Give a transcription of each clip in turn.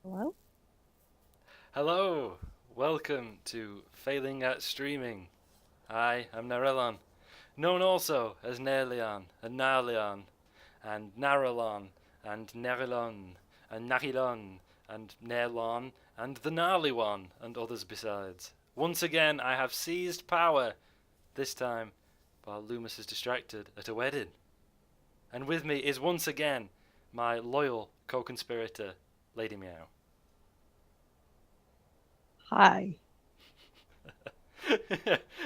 Hello? Hello, welcome to Failing at Streaming. I'm Narelon, known also as Nerleon, and Narleon, and Narelon, and Nerilon, and Narilon, and Nerlon, and the Gnarly One, and others besides. Once again, I have seized power, this time while Loomis is distracted at a wedding. And with me is once again my loyal co-conspirator, Lady Meow. Hi.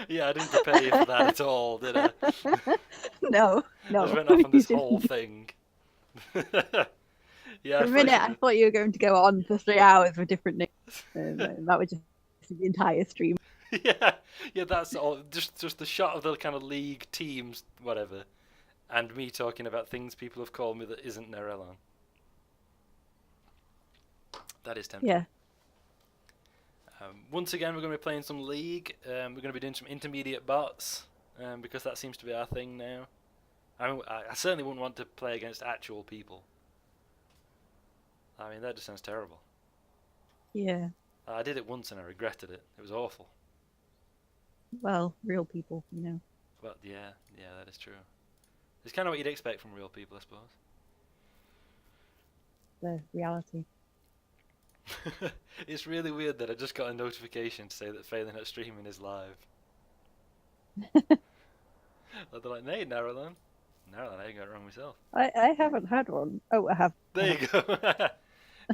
Yeah, I didn't prepare you for that at all, did I? No, I just no, went off on you this whole didn't. thing. Yeah, I For a probably minute, should I thought you were going to go on for 3 hours with different names. That would just be the entire stream. have. Yeah, yeah, that's all. Just the shot of the kind of league teams, whatever, and me talking about things people have called me that isn't Nerelon. That is tempting. Yeah. Once again, we're going to be playing some League. We're going to be doing some intermediate bots because that seems to be our thing now. I certainly wouldn't want to play against actual people. I mean, that just sounds terrible. Yeah. I did it once and I regretted it. It was awful. Well, real people. But yeah, that is true. It's kind of what you'd expect from real people, I suppose. The reality. It's really weird that I just got a notification to say that Failing at Streaming is live. They're like, hey, Narrowland. Narrowland, I ain't got it wrong myself. I haven't had one. Oh, I have. I There have. you go.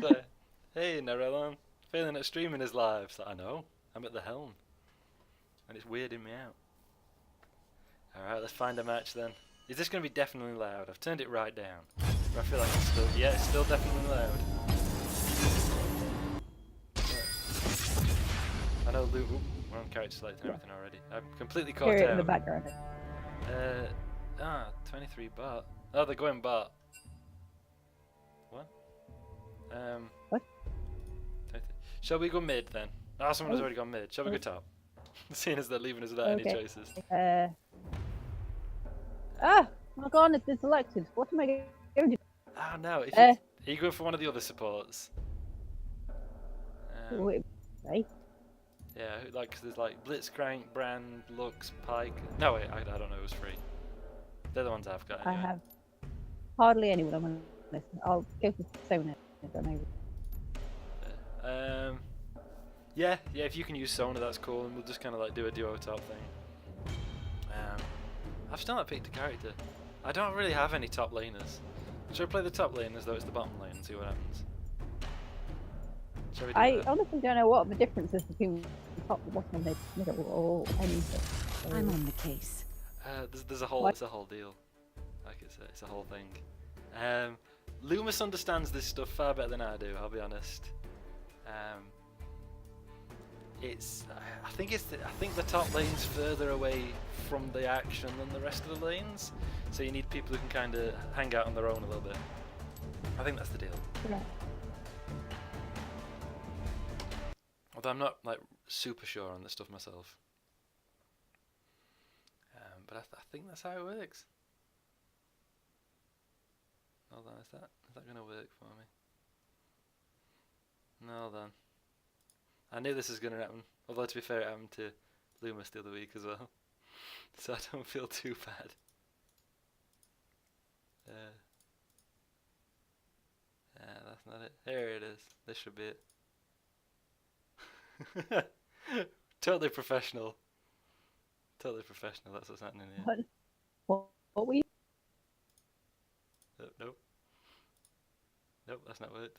But, hey, Narrowland. Failing at Streaming is live. So I know. I'm at the helm. And it's weirding me out. Alright, let's find a match then. Is this going to be definitely loud? I've turned it right down. But I feel like it's still... Yeah, it's still definitely loud. I know Luke. We're on character select and everything already. I'm completely caught Hear it in the out. background. 23 bot. Oh, they're going bot. What? What? 23. Shall we go mid then? Ah, someone has Oh, already gone mid. Shall we go oh, top? Seeing as they're leaving us without any okay. choices. My God, it's been selected. What am I going to do? Ah, no. If Uh, you, are you going for one of the other supports? wait, right? Yeah, like 'cause there's like Blitzcrank, Brand, Lux, Pike. No, wait, I don't know. It was free. They're the ones I've got I anyway. have hardly anyone on my list. I'll go for Sona. I don't know. Um, yeah. If you can use Sona, that's cool, and we'll just kind of like do a duo top thing. I've still not picked a character. I don't really have any top laners. Should I play the top lane as though it's the bottom lane and see what happens? Shall we do I that? honestly don't know what the difference is between the top, the bottom, and the middle, or anything. So, I'm on the case. There's a whole. What? It's a whole deal. Like it's a whole thing. Loomis understands this stuff far better than I do. I'll be honest. It's. I think the top lane's further away from the action than the rest of the lanes. So you need people who can kind of hang out on their own a little bit. I think that's the deal. yeah. Although I'm not like super sure on this stuff myself. But I think that's how it works. Hold on, is that going to work for me? No, hold on. I knew this was going to happen. Although to be fair, it happened to Loomis the other week as well. So I don't feel too bad. That's not it. Here it is. This should be it. Totally professional. Totally professional. That's what's happening here. What were you? Nope. Nope, that's not worked.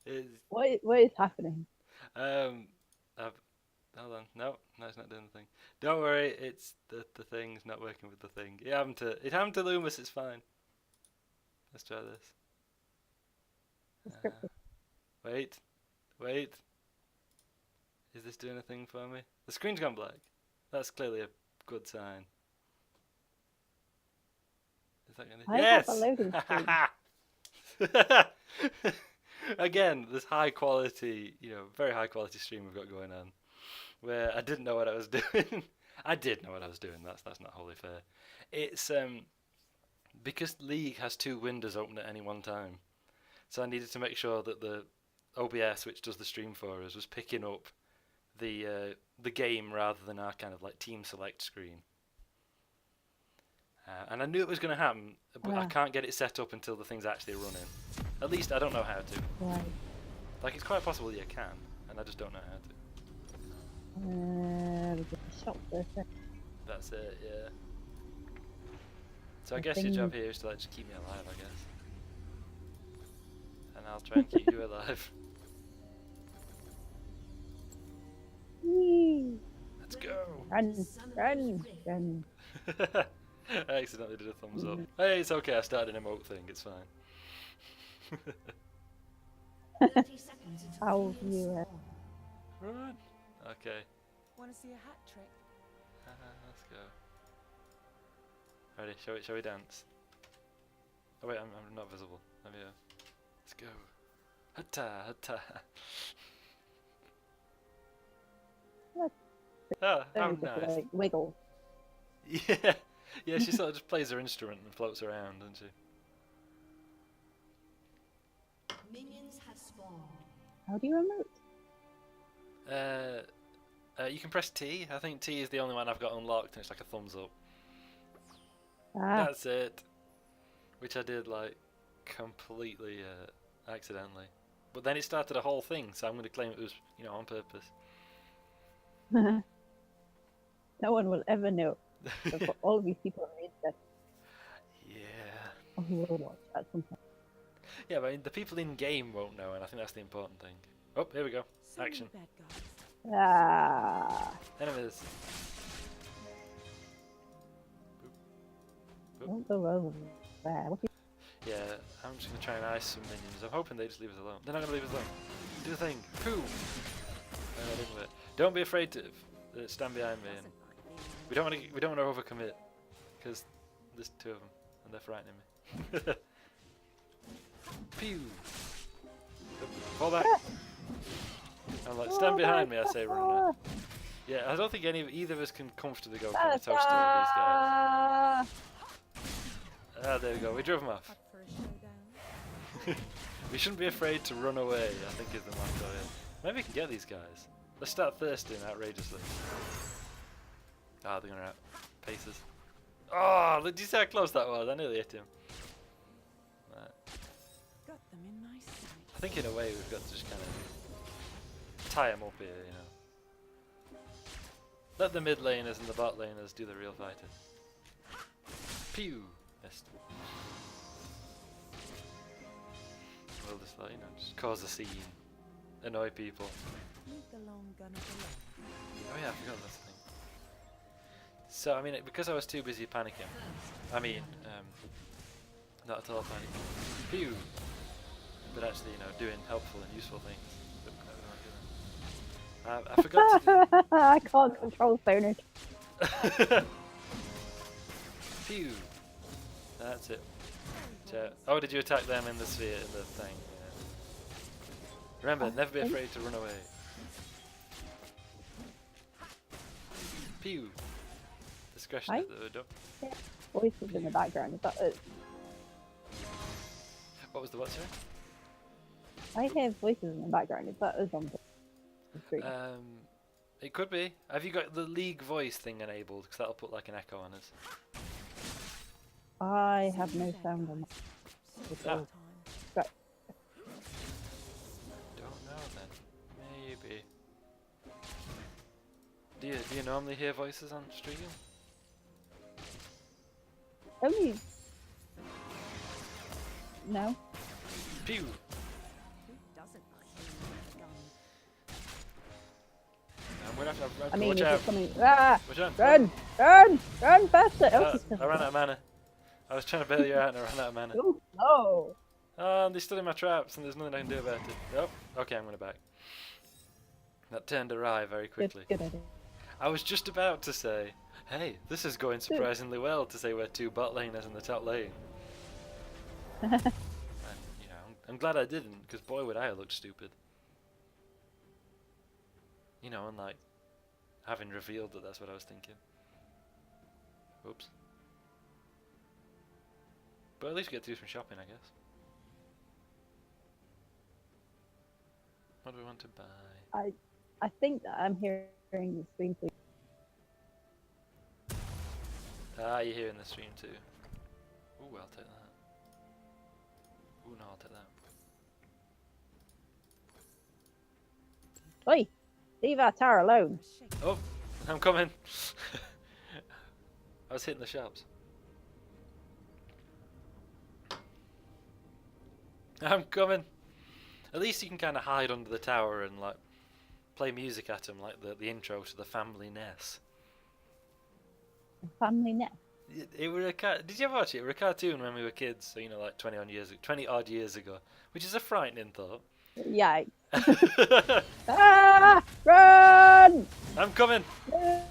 It's, What is happening? I've, hold on. No, it's not doing the thing. Don't worry, it's the thing's not working with the thing. It happened to Loomis. It's fine. Let's try this. Descriptive. Wait. Is this doing a thing for me? The screen's gone black. That's clearly a good sign. Is that gonna? I have a loading screen. Again, this high quality, very high quality stream we've got going on, where I didn't know what I was doing. I did know what I was doing. That's not wholly fair. It's because League has two windows open at any one time. So I needed to make sure that the OBS, which does the stream for us, was picking up the game rather than our kind of like team select screen. And I knew it was going to happen, but I can't get it set up until the thing's actually running. At least I don't know how to. Right. Like, it's quite possible you can, and I just don't know how to. We get the shot for a sec. That's it, yeah. So I I guess your think- job here is to like just keep me alive, I guess. And I'll try and keep you alive. Whee! Let's go! Run, run, run. I accidentally did a thumbs up. Hey, it's okay, I started an emote thing, it's fine. 30 seconds until How the you Run! Okay, Want to see a hat trick? let's go. Ready, shall we dance? Oh wait, I'm not visible. There we go. Let's go. Hatta, hatta. Look. Ah, how Just, nice. like, wiggle. Yeah, yeah. She sort of just plays her instrument and floats around, doesn't she? minions have spawned. How do you remote? You can press T. I think T is the only one I've got unlocked, and it's like a thumbs up. Ah, That's it. Which I did like completely accidentally. But then it started a whole thing, so I'm going to claim it was, on purpose. no one will ever know. But for all these people on the internet, Yeah. or who will watch at some point. Yeah, but I mean, the people in game won't know, and I think that's the important thing. Oh, here we go. So many Action. bad guys. Ah, Enemies. don't go over there. What do Yeah, I'm just going to try and ice some minions. I'm hoping they just leave us alone. They're not going to leave us alone. Do the thing. Pooh! Don't be afraid to stand behind me. And we don't want to overcommit, because there's two of them, and they're frightening me. Pew! Fall back! I'm like, stand behind me, I say, run. Yeah, I don't think either of us can comfortably go kind of toast to these guys. Ah, Ah, there we go. We drove them off. Up for a showdown? We shouldn't be afraid to run away, I think is the motto here. Maybe we can get these guys. Let's start thirsting outrageously. Ah, they're gonna outpace us. Oh, did you see how close that was? I nearly hit him. Right. Got them in my sight. I think in a way we've got to just kind of tie them up here, Let the mid laners and the bot laners do the real fighting. Pew! Missed. We'll just like, just cause a scene. Annoy people. Need the long gun of the law. Oh yeah, I forgot that's the thing. So, I mean, because I was too busy panicking. I mean, not at all panicking. Pew! But actually, doing helpful and useful things. I forgot to I can't control stoners. Pew! That's it. So, oh, did you attack them in the sphere, in the thing? Yeah. Remember, never be afraid to run away. Pew! Discretion Hi. at the door. Voices in the background. Is that it? What was the what, sorry? I hear voices in the background. Is that us on the screen? It could be. Have you got the League voice thing enabled? Because that'll put like an echo on us. I have no sound on. Time. Right. Don't know then. Maybe. Do you normally hear voices on stream? Only. No. Pew! Who doesn't like hearing a gun? I'm gonna have to I mean, watch if out. it's something. Ah! Watch out. Run faster! I ran out of mana. I was trying to bail you out and I ran out of mana. Go slow. Oh, they stood in my traps and there's nothing I can do about it. Oh, okay, I'm gonna back. That turned awry very quickly. Good idea. I was just about to say, hey, this is going surprisingly well to say we're two bot laners in the top lane. And, I'm glad I didn't, because boy would I have looked stupid. And like, having revealed that that's what I was thinking. Oops. But at least we get to do some shopping, I guess. What do we want to buy? I think that I'm hearing the stream too. Ah, you're here in the stream too. Ooh, I'll take that. Ooh, no, I'll take that. Oi! Leave our tower alone. Oh, I'm coming. I was hitting the shops. I'm coming. At least you can kind of hide under the tower and like play music at him, like the intro to the Family Ness. Family net. It were a Did you ever watch it? It were a cartoon when we were kids, so you know, like 20 odd years ago, which is a frightening thought. Yikes. Ah! Run! I'm coming. Run!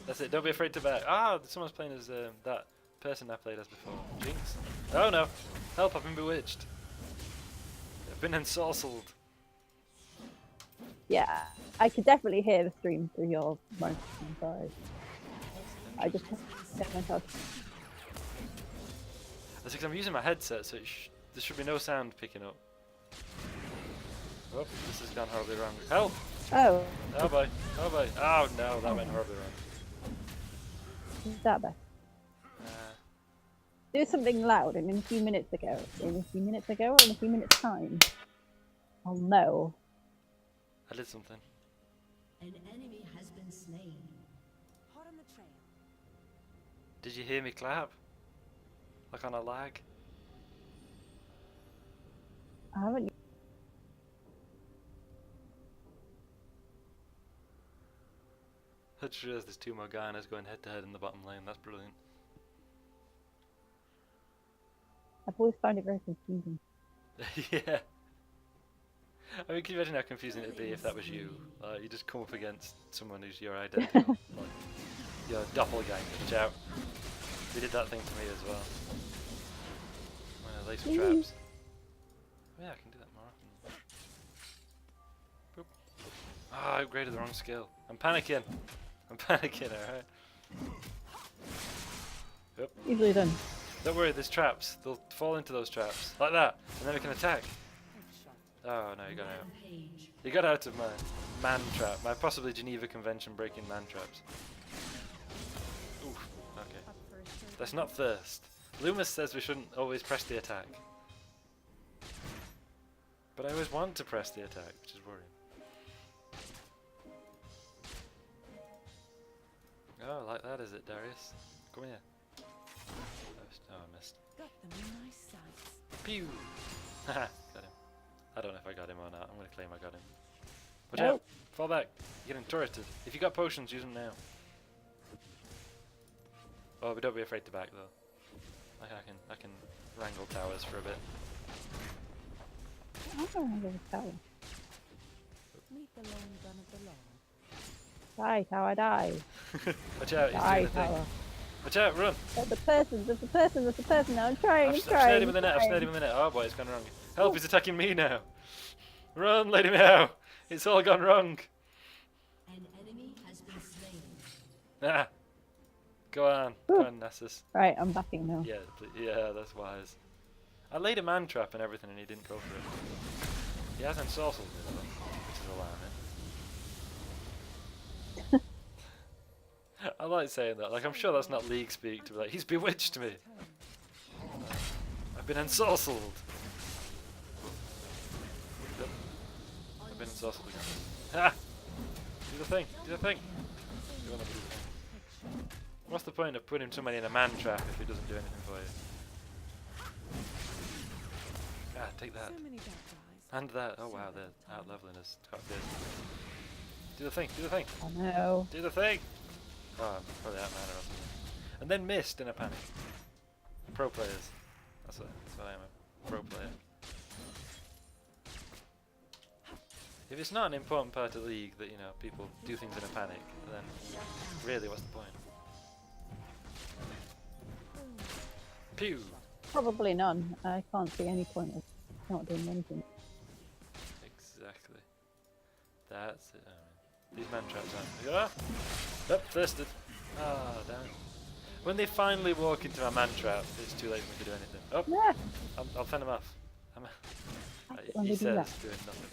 That's it. Don't be afraid to back. Ah, someone's playing as that person I played as before. Jinx. Oh no! Help! I've been bewitched. I've been ensorcelled. Yeah, I could definitely hear the stream through your microphone. Sorry. I just set myself. That's because I'm using my headset, so there should be no sound picking up. Oh, this has gone horribly wrong. Help! Oh, Oh boy! Oh boy! Oh no, that went horribly wrong. is that better? Do something loud, and in a few minutes ago, or in a few minutes time, I'll know. I did something. An enemy has been slain. Hot on the trail. Did you hear me clap? Like on a lag? I haven't. I just realised there's two more Gainas going head to head in the bottom lane. That's brilliant. I've always found it very confusing. Yeah. I mean, can you imagine how confusing it'd be if that was you? You just come up against someone who's your identical, like your doppelganger. Ciao. They did that thing to me as well. I'm gonna lay some traps. Oh, yeah, I can do that more often. Boop. Ah, I upgraded the wrong skill. I'm panicking. I'm panicking, alright? Yep. Easily done. Don't worry, there's traps. They'll fall into those traps. Like that. And then we can attack. Oh no, you got out. Rampage. You got out of my man trap. My possibly Geneva Convention breaking man traps. Oof. Okay. Up first. That's not thirst. Loomis says we shouldn't always press the attack. But I always want to press the attack, which is worrying. Oh, like that is it, Darius? Come here. Oh, I missed. Got them in my sights. Pew! Haha, got him. I don't know if I got him or not. I'm gonna claim I got him. Watch Nope. out! Fall back! You're getting turreted. If you got potions, use them now. Oh, but don't be afraid to back though. I can wrangle towers for a bit. I don't know the tower. Meet the lone gun of the law. Die, tower, die. Watch out! He's Die, doing the thing. tower. Watch out! Run! There's a person, there's a person, there's a person. Now I'm trying, I've I'm snared trying. him in the net. I've I'm snared him in the net. Oh boy, it's gone wrong. Help! Oh. He's attacking me now. Run, Lady Meow! It's all gone wrong. An enemy has been slain. Ah! Go on, go on, Nessus. Right, I'm backing now. Yeah, yeah, that's wise. I laid a man trap and everything, and he didn't go for it. He has ensorcelled me though, which is alarming. I like saying that. Like, I'm sure that's not league speak to be like, he's bewitched me. I've been ensorcelled. Yep. I've been ensorcelled again. Ha! Do the thing. Do the thing. You wanna do the thing. What's the point of putting somebody in a man trap if he doesn't do anything for you? Ah, take that. So many bad guys. And that. Oh wow, they're out leveling us quite a bit. Do the thing. Do the thing. Oh no. Do the thing! Oh, I'm probably out of mana or something. And then missed in a panic. Pro players. That's what I am, a pro player. If it's not an important part of the league that, you know, people do things in a panic, then really what's the point? Pew! Probably none. I can't see any point of not doing anything. Exactly. That's it. These man traps aren't. Ah! Yep, thirsted. Ah, damn. When they finally walk into my man trap, it's too late for me to do anything. Oh! Yeah. I'll fend them off. I'm When he they do says that. doing nothing.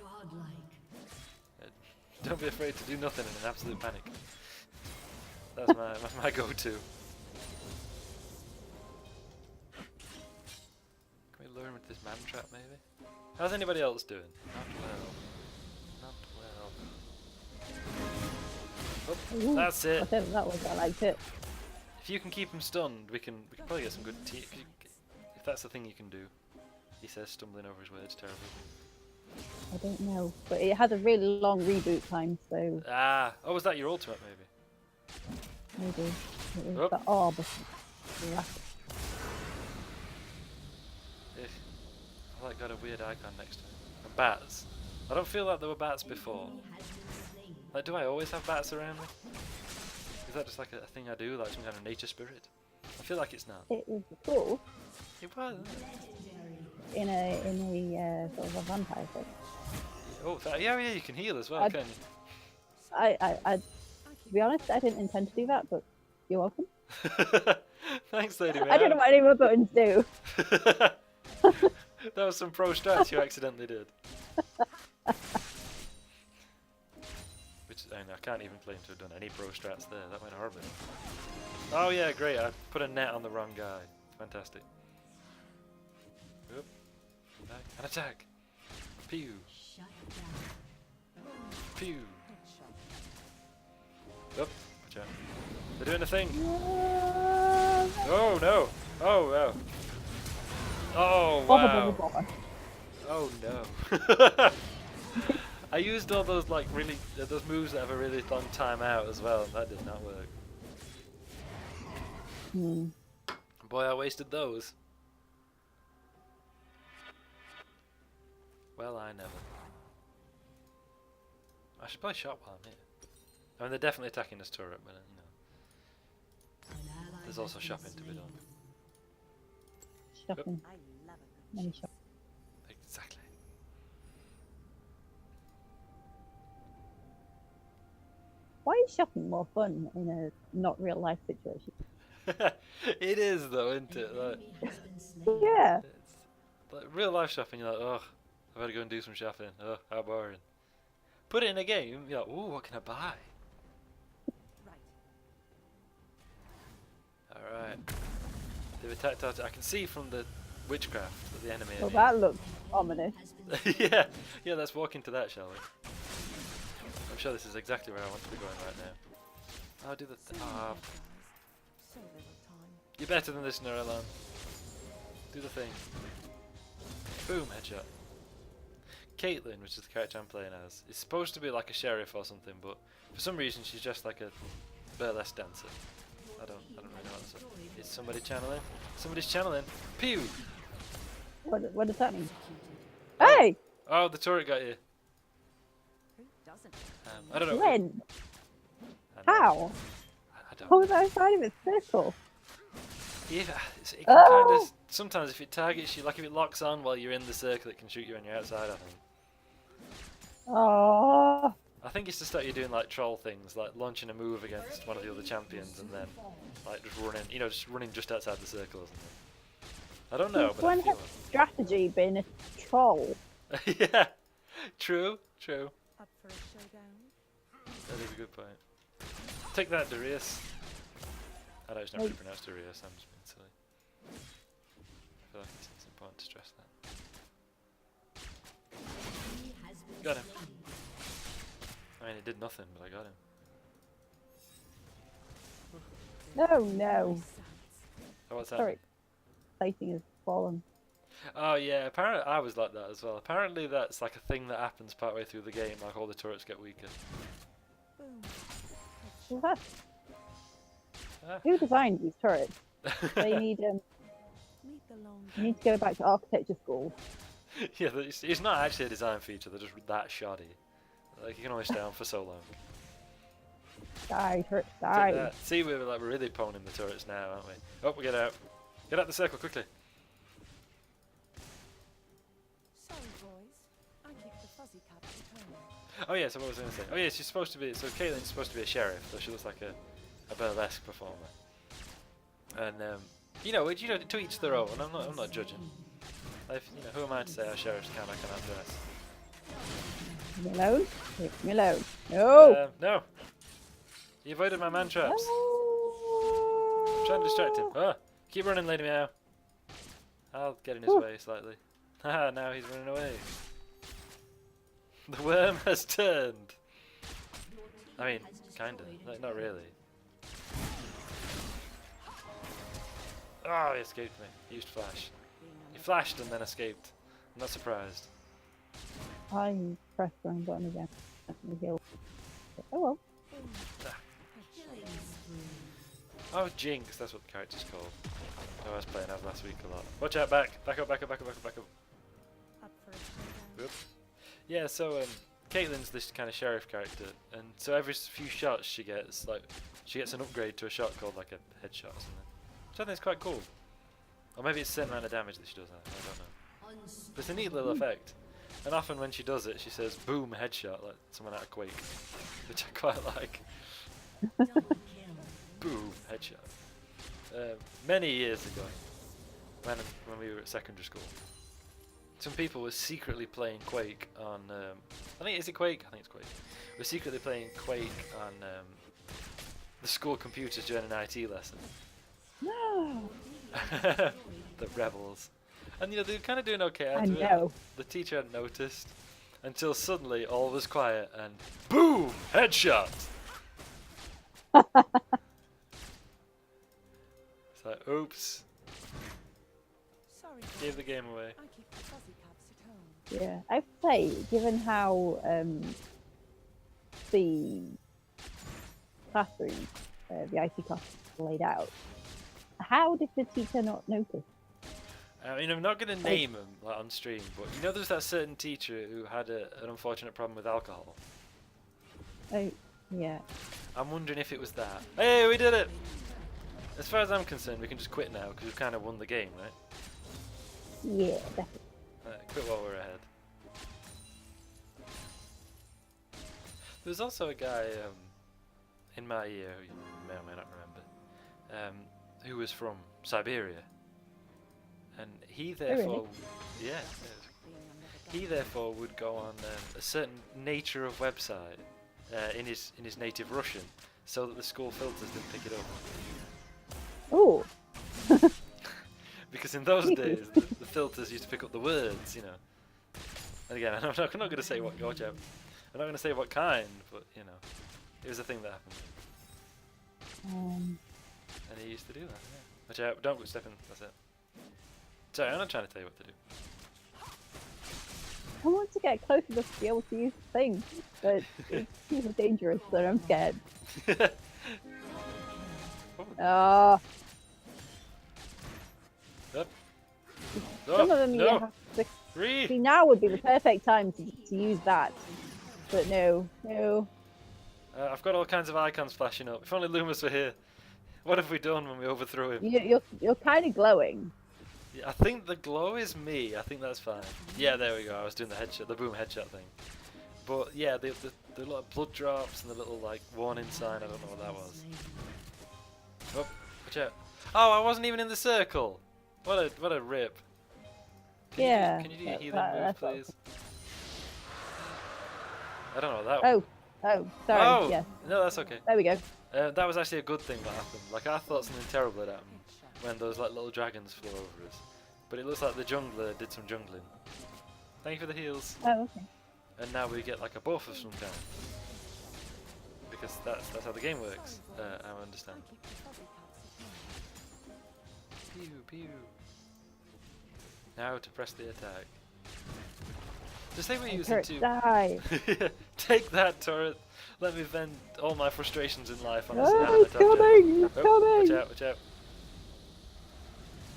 Godlike. Don't be afraid to do nothing in an absolute panic. That's my go-to. Can we lure him with this man trap maybe? How's anybody else doing? Not well. Not well. Oh, Ooh, that's it. whatever that was, I liked it. If you can keep him stunned, we can probably get some good tea. If that's the thing you can do. He says, stumbling over his words terribly. I don't know, but it has a really long reboot time, so Ah, oh, was that your ultimate maybe? maybe it was Oh. the orb. Yeah. Ugh. I like got a weird icon next to it. And bats. I don't feel like there were bats before. Like, do I always have bats around me? Is that just like a thing I do, like some kind of nature spirit? I feel like it's not. It was cool It was. in a sort of a vampire thing. Oh, yeah, you can heal as well, I'd- can you? I to be honest, I didn't intend to do that, but you're welcome. Thanks, Lady I don't know what any of my buttons do. That was some pro strats you accidentally did. Which, I can't even claim to have done any pro strats there. That went horribly. Oh yeah, great. I put a net on the wrong guy. Fantastic. Oop. An attack. Pew. Shut down. Pew. Headshot. Oop. Watch out. They're doing a thing. Oh no. Oh wow. Oh wow. Oh no. I used all those like really those moves that have a really long time out as well, and that did not work. Hmm. Boy, I wasted those. Well, I never. I should probably shop while I'm here. I mean, they're definitely attacking this turret, but you know, An ally there's has also been shopping to be slain. done. Shopping. I love a good Many shot. shopping. Exactly. Why is shopping more fun in a not real life situation? It is though, isn't An it? Like, enemy has been slain. Yeah. it's, like real life shopping, you're like, oh, I've got to go and do some shopping. Oh, how boring. Put it in a game, you're like, ooh, what can I buy? Right. Alright. They've attacked our I can see from the witchcraft that the enemy Well, are that looks ominous. Has been yeah, yeah, let's walk into that, shall we? I'm sure this is exactly where I want to be going right now. I'll do the So ah, little guys. So little time. you're better than this, Neurolan. Do the thing. Boom, headshot. Caitlyn, which is the character I'm playing as, is supposed to be like a sheriff or something, but for some reason she's just like a burlesque dancer. I don't really know what to say. Is somebody channeling? Somebody's channeling. Pew! What does that mean? Oh. Hey! Oh, the turret got you. Who doesn't? I don't know. When? I know. How? I don't How was I outside of its circle? Yeah, it can Oh. kind of. Sometimes if it targets you, like if it locks on while you're in the circle, it can shoot you when you're outside. I think. Oh, I think it's to start you doing like troll things, like launching a move against one of the other champions and then like just running, just running just outside the circle or something. I don't know, but I when feel has strategy been a troll? it. Yeah, true. Up for a showdown? That is a good point. Take that, Darius. I know it's not really Wait. pronounced Darius. I'm just being silly. I feel like it's important to stress that. He has been Got him. slain. I mean, it did nothing, but I got him. No. Oh, what's that? Sorry. Plating has fallen. Oh yeah, apparently I was like that as well. Apparently that's like a thing that happens partway through the game, like all the turrets get weaker. Boom. What's that? Ah. Who designed these turrets? They need Meet the long you need to go back to architecture school. Yeah, it's not actually a design feature, they're just that shoddy. Like you can only stay on for so long. Die, turrets, Take die. that. See, we're really poning the turrets now, aren't we? Oh, we get out. Get out the circle quickly. Sorry, boys. I keep the fuzzy cats at home. Oh yeah, so what was I going to say? Oh yeah, she's supposed to be. So Caitlyn's supposed to be a sheriff, so she looks like a burlesque performer. And You know, to each their own. I'm not judging. Who am I to say our sheriffs can or cannot dress? Leave me alone. Leave me alone. No. No. You avoided my man traps. No. Trying to distract him. Oh, keep running, Lady Meow. I'll get in his way slightly. Haha, now he's running away. The worm has turned. I mean, kinda. Like, not really. Oh, he escaped me. He used flash. He flashed and then escaped. I'm not surprised. I pressed the wrong button again. The hill. Oh well. Oh, Jinx, that's what the character's called. I was playing as last week a lot. Watch out, back up. Up for a showdown. Whoop. Yeah, so Caitlyn's this kind of sheriff character, and so every few shots she gets an upgrade to a shot called like a headshot or something. Which I think is quite cool. Or maybe it's a certain amount of damage that she does that, I don't know. But it's a neat little effect. And often when she does it, she says boom headshot, like someone out of Quake. Which I quite like. Boom headshot. Many years ago, when we were at secondary school, some people were secretly playing Quake on, is it Quake? I think it's Quake. We're secretly playing Quake on the school computers during an IT lesson. No. The rebels. And they were kind of doing okay I out of know. it. The teacher hadn't noticed until suddenly all was quiet and boom! Headshot! It's like, oops. Sorry, Gave the boys. game away. I keep the fuzzy cups at home. Yeah, I have to say, given how the classroom, the IT class is laid out, how did the teacher not notice? I mean, I'm not going to name him on stream, but there's that certain teacher who had an unfortunate problem with alcohol. Oh, yeah. I'm wondering if it was that. Hey, we did it! As far as I'm concerned, we can just quit now because we've kind of won the game, right? Yeah, definitely. Quit while we're ahead. There's also a guy in my year who you may or may not remember, who was from Siberia, and he therefore, he therefore would go on a certain nature of website in his native Russian, so that the school filters didn't pick it up. Oh. Because in those days, the filters used to pick up the words, And again, I'm not going to say what. Watch out. I'm not going to say what kind, but it was a thing that happened. And he used to do that. Yeah. Watch out! Don't step in. That's it. Sorry, I'm not trying to tell you what to do. I want to get close enough to be able to use the thing, but it's too dangerous, so I'm scared. Oh. Up. Some of them you no. have to... Free. See, now would be the perfect time to use that. But no. I've got all kinds of icons flashing up. If only Loomis were here. What have we done when we overthrew him? You're kind of glowing. Yeah, I think the glow is me. I think that's fine. Yeah, there we go. I was doing the headshot, the boom headshot thing. But yeah, the little blood drops and the little warning sign. I don't know what that was. Oh, watch out! Oh, I wasn't even in the circle. What a rip. Can you do your healing move, please? I don't know what that was. Oh, sorry. Oh, Yes. no, that's okay. There we go. That was actually a good thing that happened. I thought something terrible had happened when those little dragons flew over us. But it looks like the jungler did some jungling. Thank you for the heals. Oh, okay. And now we get a buff of some kind. Because that's how the game works. I understand. I keep the fuzzy cups at home. Pew pew. Now to press the attack. Just say we're using Turret two. die. Take that turret. Let me vent all my frustrations in life on a Oh, it's coming! It's Watch coming! out, watch out.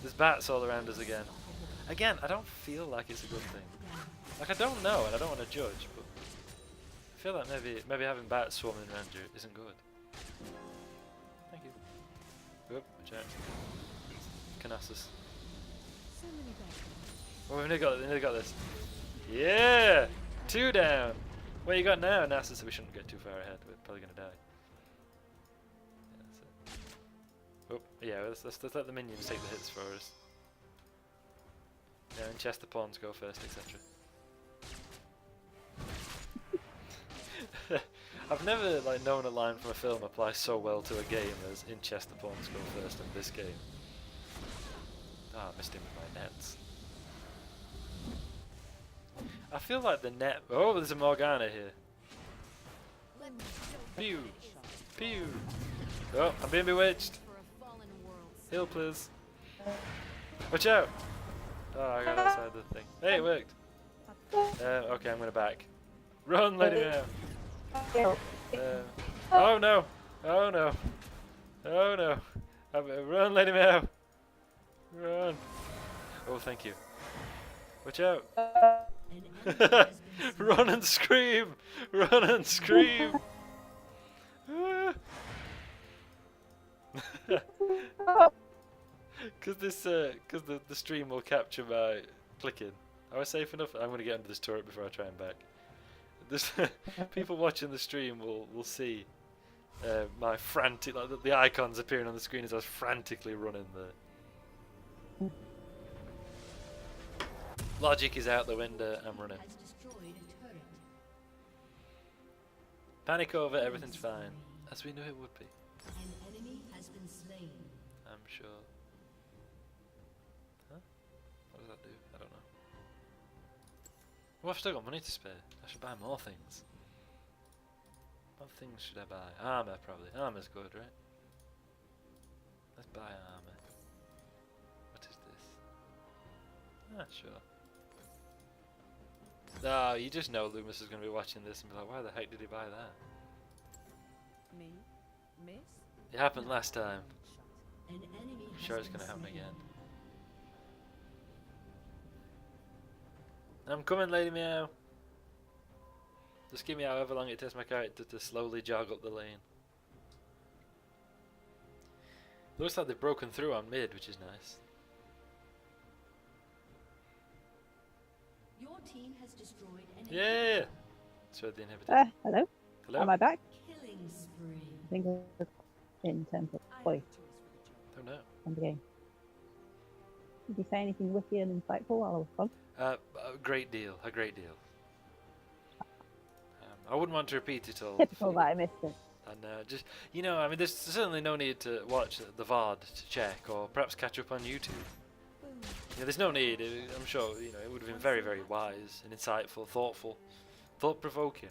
There's bats all around us again. Again, I don't feel like it's a good thing. I don't know and I don't want to judge, but I feel like maybe having bats swarming around you isn't good. Thank you. Whoop, watch out. Canassus. So many bad Oh, we nearly got this. Yeah! 2 down! What you got now, Nasus? We shouldn't get too far ahead. We're probably going to die. Yeah, that's it. Whoop. Yeah, let's let the minions take the hits for us. Yeah, and chest the pawns go first, etc. I've never known a line from a film applies so well to a game as in chest the pawns go first in this game. Ah, I missed him with my nets. I feel like the net. Oh, there's a Morgana here. Pew! Pew! Oh, I'm being bewitched! Heal, please. Watch out! Oh, I got outside the thing. Hey, it worked! Okay, I'm gonna back. Run, Lady Meow! Oh no! Oh no! Oh no! Run, Lady Meow! Run! Oh, thank you. Watch out! Run and scream! Run and scream! Because the stream will capture my clicking. Am I safe enough? I'm going to get under this turret before I try and back. This people watching the stream will see my frantic, like the icons appearing on the screen as I was frantically running there. Logic is out the window. I'm running. Panic over. Everything's fine, as we knew it would be. An enemy has been slain. I'm sure. Huh? What does that do? I don't know. Well, I've still got money to spare. I should buy more things. What things should I buy? Armor, probably. Armor's good, right? Let's buy armor. What is this? Ah, sure. No, you just know Loomis is going to be watching this and be like, why the heck did he buy that? Me? Miss? It happened last time. An enemy I'm has sure it's been going to happen slain. again. I'm coming, Lady Meow. Just give me however long it takes my character to slowly jog up the lane. Looks like they've broken through on mid, which is nice. Your team has destroyed an Yeah! Throw the inhibitor. Hello? Hello? Am I back? killing spree. I think we're in terms of voice Don't know. on the game. Did you say anything witty and insightful while I was gone? A great deal. A great deal. I wouldn't want to repeat it all. Typical that I missed it. And just, you know, I mean, there's certainly no need to watch the VOD to check, or perhaps catch up on YouTube. You know, there's no need. I'm sure, you know, it would have been very, very wise and insightful, thoughtful, thought-provoking,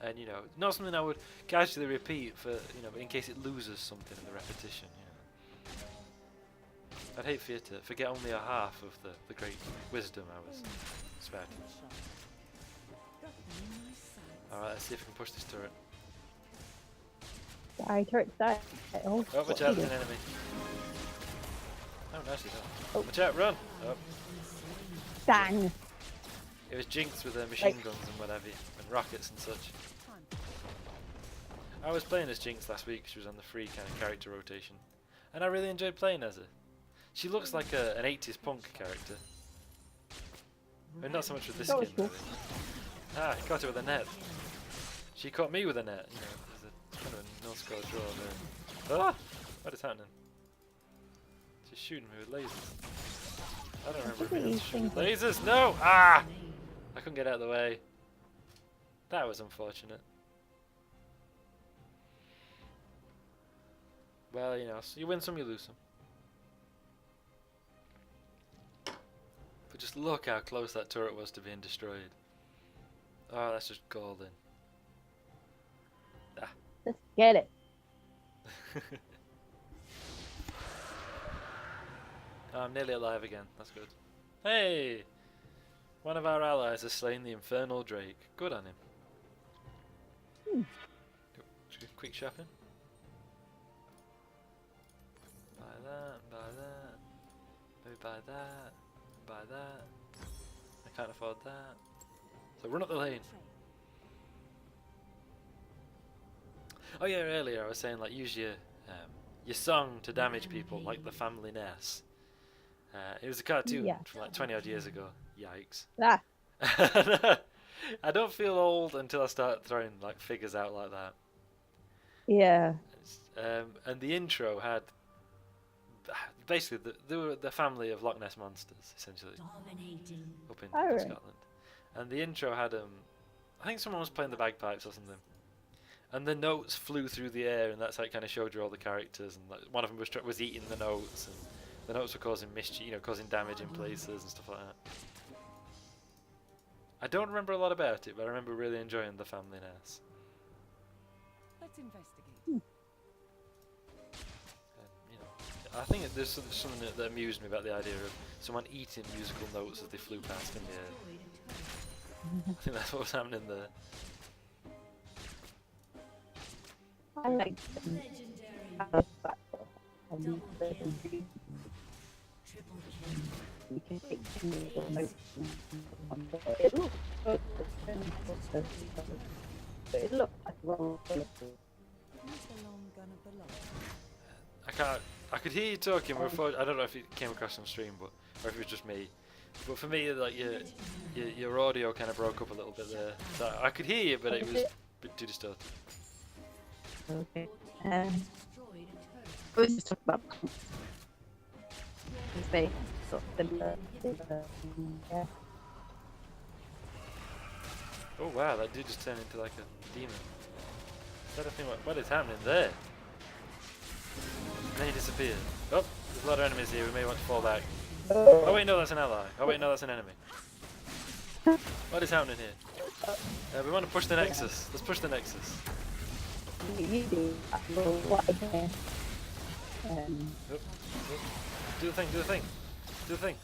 and you know, not something I would casually repeat for, you know, in case it loses something in the repetition. You know, I'd hate for you to forget only a half of the great wisdom I was spouting. All right, let's see if we can push this turret. Die, turret, die. Oh, Oh, watch what out, do you there's do? an enemy. Oh, nicely done. Oh. Watch out, run! Oh, Dang! it was Jinx with her machine Right. guns and whatever, and rockets and such. I was playing as Jinx last week. She was on the free kind of character rotation, and I really enjoyed playing as her. She looks like an 80s punk character. I mean, not so much with this That was skin, cool. really. Ah, I caught her with a net. She caught me with a net. You know, there's a kind of a no-score draw there. Ah! What is happening? She's shooting me with lasers. I don't remember being able to shoot with lasers. No! Ah! I couldn't get out of the way. That was unfortunate. Well, you know, so you win some, you lose some. But just look how close that turret was to being destroyed. Oh, that's just golden. Ah. Let's get it. Oh, I'm nearly alive again. That's good. Hey! One of our allies has slain the infernal Drake. Good on him. Should we go quick shopping? Buy that, buy that. Maybe buy that, buy that. I can't afford that. So run up the lane. Oh yeah, earlier I was saying like use your song to damage people like the Family Ness. It was a cartoon Yeah. from like 20 odd years ago. Yikes. Ah, I don't feel old until I start throwing like figures out like that. yeah. And the intro had basically they were the family of Loch Ness monsters, essentially, Dominating. up in Oh, right. Scotland. And the intro had I think someone was playing the bagpipes or something, and the notes flew through the air, and that's how it kind of showed you all the characters. And like, one of them was eating the notes, and the notes were causing mischief, causing damage in places and stuff like that. I don't remember a lot about it, but I remember really enjoying the family Ness. Let's investigate. And, I think there's something that amused me about the idea of someone eating musical notes as they flew past in the air. I think that's what was happening there. I like them. Double kill. Triple kill. You can take two little notes and it looks good. It looks like a roll full of food. Who's belong gonna belong? I could hear you talking before. I don't know if it came across on stream, or if it was just me. But for me, like your audio kind of broke up a little bit there. So I could hear you, but it was a bit too distorted. Okay. Destroyed a turret. I was just talking about they sort of similar. Yeah. Oh wow, that did just turn into like a demon. Is that a thing? What is happening there? And then he disappeared. Oh, there's a lot of enemies here. We may want to fall back. Oh wait, no, that's an ally. Oh wait, no, that's an enemy. What is happening here? We want to push the Nexus. Let's push the Nexus. You do that little white hair. Oop, oop. Do the thing, do the thing. Do the thing.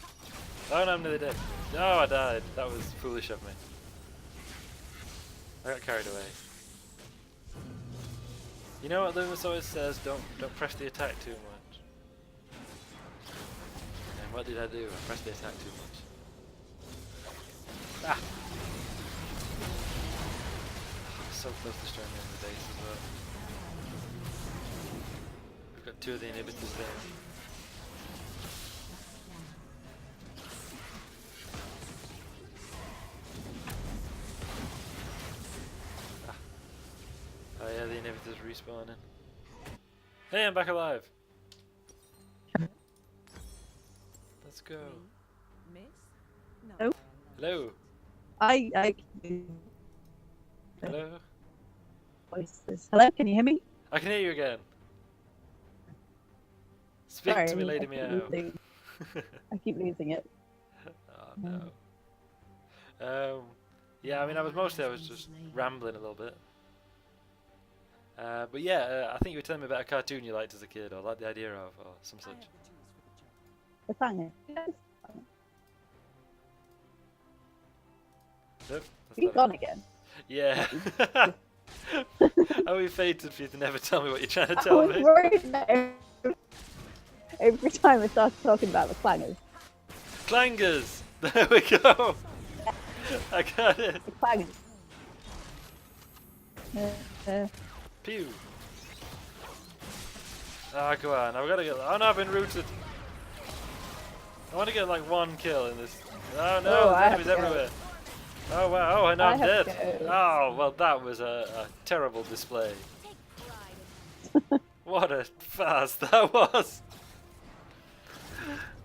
Oh no, I'm nearly dead. Oh, I died. That was foolish of me. I got carried away. You know what Loomis always says, don't press the attack too much. And what did I do? I pressed the attack too much. Ah! So close to destroying the base as well. We've got two of the inhibitors there. Oh yeah, the inhibitors respawning. Hey, I'm back alive! Let's go. Miss? No. Oh. Hello! I Hello? voices. Hello, can you hear me? I can hear you again! Speak to me, Lady Meow! I keep losing it. Oh no. Yeah, I mean, I was just rambling a little bit. But yeah, I think you were telling me about a cartoon you liked as a kid, or liked the idea of, or some I such. have the tools for the job. The clanger. Nope, that's You've not gone it. again. Yeah. Are we fated for you to never tell me what you're trying to I tell was me? worried that every time I started talking about the clangers. Clangers! There we go! I got it! The clangers. Pew! Ah, come on, I've got to get. Oh no, I've been rooted! I want to get like one kill in this. Oh no, Oh, there's I have enemies to go. everywhere! Oh wow, oh, and now I I'm have dead! to go. Oh, well, that was a terrible display. What a farce that was!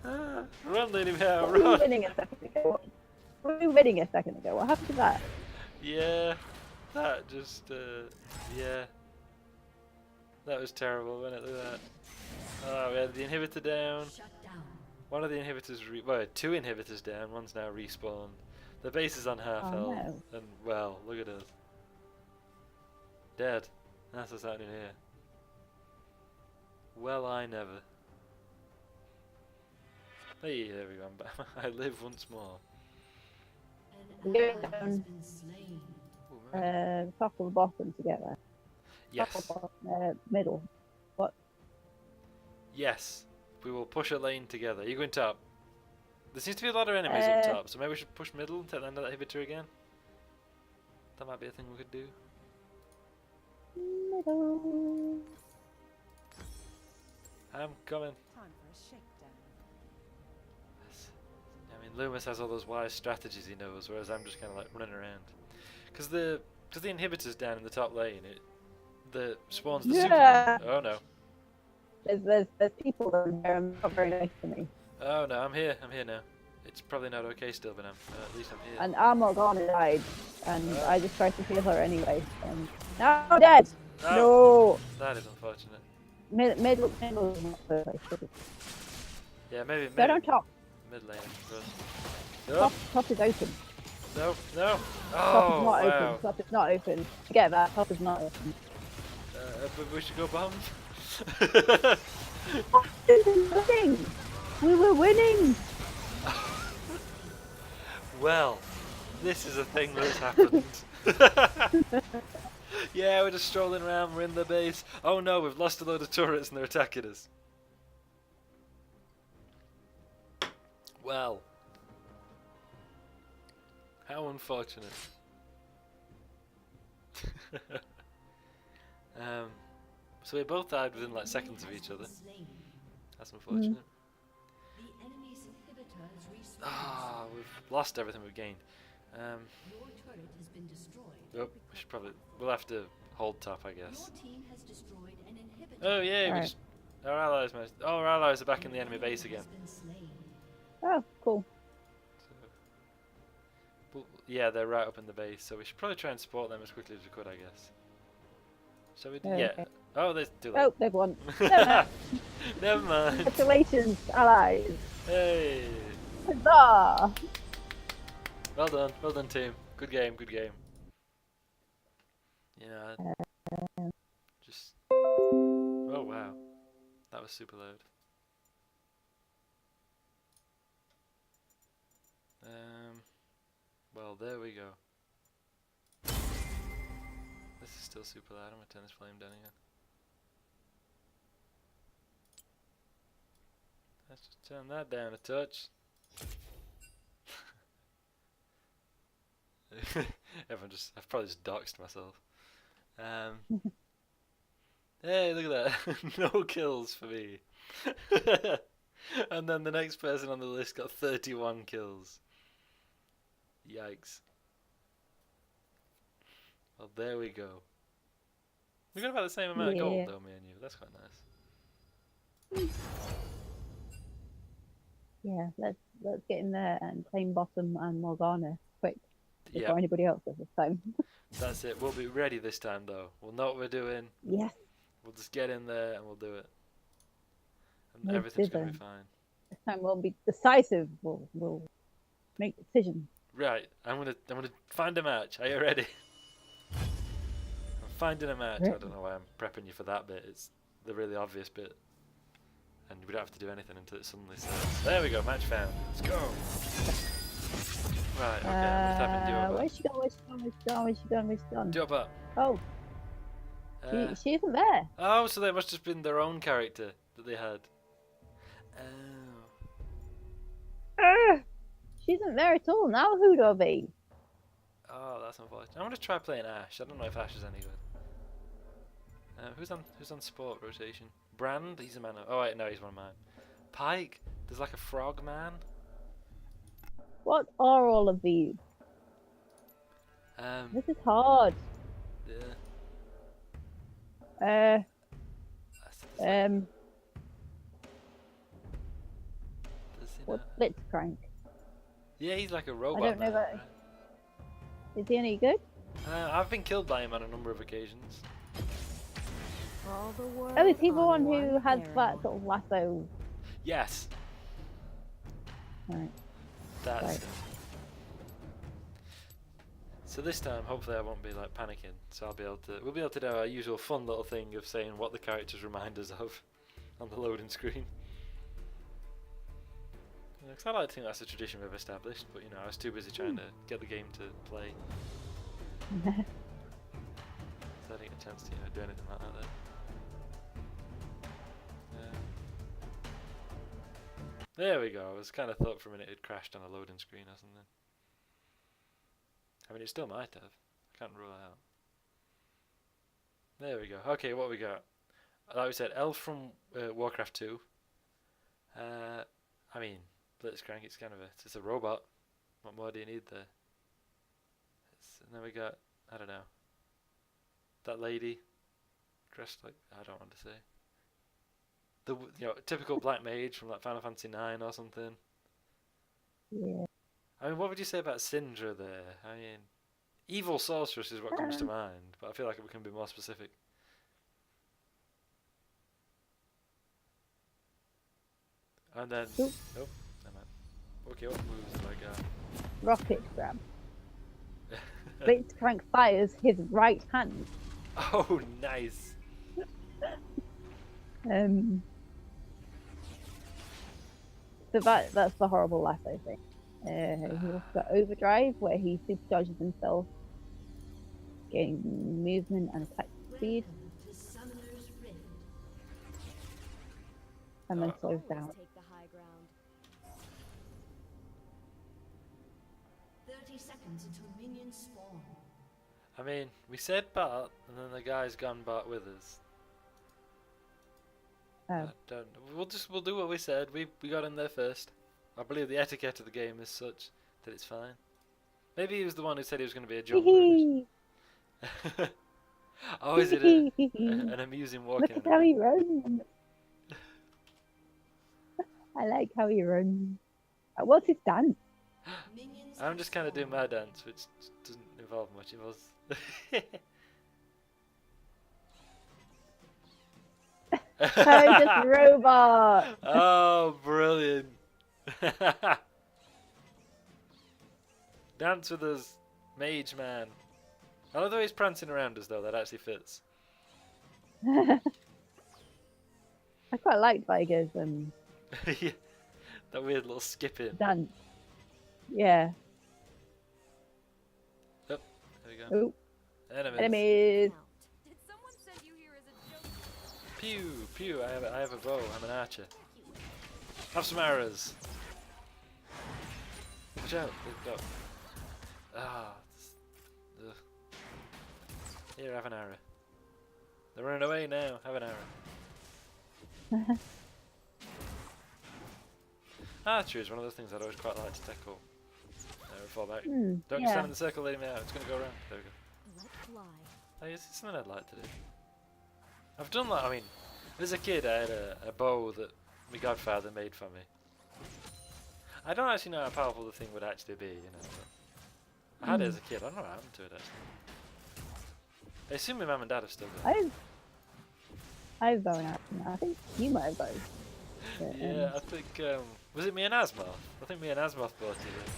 Ah, run, Lady Meow, What were you run! winning a second ago? What were you winning a second ago? What happened to that? Yeah, that just, yeah. That was terrible, wasn't it? Look at that. Oh, we had the inhibitor down. Shut down. One of the inhibitors, well, two inhibitors down. One's now respawned. The base is on half Oh, health. no. And, well, look at us. Dead. That's what's happening here. Well, I never. Hey, there we go. I'm back. I live once more. An Going ally has down. been slain. Ooh, right. Top or bottom together? Yes. Top or bottom, middle. What? Yes. We will push a lane together. You going top? There seems to be a lot of enemies up top, so maybe we should push middle and take the end of that inhibitor again. That might be a thing we could do. Middle. I'm coming. Time for a shakedown. Yes. I mean, Loomis has all those wise strategies he knows, whereas I'm just kind of like running around. Because the inhibitor's down in the top lane, the spawns the Yeah. super. Oh no. There's people over there and not very nice to me. Oh no, I'm here now. It's probably not okay still, but at least I'm here. And Amorgana died, and Oh. I just tried to heal her anyway. And now I'm dead. Oh, No. that is unfortunate. Middle is not the place. Is it? Yeah, maybe Go down top. mid lane. Top is open. No. Top is Oh, not wow. open. Top is not open. Forget that. Top is not open. But we should go bomb. This is nothing. We were winning. Well, this is a thing that has happened. Yeah, we're just strolling around, we're in the base. Oh no, we've lost a load of turrets and they're attacking us. Well. How unfortunate. So we both died within like seconds of each other. That's unfortunate. The enemy's inhibitor has respawned. Ah, we've lost everything we've gained. Your turret has been destroyed. Oh, we'll have to hold top, I guess. Your team has destroyed an inhibitor. Oh yeah, Alright. our allies are back in the enemy base again. Has been slain. Oh, cool. Well, yeah, they're right up in the base, so we should probably try and support them as quickly as we could, I guess. So we Okay. yeah. Oh, there's too late. Oh, they've won. Never Never mind. Congratulations, allies. Hey, Huzzah. well done, team. Good game. Yeah. Just. Oh wow, that was super loud. Well, there we go. This is still super loud. I'm gonna turn this volume down again. Let's just turn that down a touch. I've probably just doxed myself. Hey, look at that. No kills for me. And then the next person on the list got 31 kills. Yikes. Well, there we go. We got about the same amount of gold, Yeah. though, me and you. That's quite nice. Yeah, let's get in there and claim bottom and Morgana quick before Yeah, anybody else does this time. that's it. We'll be ready this time, though. We'll know what we're doing. Yes, We'll just get in there and we'll do it. And No everything's going to be dither. fine. this time we'll be decisive. We'll make decisions. Right, I'm gonna find a match. Are you ready? I'm finding a match. I don't know why I'm prepping you for that bit. It's the really obvious bit. And we don't have to do anything until it suddenly says. There we go, match found. Let's go. Right, okay, I'm just tapping duo Where's she gone? Where's she gone? Where's she gone? Where's she gone? Where's she gone? Duo up. Oh, she isn't there. Oh, so they must have been their own character that they had. Oh. She isn't there at all. Now who do I be? Oh, that's unfortunate. I'm gonna try playing Ash. I don't know if Ash is any good. Who's on support rotation? Brand, he's a man. Oh wait, no, he's one of mine. Pike, there's like a frog man. What are all of these? This is hard. Yeah. Uh, There's what's Blitzcrank? Yeah, he's like a robot. don't know man, that- right? Is he any good? I've been killed by him on a number of occasions. All the world Oh, is he the on one who one has arrow. that sort of lasso? Yes, Right. that's Right. it. So this time, hopefully, I won't be like panicking. So we'll be able to do our usual fun little thing of saying what the characters remind us of on the loading screen. Yeah, 'cause I like to think that's a tradition we've established, but you know, I was too busy trying to get the game to play, so I didn't get a chance to do anything like that. There we go. I was kind of thought for a minute it crashed on a loading screen or something. I mean, it still might have. I can't rule it out. There we go. Okay, what we got? Like we said, Elf from Warcraft 2. I mean, Blitzcrank, it's kind of it's a robot. What more do you need there? And then we got, I don't know, that lady dressed like, I don't want to say. the typical black mage from like Final Fantasy 9 or something. Yeah. I mean, what would you say about Syndra there? I mean, evil sorceress is what comes to mind, but I feel like we can be more specific. And then, Oop. nope, never mind. Okay, what moves have I got? Rocket grab. Blitzcrank fires his right hand. Oh, nice. So that's the horrible laugh, I think. He's also got overdrive, where he supercharges himself, gaining movement and attack speed, Welcome to Summoner's Rift. and then slows Always down. take the high ground. 30 seconds until minions spawn. I mean, we said Bart, and then the guy's gone Bart with us. Oh. We'll do what we said. We got in there first. I believe the etiquette of the game is such that it's fine. Maybe he was the one who said he was going to be a jumper. Oh, is it an amusing walking? Look at how he runs. I like how he runs. What's his dance? Minions I'm just kind of doing my dance, which doesn't involve much. It was. Oh, just robot. Oh, brilliant! Dance with us, mage man. I love the way he's prancing around us, though. That actually fits. I quite liked Viger's Yeah, that weird little skipping. dance. Yeah. There we go. Oh, Enemies. enemies. Did someone send you here as a joke? Pew, pew. I have a bow. I'm an archer. Have some arrows. Watch out. They've got. Ah. Ugh. Here, have an arrow. They're running away now. Have an arrow. Archery is one of those things I'd always quite like to tackle. Fall back. Don't you yeah. stand in the circle leading me out. It's going to go around. There we go. Let fly. Hey, is this something I'd like to do? I've done that. I mean, as a kid, I had a bow that my godfather made for me. I don't actually know how powerful the thing would actually be, you know. But I had it as a kid. I don't know what happened to it actually. I assume my mum and dad have still got it. I have bow and arrow now. I think you might have both. But, Yeah, I think was it me and Asmoth? I think me and Asmoth both did it.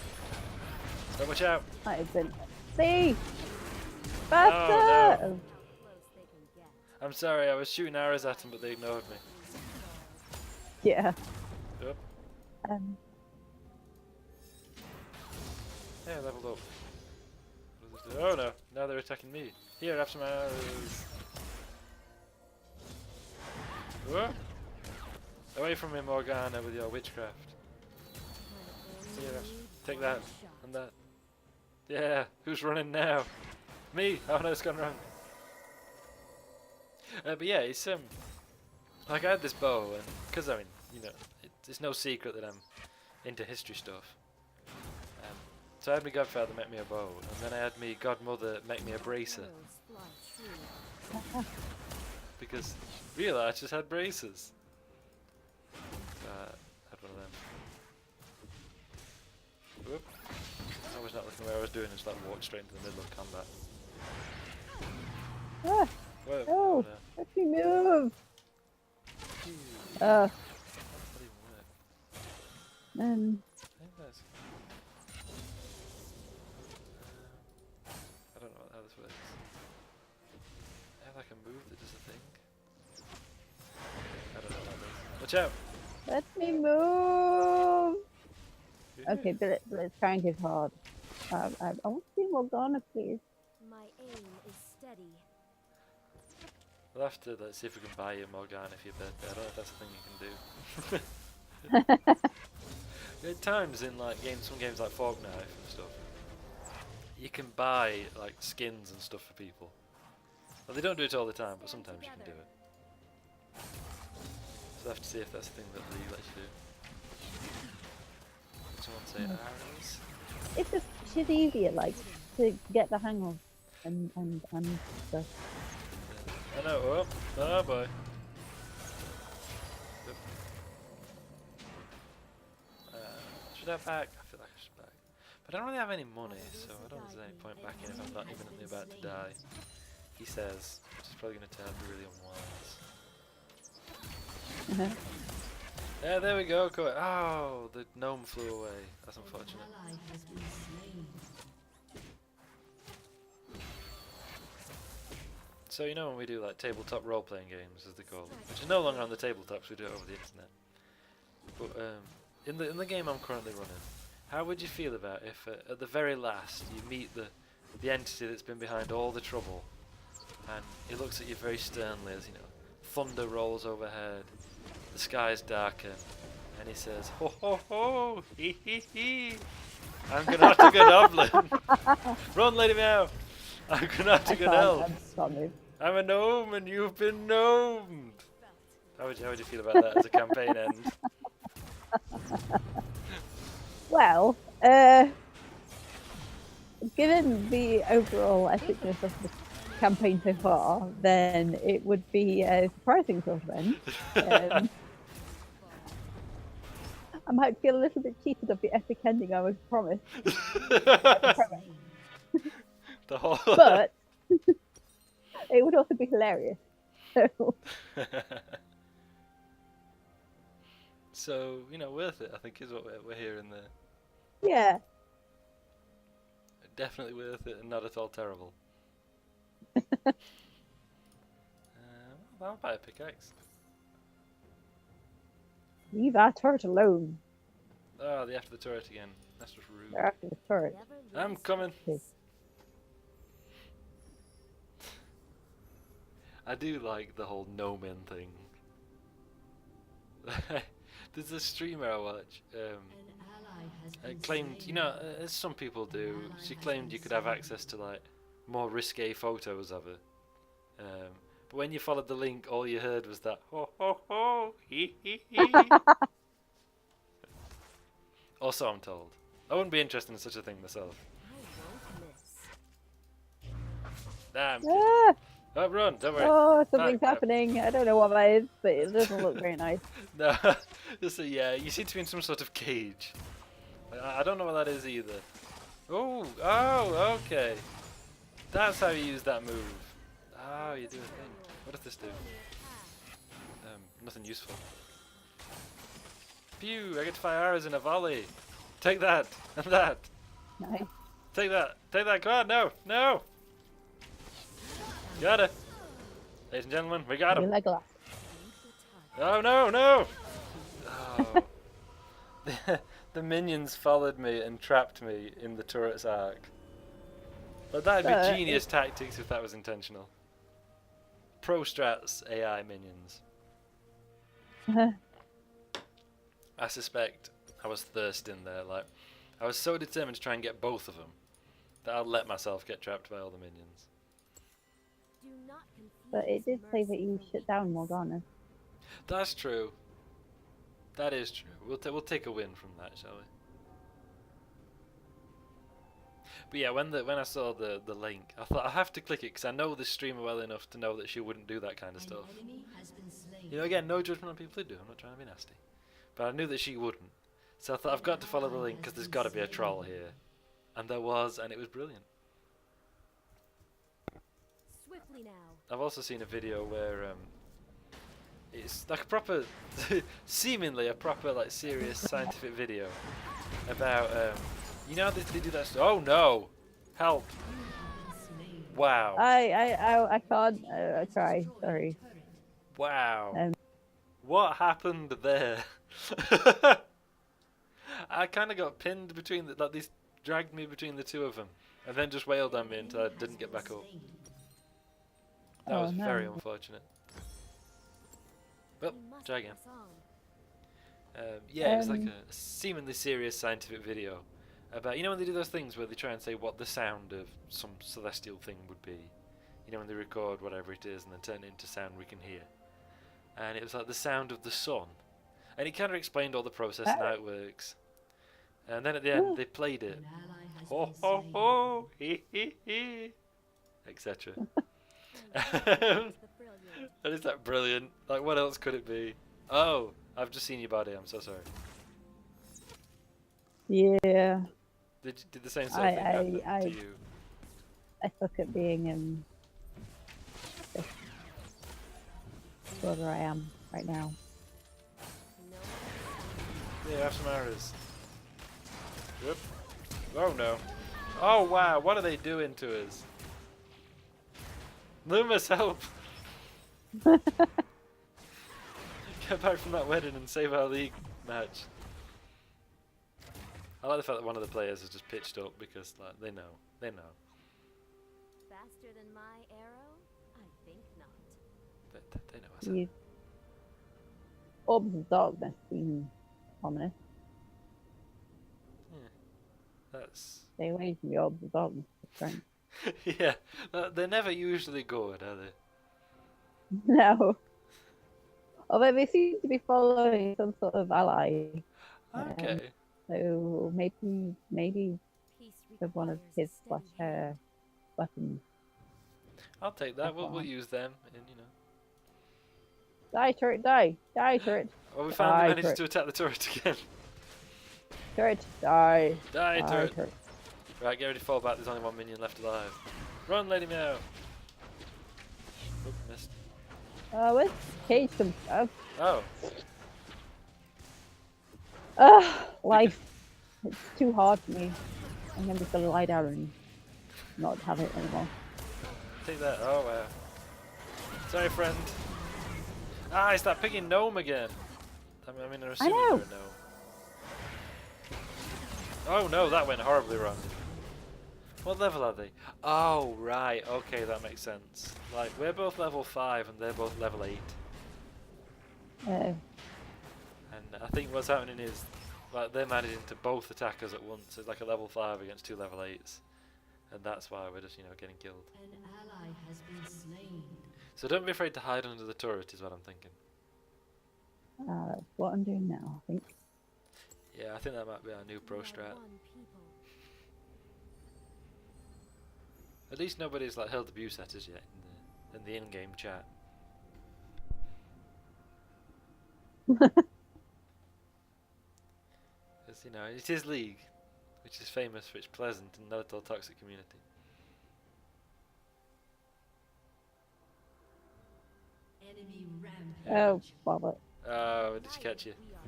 So watch out! might have been. See, faster! no. Close they can get. I'm sorry, I was shooting arrows at them, but they ignored me. Yeah. Yep. Hey, I leveled up. What does this do? Oh no! Now they're attacking me. Here, have some arrows. Whoa. Away from me, Morgana, with your witchcraft. Here, take that and that. Yeah, who's running now? Me! Oh no, it's gone wrong. But yeah, it's like I had this bow, and because I mean, you know, it's no secret that I'm into history stuff. So I had my godfather make me a bow, and then I had my godmother make me a bracer. Because real archers had bracers. Had one of them. Whoop. I was not looking where I was doing, just like walked straight into the middle of combat. Ah, Whoa. oh, let me move. That didn't work. Um, I think that's... I don't know how this works. I have like a move that does a thing. I don't know how this. Watch out! let me move. Okay, Blitzcrank is hard. I want to see Morgana, please. My aim is steady. We'll have to see if we can buy you Morgana for your birthday. I don't know if that's a thing you can do. At times in like some games like Forknife and stuff, you can buy like skins and stuff for people. Well, they don't do it all the time, but sometimes you can do it. So we'll have to see if that's a thing that the league lets you do. Someone say arrows? It's just she's easier, like to get the hang of, and stuff. I know. Oh boy. Should I back? I feel like I should back. But I don't really have any money, so I don't think there's any point backing if I'm not imminently about to die. He says, which is probably going to turn out to be really unwise. Yeah, there we go. Oh, the gnome flew away. That's unfortunate. Ally has been slain. So you know when we do like tabletop role-playing games, as they call them, which is no longer on the tabletops, we do it over the internet. But in the game I'm currently running, how would you feel about if at the very last you meet the entity that's been behind all the trouble, and he looks at you very sternly as thunder rolls overhead, the skies darken, and he says, "Ho ho ho, hee hee hee, I'm Gnotic Goblin. Run, Lady Meow. I'm Gnotic Elf. I'm a gnome and you've been gnomed." How would you feel about that as a campaign end? Well, given the overall epicness of the campaign so far, then it would be a surprising sort of end. I might feel a little bit cheated of the epic ending I was promised. The whole But it would also be hilarious. So, so worth it, I think, is what we're hearing there. yeah. Definitely worth it and not at all terrible. I'll buy a pickaxe. Leave our turret alone. Oh, they're after the turret again. That's just rude. They're after the turret. I'm coming. I do like the whole no-men thing. There's a streamer I watch. An ally has been Claimed, slain. as some people do, she claimed you could have access to like more risque photos of her. But when you followed the link, all you heard was that ho ho ho hee hee hee. Also, I'm told. I wouldn't be interested in such a thing myself. Damn. Ah, Oh, run! Don't worry. oh, something's Back up. happening. I don't know what that is, but it doesn't look very nice. No, just yeah. You seem to be in some sort of cage. I don't know what that is either. Oh, okay. That's how you use that move. Oh, you do a thing. What does this do? Nothing useful. Pew! I get to fire arrows in a volley. Take that and that. Nice. Take that. Take that. Come on, no. Got it. Ladies and gentlemen, we got him. Legolas. Oh no! Oh. The minions followed me and trapped me in the turret's arc. But that'd be genius tactics if that was intentional. Pro strats AI minions. I suspect I was thirsting there. Like, I was so determined to try and get both of them that I'll let myself get trapped by all the minions. But it did say that you shut down Morgana. That's true. That is true. We'll take a win from that, shall we? But yeah, when I saw the link, I thought I have to click it because I know this streamer well enough to know that she wouldn't do that kind of stuff. An enemy has been slain. Again, no judgment on people who do. I'm not trying to be nasty, but I knew that she wouldn't. So I thought I've got to follow the link because there's got to be a troll here, and there was, and it was brilliant. Swiftly now. I've also seen a video where it's like a proper, seemingly a proper like serious scientific video about how they do that. Oh no! Help! Wow! I can't. I try. Sorry. Wow! What happened there? I kind of got pinned between these dragged me between the two of them, and then just wailed on me until I didn't get back up. That was very unfortunate. Well, try again. Yeah, it was like a seemingly serious scientific video about, when they do those things where they try and say what the sound of some celestial thing would be. When they record whatever it is and then turn it into sound we can hear. And it was like the sound of the sun. And it kind of explained all the process and how it works. And then at the end, they played it. An ally has Ho been ho slain. ho, hee hee hee, etc. And is that brilliant? Like, what else could it be? Oh, I've just seen your body. I'm so sorry. Yeah, Did the same sort of thing happen I to you? I suck at being this where I am right now. Yeah, have some arrows. Yep. Oh no. Oh wow, what are they doing to us? Loomis, help! Get back from that wedding and save our league match. I like the fact that one of the players has just pitched up because like they know. Faster than my arrow? I think not. They know us. These orbs of darkness seem ominous. That's Stay away from the orbs of darkness, friend. yeah. They're never usually good, are they? No. Although they seem to be following some sort of ally. Okay. So maybe Peace with one of requires his a steady hand. weapons. I'll take that. That's We'll fine. use them. And Die turret, die! Die turret! Oh, we finally Die, managed turret. to attack the turret again. Turret, die! Die, Die, turret. turret. Right, get ready to fall back. There's only one minion left alive. Run, Lady Meow. Oop, missed. Where's Cage come from? Oh, Life. It's too hard for me. I'm just gonna lie down and not have it anymore. take that. Oh, wow. Sorry, friend. Ah, it's that piggy gnome again. I mean, I'm assuming know. they're a gnome. Oh no, that went horribly wrong. What level are they? Oh, right. Okay, that makes sense. Like, we're both level 5 and they're both level 8. Uh, And I think what's happening is, like, they're managing to both attack us at once. It's like a level 5 against 2 level 8s. And that's why we're just, getting killed. An ally has been slain. So don't be afraid to hide under the turret, is what I'm thinking. that's what I'm doing now, I think. Yeah, I think that might be our new pro We are strat. one people. At least nobody's like hurled abuse at us yet in the in-game chat. Because it is League, which is famous for its pleasant and not at all toxic community. Enemy rampage. Oh, bother. Oh, did she catch you? We are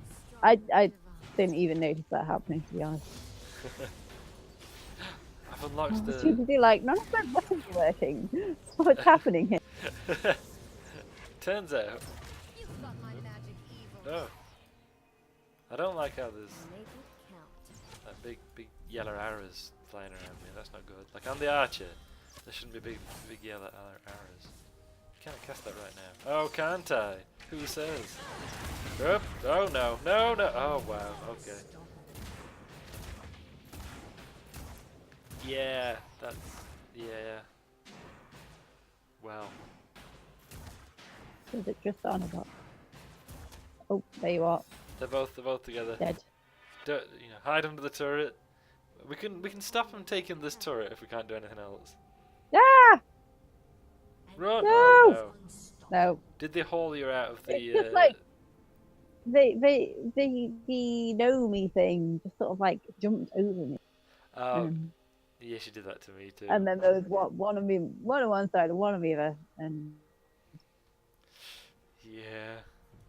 strong I and didn't even notice that happening, to be honest. I've I unlocked was the. too busy like, none of my weapons are working. What's happening here? Turns out, You've got my magic evil. oh, I don't like how there's Make it count. like big yellow arrows flying around me. That's not good. Like I'm the archer, there shouldn't be big yellow arrows. Can't cast that right now. Oh, can't I? Who says? Oop. Oh no, no, no. Oh wow. Okay. Yeah, that's yeah. Well, Is it just on about? Oh, there you are, they're both together. dead. Don't, hide under the turret. We can stop them taking this turret if we can't do anything else. Ah! Run! No! Oh, no. No, Did they haul you out of the? it's just like the gnomey thing just sort of like jumped over me. Oh, yeah, she did that to me too. And then there was one on one side and one on the other, and Yeah.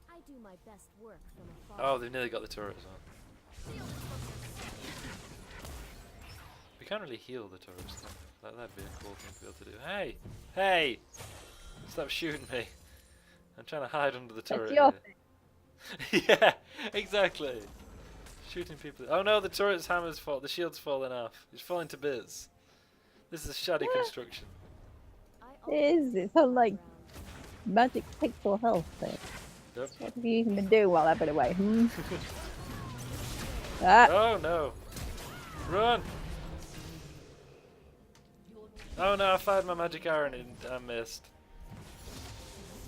I do my best work from afar. Oh, they've nearly got the turrets on. We can't really heal the turrets though. That'd be a cool thing to be able to do. Hey! Hey! Stop shooting me. I'm trying to hide under the turret. that's your here. Yeah, exactly. Shooting people. Oh no, the turret's hammer's fall. The shield's falling off. It's falling to bits. This is a shoddy construction. I It is. It's on like magic pixel health thing. Yep. What have you even been doing while I've been away? Ah, Oh no! Run! Oh no! I fired my magic iron and I missed.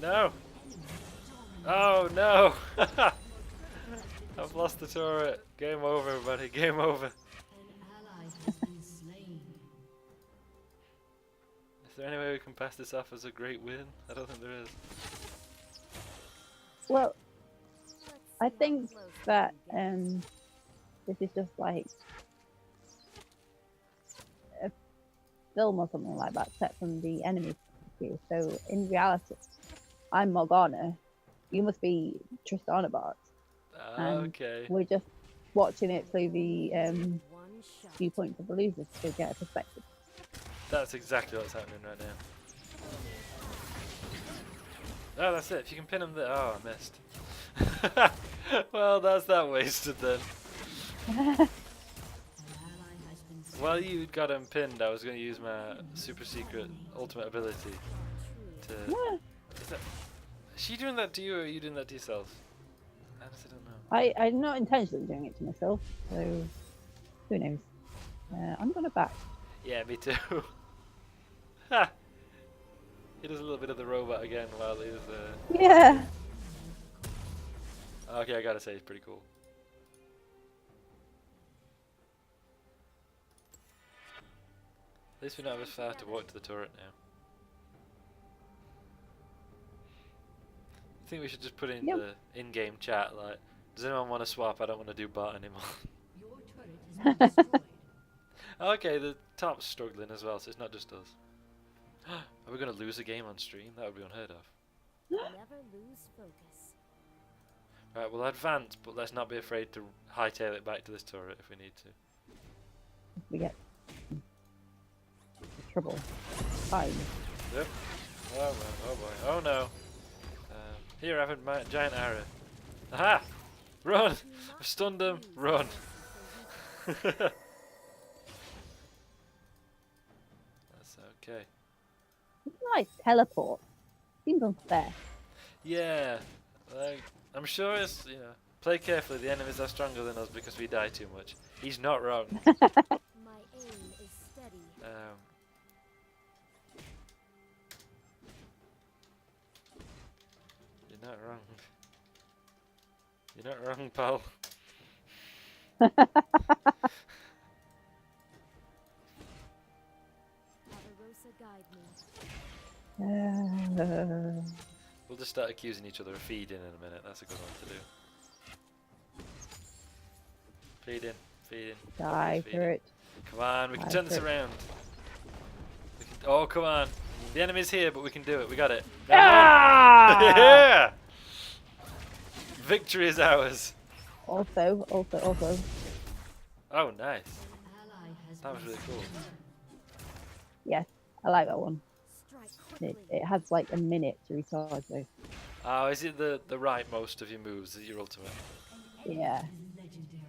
No! Oh no! I've lost the turret. Game over, everybody. Game over. An ally has been slain. Is there any way we can pass this off as a great win? I don't think there is. well, Let's I see how think close we that can get. This is just like a film or something like that, set from the enemy view. So in reality, I'm Morgana. You must be Tristana Bart. And Okay. we're just watching it through the One shot. viewpoint of the losers to get a perspective. That's exactly what's happening right now. Oh, that's it. If you can pin him there. Oh, I missed. Well, that's that wasted then. An ally has been slain. While you got him pinned, I was going to use my super secret ultimate ability to. Is she doing that to you, or are you doing that to yourself? I honestly don't know. I'm not intentionally doing it to myself, so who knows? I'm gonna back. Yeah, me too. Ha! He does a little bit of the robot again while he's. Yeah. Okay, I gotta say, he's pretty cool. At least we don't have as far to walk to the turret now. I think we should just put in Yep. the in-game chat, like, does anyone want to swap? I don't want to do bot anymore. Your turret has been destroyed. Okay, the top's struggling as well, so it's not just us. Are we going to lose a game on stream? That would be unheard of. Never lose focus. Right, we'll advance, but let's not be afraid to hightail it back to this turret if we need to. We get trouble. Fine. Yep. Oh man, oh boy, oh no. Here, have a giant arrow. Aha! Run! I've stunned him. Run! That's okay. It's like teleport. Seems unfair. Yeah, like, I'm sure it's, you know, play carefully, the enemies are stronger than us because we die too much. He's not wrong. My aim is steady. You're not wrong. You're not wrong, pal. Avarosa guide me. We'll just start accusing each other of feeding in a minute. That's a good one to do. Feeding, feeding. Die feeding. for it. Come on, we can Die turn this for it. around. We can, oh, come on. The enemy's here, but we can do it. We got it. Ah! Yeah! Victory is ours. Also. Oh, nice. Ally has That was been really cool. slain. Yes, I like that one. Strike quickly. It has like a minute to recharge though. Oh, is it the right most of your moves? Is it your ultimate? Yeah. Legendary.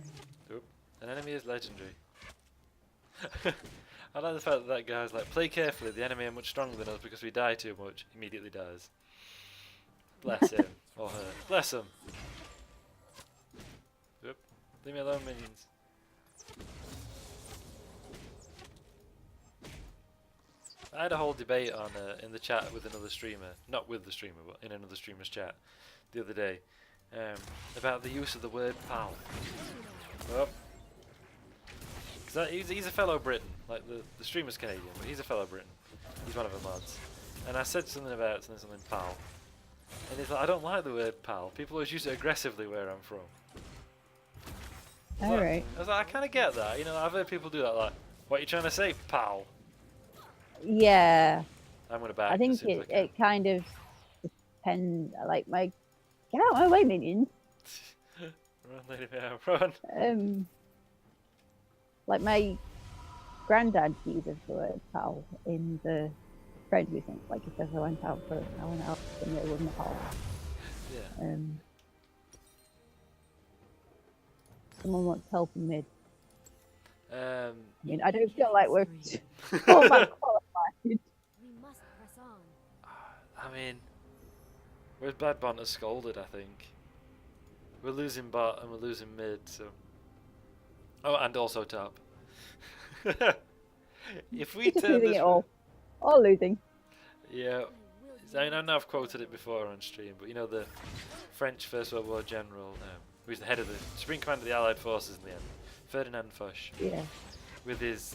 Oop. An enemy is legendary. I like the fact that that guy's like, play carefully, the enemy are much stronger than us because we die too much. Immediately dies. Bless him. Or her. Bless him. Oop. Leave me alone, minions. I had a whole debate on in the chat with another streamer, not with the streamer, but in another streamer's chat the other day, about the use of the word pal. Oh. Cause he's a fellow Briton, like the streamer's Canadian, but he's a fellow Briton. He's one of the mods. And I said something about something pal. And he's like, I don't like the word pal. People always use it aggressively where I'm from. Alright. I was like, I kind of get that. You know, I've heard people do that, like, what are you trying to say, pal? Yeah. I'm going to back I as think soon as I it, can. it kind of depends. Like my get out of my way, minions. Run, lady meow, run. Like my granddad uses the word pal in the friendly sense. Like if ever went out for I went out and it wasn't a pal. Yeah. Someone wants help in mid. Um, I mean, I don't feel like we're all that qualified. We must press on. I mean, where's Bad Bond has scolded, I think. We're losing bot and we're losing mid, so... Oh, and also top. If we turn Losing this... it all losing. Yeah, I will I know I've quoted it before on stream, but you know the French First World War general, who was the head of the Supreme Command of the Allied Forces in the end, Ferdinand Foch, Yeah. with his...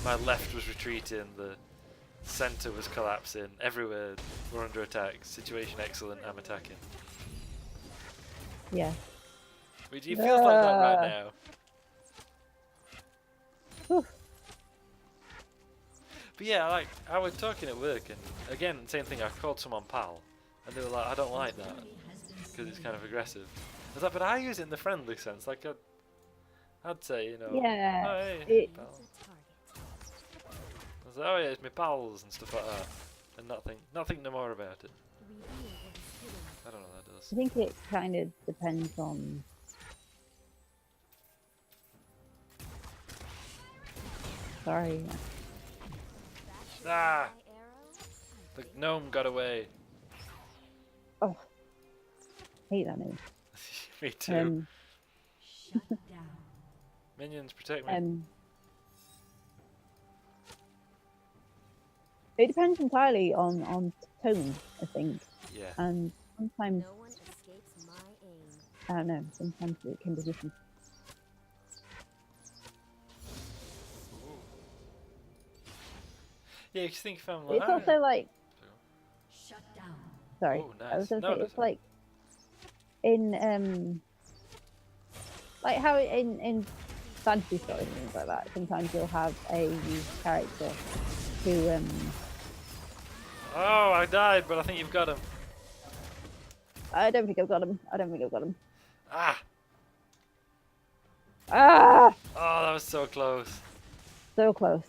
my left was retreating, the centre was collapsing, everywhere we're under attack, situation excellent, I'm attacking. Yeah. Which he feels like that right now. Whew. But yeah, like, I was talking at work, and again, same thing, I called someone pal, and they were like, I don't like that, because it's kind of aggressive. I was like, but I use it in the friendly sense, like, I'd say, you know, Yeah, oh, hey, it- pal. The target. I was like, oh yeah, it's my pals and stuff like that, and not think no more about it. Reveal what is hidden. I don't know what that does. I think it kind of depends on. Sorry. Ah! My arrow. The gnome got away. Oh, hate that name. Me too. Shut down. Minions, protect me. It depends entirely on tone, I think, Yeah. and sometimes No one escapes my aim. I don't know. Sometimes it can be different. Yeah, you think if I'm like, It's also like, Shut down. sorry, Oh, I was nice. gonna No, say it it's doesn't. like in like how in fantasy stories and things like that. Sometimes you'll have a character who oh, I died, but I think you've got him. I don't think I've got him. I don't think I've got him. Ah! Ah, Oh, that was so close. so close.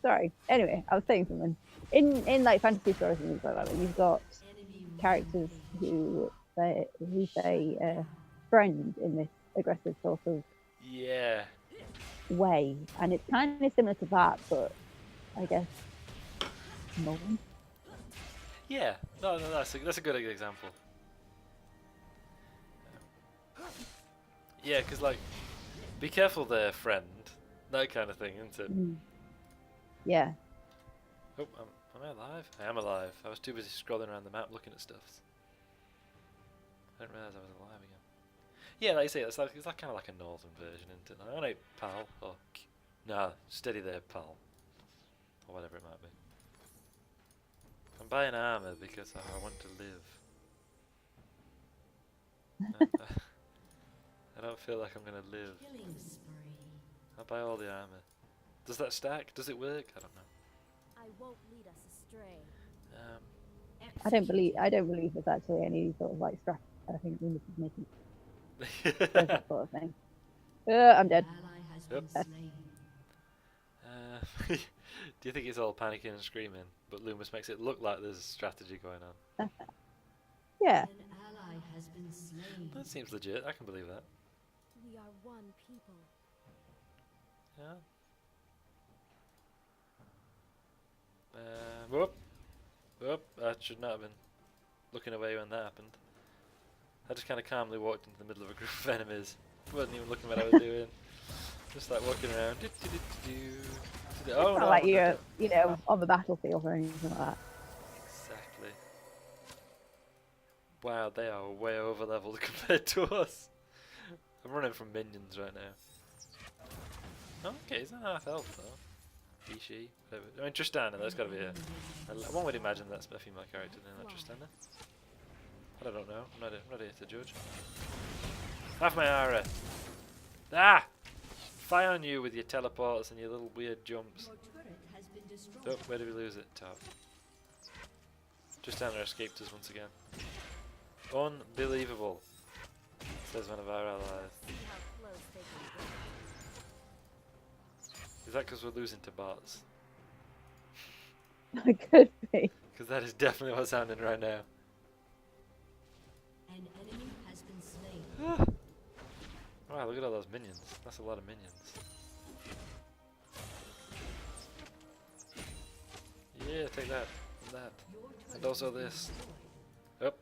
Sorry. Anyway, I was saying something. In like fantasy stories and things like that, you've got characters who say friend in this aggressive sort of Yeah. way, and it's kind of similar to that, but I guess more. Yeah. No, that's a good example. Yeah, because like, be careful there, friend. That kind of thing, isn't it? Yeah. Oh, am I alive? I am alive. I was too busy scrolling around the map looking at stuff. I didn't realise I was alive again. Yeah, like you say, it's like kind of like a northern version, isn't it? Like, alright, pal. Or, no, steady there, pal. Or whatever it might be. I'm buying armour because I want to live. I don't feel like I'm going to live. Killing spree. I'll buy all the armour. Does that stack? Does it work? I don't know. I won't lead us astray. I don't believe there's actually any sort of like strategy. I think we need to make it that sort of thing. I'm dead. Ally has Yep. been slain. Do you think it's all panicking and screaming, but Loomis makes it look like there's a strategy going on? Yeah. An ally has been slain. That seems legit. I can believe that. We are one people. Yeah. Whoop. Whoop. I should not have been looking away when that happened. I just kind of calmly walked into the middle of a group of enemies. Wasn't even looking what I was doing. Just like walking around. Oh, It's not no, like I'm you're, dead. you know, on the battlefield or anything like that. Exactly. Wow, they are way over leveled compared to us. I'm running from minions right now. Oh, okay, he's not half health though. He, she, whatever. I mean, Tristana, that's gotta be one would imagine that's a female character than that Tristana. But I don't know. I'm not here to judge. Have my aura. Ah! Fire on you with your teleports and your little weird jumps. Your turret has been destroyed. Oh, where did we lose it? Top. Tristana escaped us once again. Unbelievable, says one of our allies. See how close they can get. Is that because we're losing to bots? It could be. Because that is definitely what's happening right now. An enemy has been slain. Wow, look at all those minions. That's a lot of minions. Yeah, take that. And that. Your turret And also has been this. destroyed.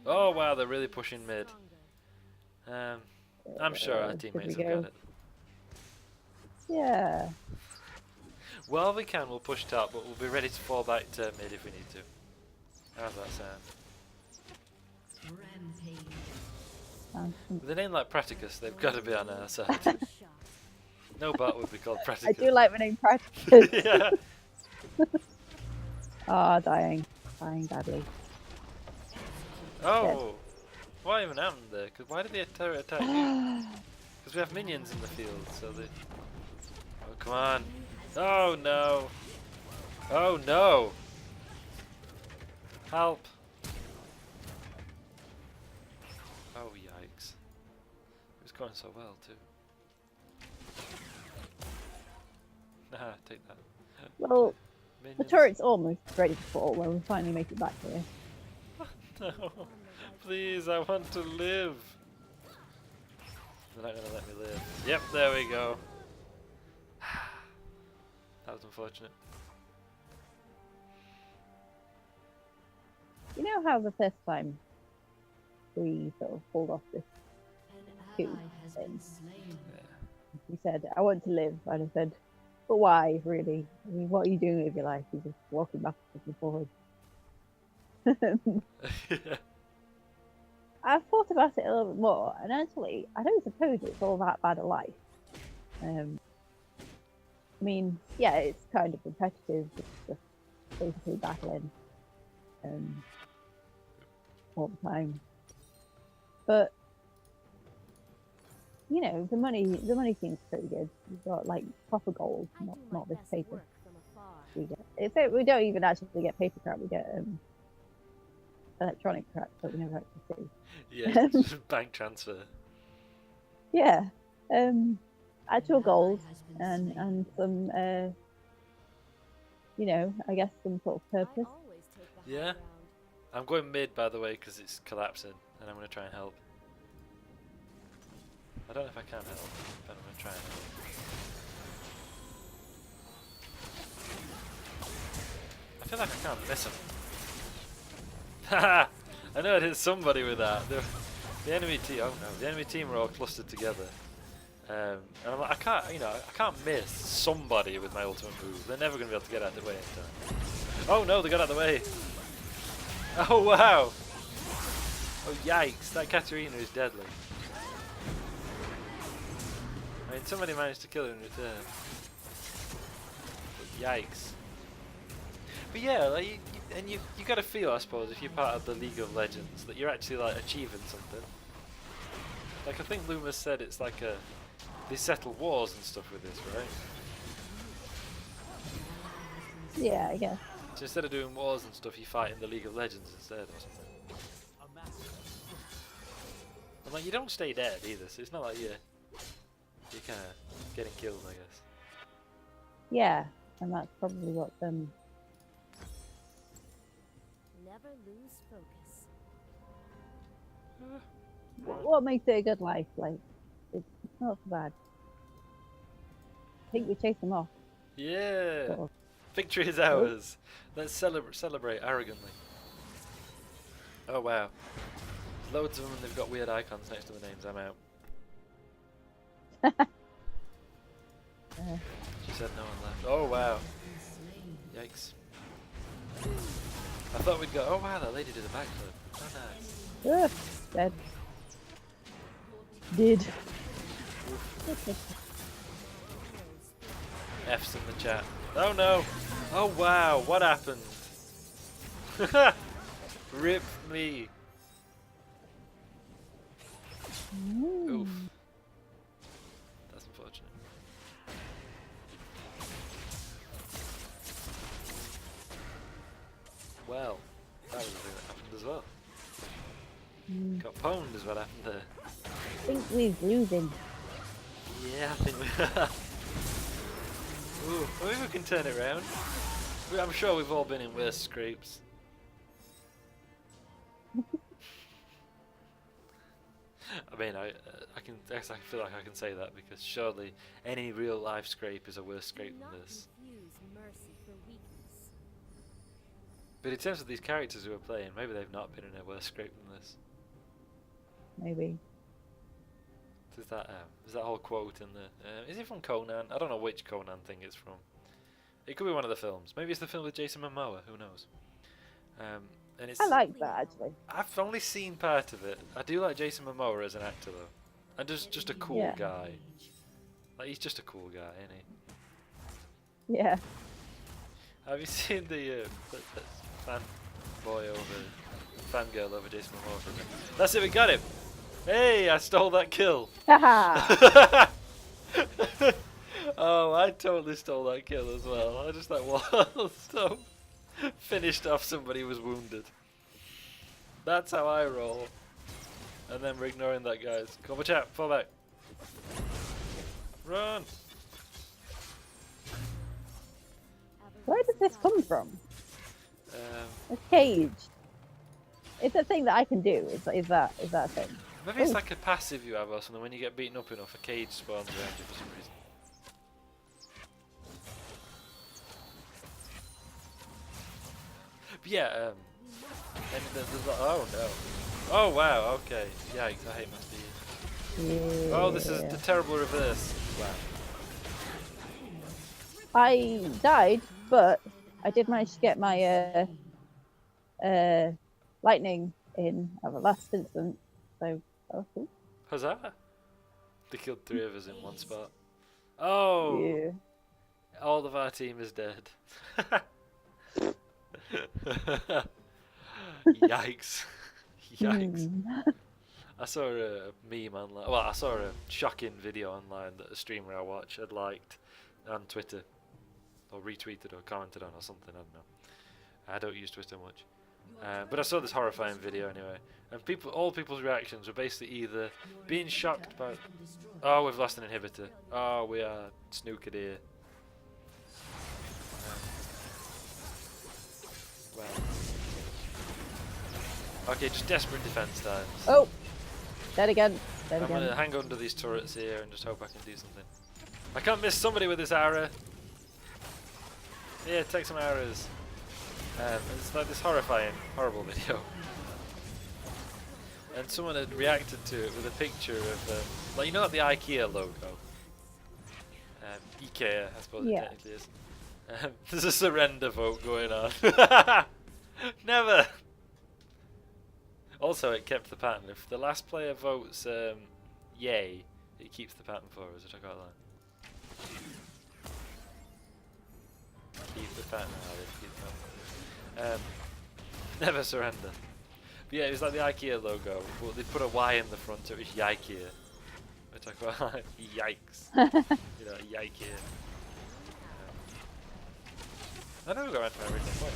Oh wow, they're really pushing mid. Stronger. I'm sure our Should teammates we have got go? it. Yeah. Well, we can, we'll push top, but we'll be ready to fall back to mid if we need to. How's that sound? Rampage. With a name like Praticus, they've got to be on our side. Shot. No bot would be called I Praticus. do like my name practice. Yeah. Ah, dying badly. Oh! What even happened there? Because why did the turret attack you? Because we have minions in the field, so they... Oh, come on. Oh, no. Oh, no. Help. Oh, yikes. It was going so well, too. Nah, take that. Well, the Minions. turret's almost ready to fall when we finally make it back here. No. Please, I want to live. They're not going to let me live. Yep, there we go. That was unfortunate. You know how the first time we sort of pulled off this An ally has been slain. you said, I want to live. And I said, but why, really? I mean, what are you doing with your life? You're just walking backwards and forwards. I've thought about it a little bit more, and actually, I don't suppose it's all that bad a life. I mean, yeah, it's kind of repetitive. It's just basically battling all the time. But you know, the money seems pretty good. We've got like proper gold, I do my not this best paper. work from afar. We get we don't even actually get paper crap. We get electronic crap that we never actually see. Yeah, just bank transfer. Yeah, actual An ally gold has been slain. and some you know, I guess some sort of I purpose. always take the high Yeah. ground. I'm going mid, by the way, because it's collapsing, and I'm going to try and help. I don't know if I can help, but I'm going to try and help. I feel like I can't miss him. Haha! I know I hit somebody with that. The enemy team, oh no, the enemy team were all clustered together. And I'm like, I can't miss somebody with my ultimate move. They're never going to be able to get out of the way in time. Oh no, they got out of the way. Oh wow! Oh yikes, that Katarina is deadly. I mean, somebody managed to kill her in return. But yikes. But yeah, like, you gotta feel, I suppose, if you're part of the League of Legends, that you're actually like achieving something. Like I think Loomis said, it's like they settle wars and stuff with this, right? Yeah, I guess. So instead of doing wars and stuff, you fight in the League of Legends instead, or something. And like, you don't stay dead either, so it's not like you're kind of getting killed, I guess. Yeah, and that's probably what Never lose focus. what makes it a good life. Like, it's not so bad. I think we chase them off. Yeah! Sort of. Victory is ours! Let's celebrate arrogantly. Oh wow. Loads of them and they've got weird icons next to the names, I'm out. She said no one left. Oh wow. Yikes. I thought we'd go, oh wow, that lady did a backflip. Oh nice. Dead. Did. F's in the chat. Oh no! Oh wow, what happened? Rip me. Oof. That's unfortunate. Well, that was the thing that happened as well. Got pwned is what happened there. I think we're losing. Yeah, I think we are. Ooh, maybe we can turn it around. I'm sure we've all been in worse scrapes. I mean, I feel like I can say that because surely any real life scrape is a worse scrape Do not than this. confuse mercy for weakness. But in terms of these characters who are playing, maybe they've not been in a worse scrape than this. Maybe. There's that whole quote in the... is it from Conan? I don't know which Conan thing it's from. It could be one of the films. Maybe it's the film with Jason Momoa, who knows. And it's, I like that actually. I've only seen part of it. I do like Jason Momoa as an actor though. And just a cool Yeah. guy. Like, he's just a cool guy, isn't he? Yeah. Have you seen the fan boy over fangirl over Jason Momoa for a minute. That's it, we got him! Hey, I stole that kill! Haha! Oh, I totally stole that kill as well. I just like wall stomp. Finished off somebody who was wounded. That's how I roll. And then we're ignoring that, guys. Cover chat, fall back. Run! Where does this come from? Um, A cage. It's a thing that I can do. Is that a thing? maybe it's Ooh. like a passive you have or something. When you get beaten up enough, a cage spawns around you for some reason. But yeah, and oh no. Oh wow, okay. Yikes, I hate Master Yi. Yeah. Oh, this is the terrible reverse. Wow. I died, but I did manage to get my lightning in at the last instant. So that was cool. Huzzah! They killed 3 of us in one spot. Oh! Yeah. All of our team is dead. Yikes. Yikes. I saw a meme online. Well, I saw a shocking video online that a streamer I watch had liked on Twitter. Or retweeted or commented on or something, I don't know. I don't use Twitter much. But I saw this horrifying video anyway. And all people's reactions were basically either being shocked by, oh, we've lost an inhibitor. Oh, we are snookered here. Well. Okay, just desperate defense times. Oh, dead again. Dead I'm again. gonna hang on to these turrets here and just hope I can do something. I can't miss somebody with this arrow. Yeah, take some arrows. It's like this horrifying, horrible video. And someone had reacted to it with a picture of, like, you know, like the IKEA logo. IKEA, I suppose it Yeah. technically is. There's a surrender vote going on. Never. Also, it kept the pattern. If the last player votes yay, it keeps the pattern for us, which I quite like. Keep the pattern, Alice, keep the pattern. Never surrender. But yeah, it was like the IKEA logo, but they put a Y in the front, so it was Yikea. Which I quite like. Yikes. You know, Yikea. I never got around to my original point.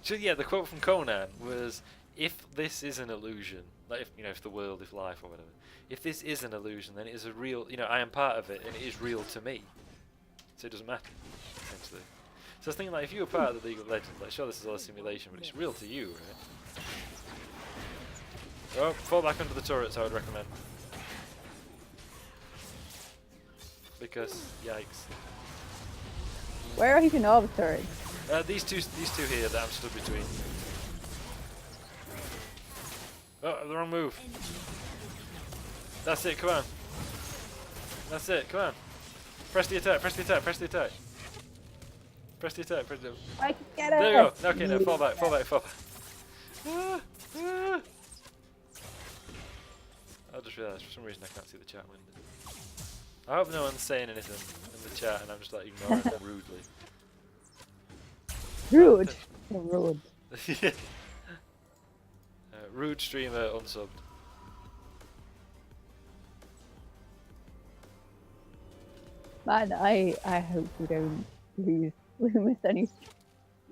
So yeah, the quote from Conan was, if this is an illusion, like if, you know, if the world, if life or whatever, if this is an illusion, then it is a real, you know, I am part of it and it is real to me. So it doesn't matter, essentially. So I was thinking, like, if you were part of the League of Legends, like, sure, this is all a simulation, but it's real to you, right? Oh, fall back under the turrets, I would recommend. Because, yikes. Where are even all the turrets? These two here that I'm stood between. Oh, the wrong move. That's it, come on. That's it, come on. Press the attack, press the attack, press the attack. Press the attack, press the attack. I can get it. There you go. Okay, no, fall back, fall back, fall back. I just realised for some reason I can't see the chat window. I hope no one's saying anything in the chat and I'm just like ignoring them rudely. Rude. So rude. Yeah. Rude streamer unsubbed. Man, I hope we don't lose any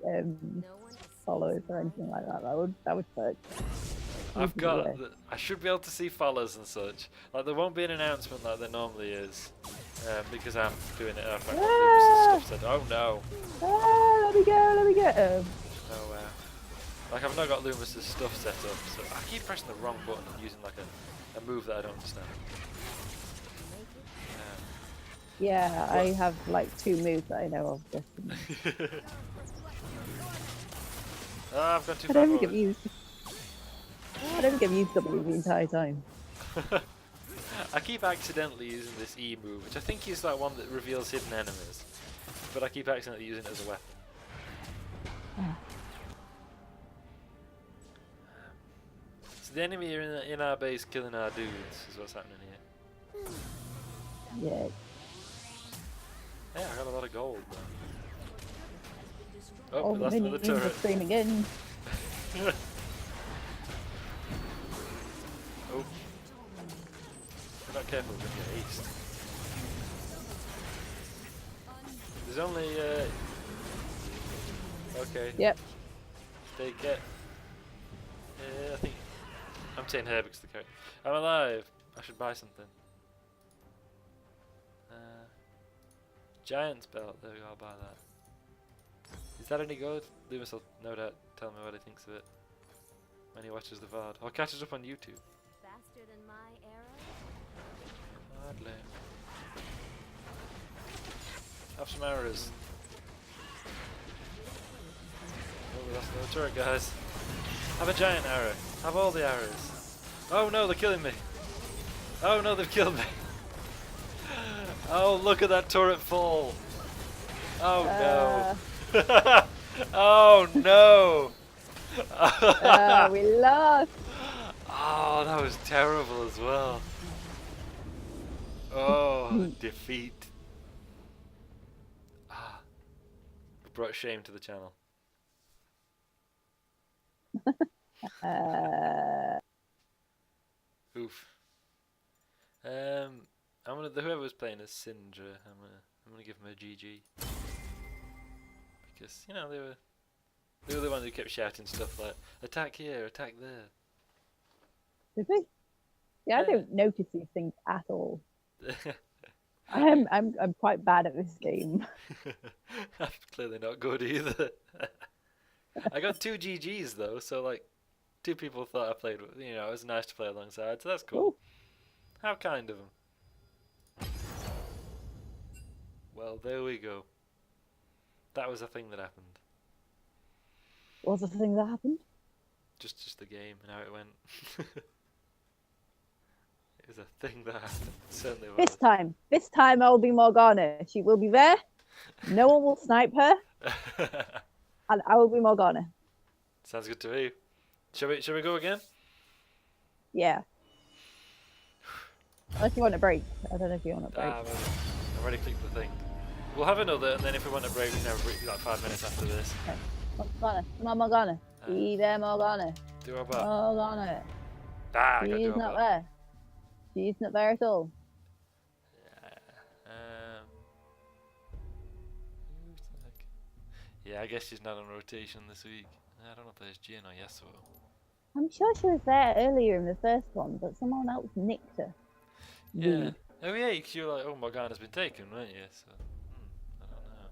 No one is followers or anything like that. That would suck. I've got. I should be able to see follows and such. Like there won't be an announcement like there normally is, because I'm doing it. I've got Loomis's stuff said. Oh no. Ah, let me go. Let me go. Oh wow. Like I've not got Loomis's stuff set up, so I keep pressing the wrong button and using like a move that I don't understand. Yeah, I have like 2 moves that I know of. Just Oh, I've gone too I far don't think I've forward. used. I don't think I've used W the entire time. I keep accidentally using this E move, which I think is like one that reveals hidden enemies, but I keep accidentally using it as a weapon. So the enemy are in our base killing our dudes is what's happening here. Yeah. Yeah, I got a lot of gold though. Oh, Oh, we lost another minions are turret. screaming in. Oh. If you're not careful, you're going to get aced. There's only, okay. Yep. They get... I think... I'm saying her because the character... I'm alive! I should buy something. Giant's belt, there we go, I'll buy that. Is that any good? Loomis will no doubt tell me what he thinks of it when he watches the VOD. Or catches up on YouTube. Faster than my arrow? Hardly. Have some arrows. Oh, we lost another turret, guys. Have a giant arrow. Have all the arrows. Oh no, they're killing me. Oh no, they've killed me. Oh, look at that turret fall. Oh no. Oh no. We lost. Oh, that was terrible as well. Oh, defeat. Ah, brought shame to the channel. Oof. I'm gonna whoever was playing as Syndra, I'm gonna give him a GG because you know they were the ones who kept shouting stuff like attack here, attack there. Did we? Yeah, I Yeah. don't notice these things at all. I'm quite bad at this game. I'm clearly not good either. I got 2 GGs though, so like 2 people thought I played. You know, it was nice to play alongside, so that's cool. Ooh. How kind of them. Well, there we go. That was a thing that happened. What was the thing that happened? Just the game and how it went. It was a thing that happened. It certainly was. This time I'll be Morgana. She will be there. No one will snipe her, and I will be Morgana. Sounds good to me. Shall we go again? Yeah. Unless you want a break. I don't know if you want a break. I've already clicked the thing. We'll have another, and then if we want a break, we can have a break like 5 minutes after this. Okay. Morgana. Come on, Morgana. Be there, Morgana. Do our bot. Morgana. Ah, I got She's do our not bot. there. She's not there at all. Who's the heck? Yeah, I guess she's not on rotation this week. I don't know if there's Jin or Yasuo. I'm sure she was there earlier in the first one, but someone else nicked her. Yeah. Oh yeah, 'cause you were like, oh, Morgana's been taken, weren't you? So, I don't know.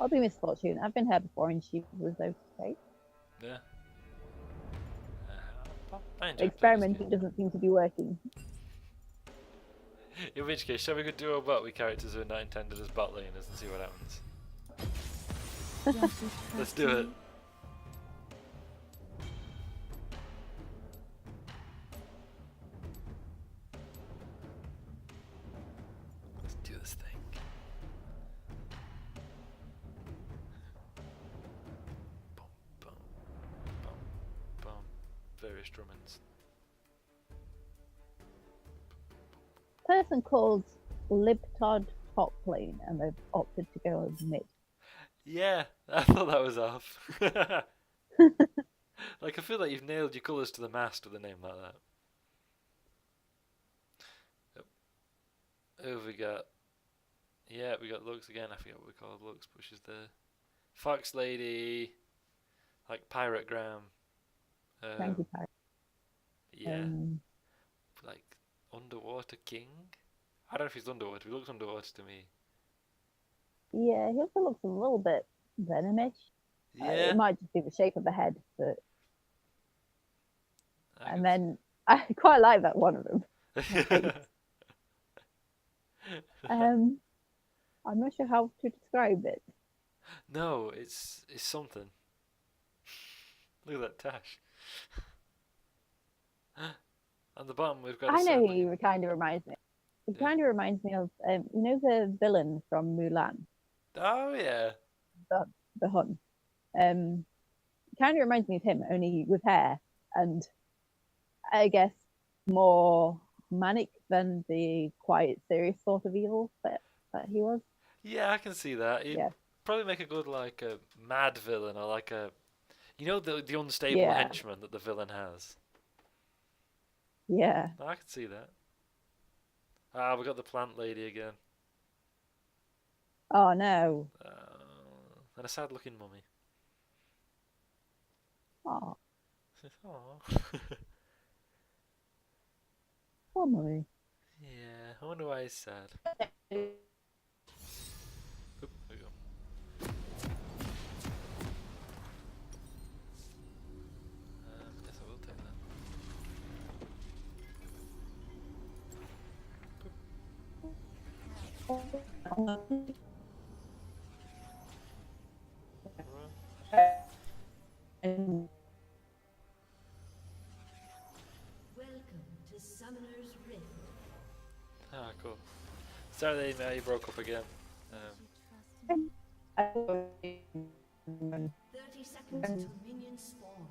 I'll be Misfortune. I've been here before and she was okay. Yeah. I enjoy playing this Experimenting game. doesn't seem to be working. In which case, shall we go duo bot with characters who are not intended as bot laners and see what happens? Let's do it. Let's do this thing. Boom, boom, boom, boom. Various drummings. Person called Libtod top lane and they've opted to go mid. Yeah, I thought that was off. Like, I feel like you've nailed your colours to the mast with a name like that. Who have we got? Yeah, we got Lux again. I forget what we call Lux, but she's the Fox Lady, like Pirate Graham. Thank you, Pirate. Yeah, like Underwater King. I don't know if he's underwater. He looks underwater to me. Yeah, he also looks a little bit venomish. Yeah. It might just be the shape of the head, but I and then I quite like that one of them. can- I'm not sure how to describe it. No, it's something. Look at that Tash. On the bottom we've got. I know who you. he kind of reminds me. He Yeah. kind of reminds me of you know the villain from Mulan, Oh yeah. the Hun. Kind of reminds me of him, only with hair and I guess more manic than the quiet, serious sort of evil that he was. Yeah, I can see that. He'd Yeah. probably make a good like a mad villain or like a, you know, the unstable Yeah. henchman that the villain has. Yeah. I can see that. Ah, we got the plant lady again. Oh no. And a sad looking mummy. Oh, Aw. poor mummy. Yeah, I wonder why he's sad. Oop, there we go. Yes, I will take that. And Welcome to Summoner's Rift. Ah, cool. Sorry that you broke up again. I 30 seconds until minions spawn.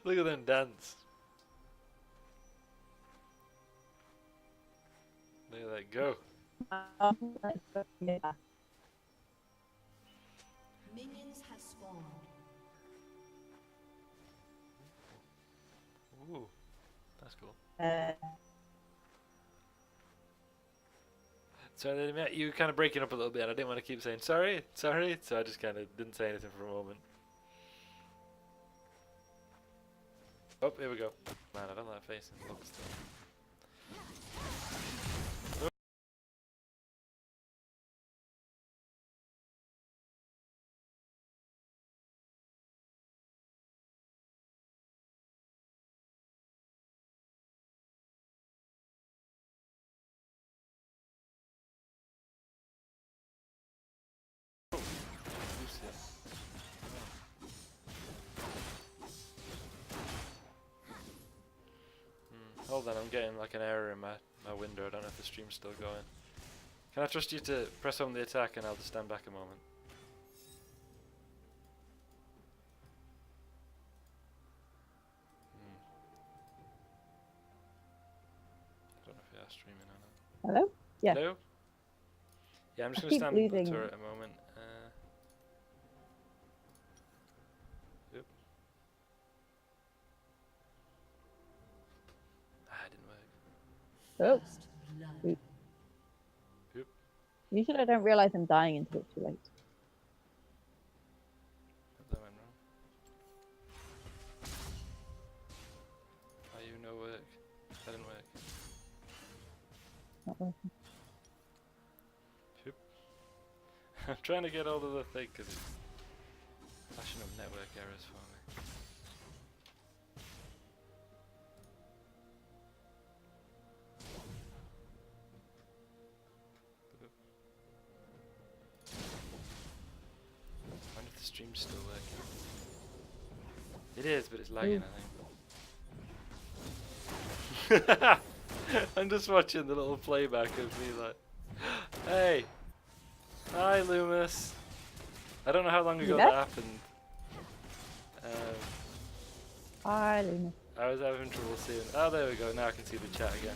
Look at them dance. Look at that go. yeah. Minions have spawned. Ooh, that's cool. So you were kind of breaking up a little bit. I didn't want to keep saying sorry, sorry, so I just kind of didn't say anything for a moment. Oh, here we go. Man, I don't like that face. It looks Hold on, I'm getting like an error in my window. I don't know if the stream's still going. Can I trust you to press home the attack and I'll just stand back a moment? I don't know if you are streaming or not. Hello? Yeah. Hello? Yeah, I'm just I going to keep stand in the losing. turret a moment. Oop. Ah, it didn't work. Oh, First blood. Oop. usually I don't realize I'm dying until it's too late. That went wrong. Oh, you no work. That didn't work. Not working. Oop. I'm trying to get hold of the thing because it's flashing up network errors for me. I wonder if the stream's still working. It is, but it's lagging, I think. I'm just watching the little playback of me like, hey, hi Loomis. I don't know how long ago there? that happened. Hi, Luna. I was having trouble seeing. Oh, there we go. Now I can see the chat again.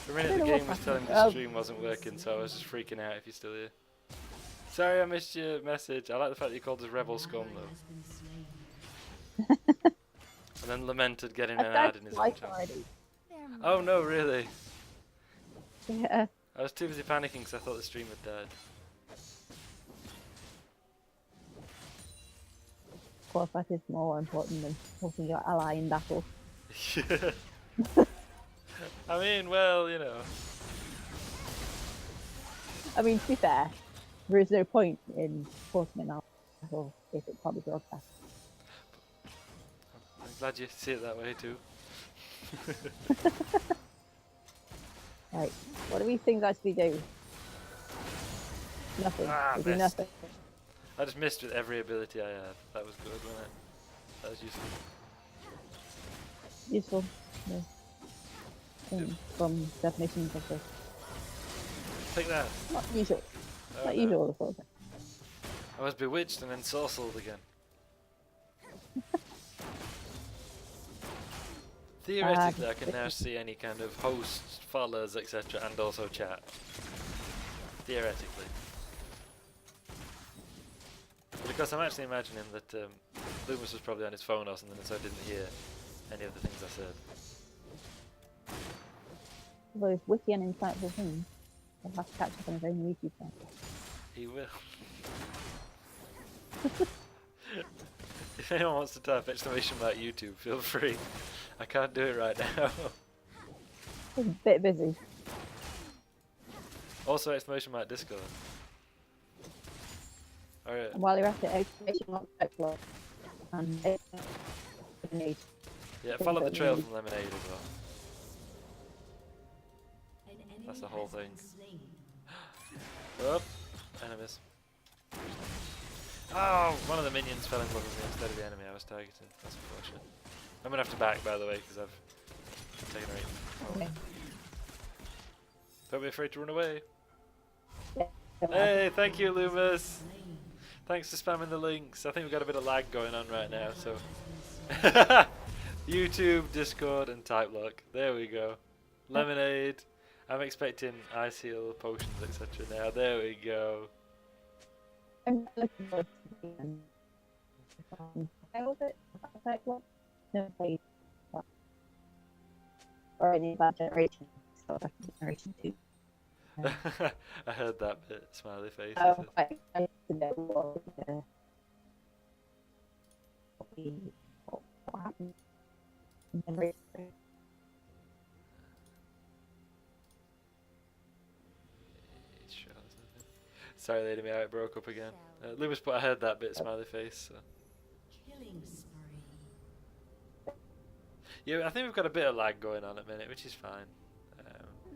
For a minute, the know game what's was telling me happening. the stream wasn't working, so I was just freaking out if you're still here. Sorry I missed your message. I like the fact that you called us Rebel Scum, Ally though. has been slain. And then lamented getting I an ad tried in to his like intro. already. Oh no, really? Yeah. I was too busy panicking because I thought the stream had died. Of course, that is more important than putting your ally in battle. I mean, well, you know. I mean, to be fair, there is no point in putting an ally in battle if it's probably broadcast. I'm glad you see it that way too. Right, what do these things actually do? Nothing. Ah, They do missed. nothing. I just missed with every ability I had. That was good, wasn't it? That was useful. Useful. Yeah. From definitions of the Take that. not usual. Oh, Not no. usual the sort of thing. I was bewitched and then sorcelled again. Theoretically, I can now see any kind of hosts, followers, etc., and also chat. Theoretically. But of course, I'm actually imagining that Loomis was probably on his phone or something, and so didn't hear any of the things I said. Those witty and insightful things. He'll have to catch up on his own YouTube channel. He will. If anyone wants to type exclamation mark YouTube, feel free. I can't do it right now. He's a bit busy. Also exclamation mark Discord. Alright. And while you're at it, exclamation mark backlog. And lemonade. Yeah, follow the trail from Lemonade as well. An enemy That's the whole has been thing. slain. Oh, enemies. Oh, one of the minions fell in love with me instead of the enemy I was targeting. That's unfortunate. I'm gonna have to back, by the way, because I've taken a rate. Okay. Don't be afraid to run away. Yeah. Hey, thank you, Loomis. Thanks for spamming the links. I think we've got a bit of lag going on right now, so. YouTube, Discord, and Type Lock. There we go. Lemonade. I'm expecting ice heal potions, etc. now. There we go. I'm looking forward to seeing how was it? Backlog? No, played. Or any of that generation. So back to generation 2. I heard that bit. Smiley face. Oh, I used to know what happened in generation 3. Sure, there's nothing. Sorry, Lady Me, I broke up again. Loomis put I heard that bit. Smiley face. So. Killing spree. Yeah, I think we've got a bit of lag going on at the minute, which is fine.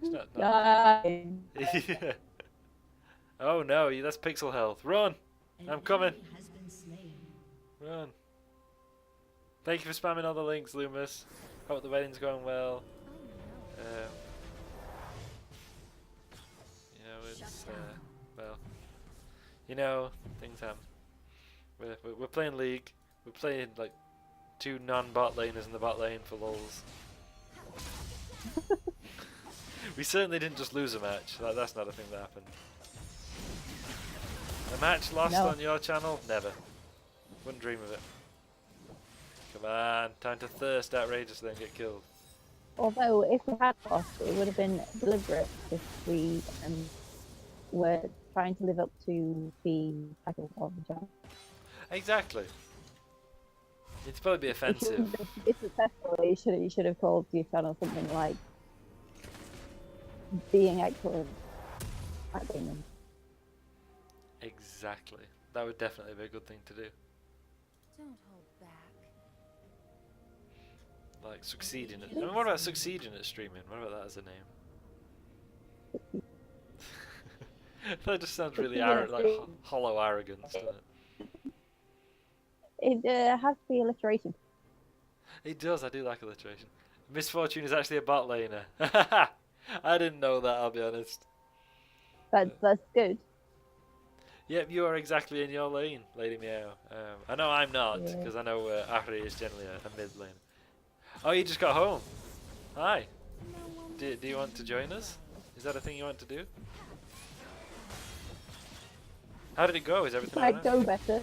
It's not. Yeah. Oh no, that's pixel health. Run! An I'm coming. enemy has been slain. Run. Thank you for spamming all the links, Loomis. Hope the wedding's going well. You know, it's well, you know, things happen. We're playing League. We're playing like 2 non-bot laners in the bot lane for lols. We certainly didn't just lose a match. That's not a thing that happened. A match lost No. on your channel? Never. Wouldn't dream of it. Come on, time to thirst outrageously and get killed. Although, if we had lost, it would have been deliberate if we were trying to live up to the title of the channel. Exactly. It'd probably be If you offensive. wanted to be successful, you should have called your channel something like being excellent at gaming. Exactly. That would definitely be a good thing to do. Don't hold back. Like succeeding at. I mean, what about succeeding at streaming? What about that as a name? That just sounds really like hollow arrogance, doesn't it? It has to be alliteration. It does. I do like alliteration. Misfortune is actually a bot laner. I didn't know that. I'll be honest. That's good. Yep, you are exactly in your lane, Lady Meow. I know I'm not, Yeah. because I know Ahri is generally a mid lane. Oh, you just got home. Hi. Do you want to join us? Is that a thing you want to do? How did it go? Is everything Might alright? go better.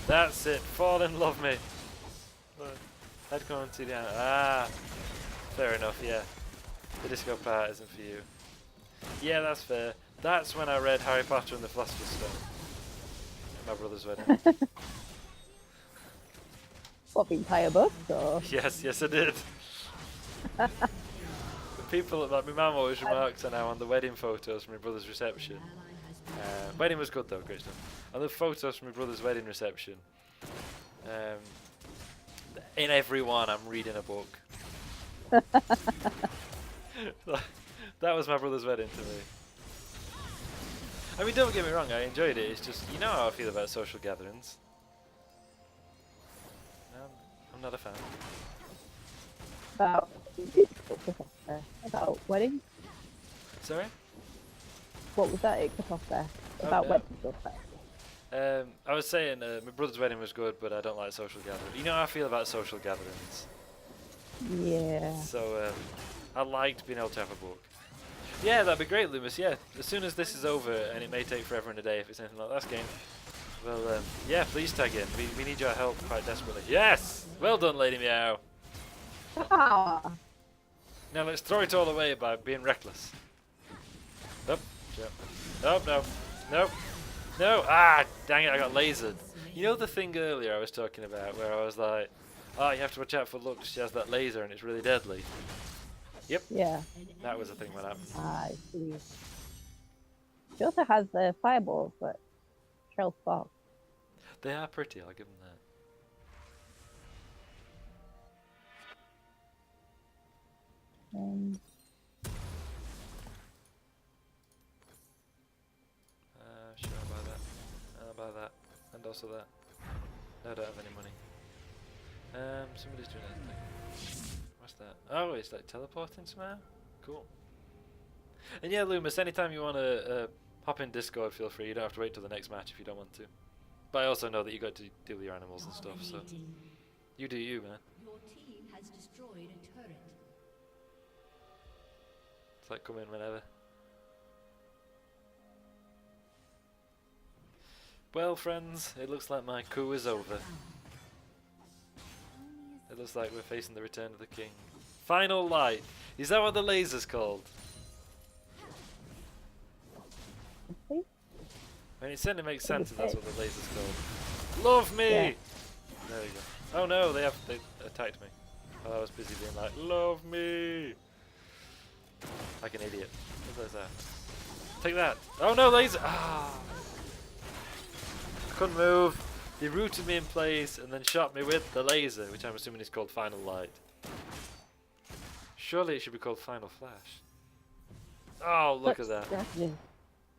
That's it. Fall in love me. I'd go and see the fair enough, yeah. The disco part isn't for you. Yeah, that's fair. That's when I read Harry Potter and the Philosopher's Stone. At my brother's wedding. What, the entire book? Or? Yes, I did. The people, like my mum always remarks on how on the wedding photos from my brother's reception. Wedding was good though, great stuff. On the photos from my brother's wedding reception, in every one I'm reading a book. That was my brother's wedding to me. I mean, don't get me wrong, I enjoyed it. It's just, you know how I feel about social gatherings. I'm not a fan. About weddings? Sorry? What was that? It cut off there. Oh, About no. weddings or sex? I was saying my brother's wedding was good, but I don't like social gatherings. You know how I feel about social gatherings. Yeah. So I liked being able to have a book. Yeah, that'd be great, Loomis. Yeah, as soon as this is over, and it may take forever and a day if it's anything like last game. Well, yeah, please tag in. We need your help quite desperately. Yes! Well done, Lady Meow. Ah, Now let's throw it all away by being reckless. Up, jump. Oh, no. No. No. Ah, dang it, I got lasered. You know the thing earlier I was talking about where I was like, oh, you have to watch out for Lux, she has that laser and it's really deadly. Yep, yeah. that was the thing that happened. I see. She also has the fireballs that trail sparks. They are pretty, I'll give them that. Sure, I'll buy that. I'll buy that. And also that. No, I don't have any money. Somebody's doing anything. What's that? Oh, it's like teleporting somehow? Cool. And yeah, Loomis, anytime you want to hop in Discord, feel free. You don't have to wait till the next match if you don't want to. But I also know that you got to deal with your animals and stuff, so you do you, man. Your team has destroyed a turret. It's like come in whenever. Well, friends, it looks like my coup is over. It looks like we're facing the return of the king. Final light. Is that what the laser's called? See? I mean, it certainly makes sense if that's what the laser's called. Love me! Yeah. There we go. Oh no, they attacked me. While I was busy being like, love me! Like an idiot. What was that? Take that! Oh no, laser! Ah! I couldn't move. They rooted me in place and then shot me with the laser, which I'm assuming is called Final Light. Surely it should be called Final Flash. Oh, look at that. Strategy.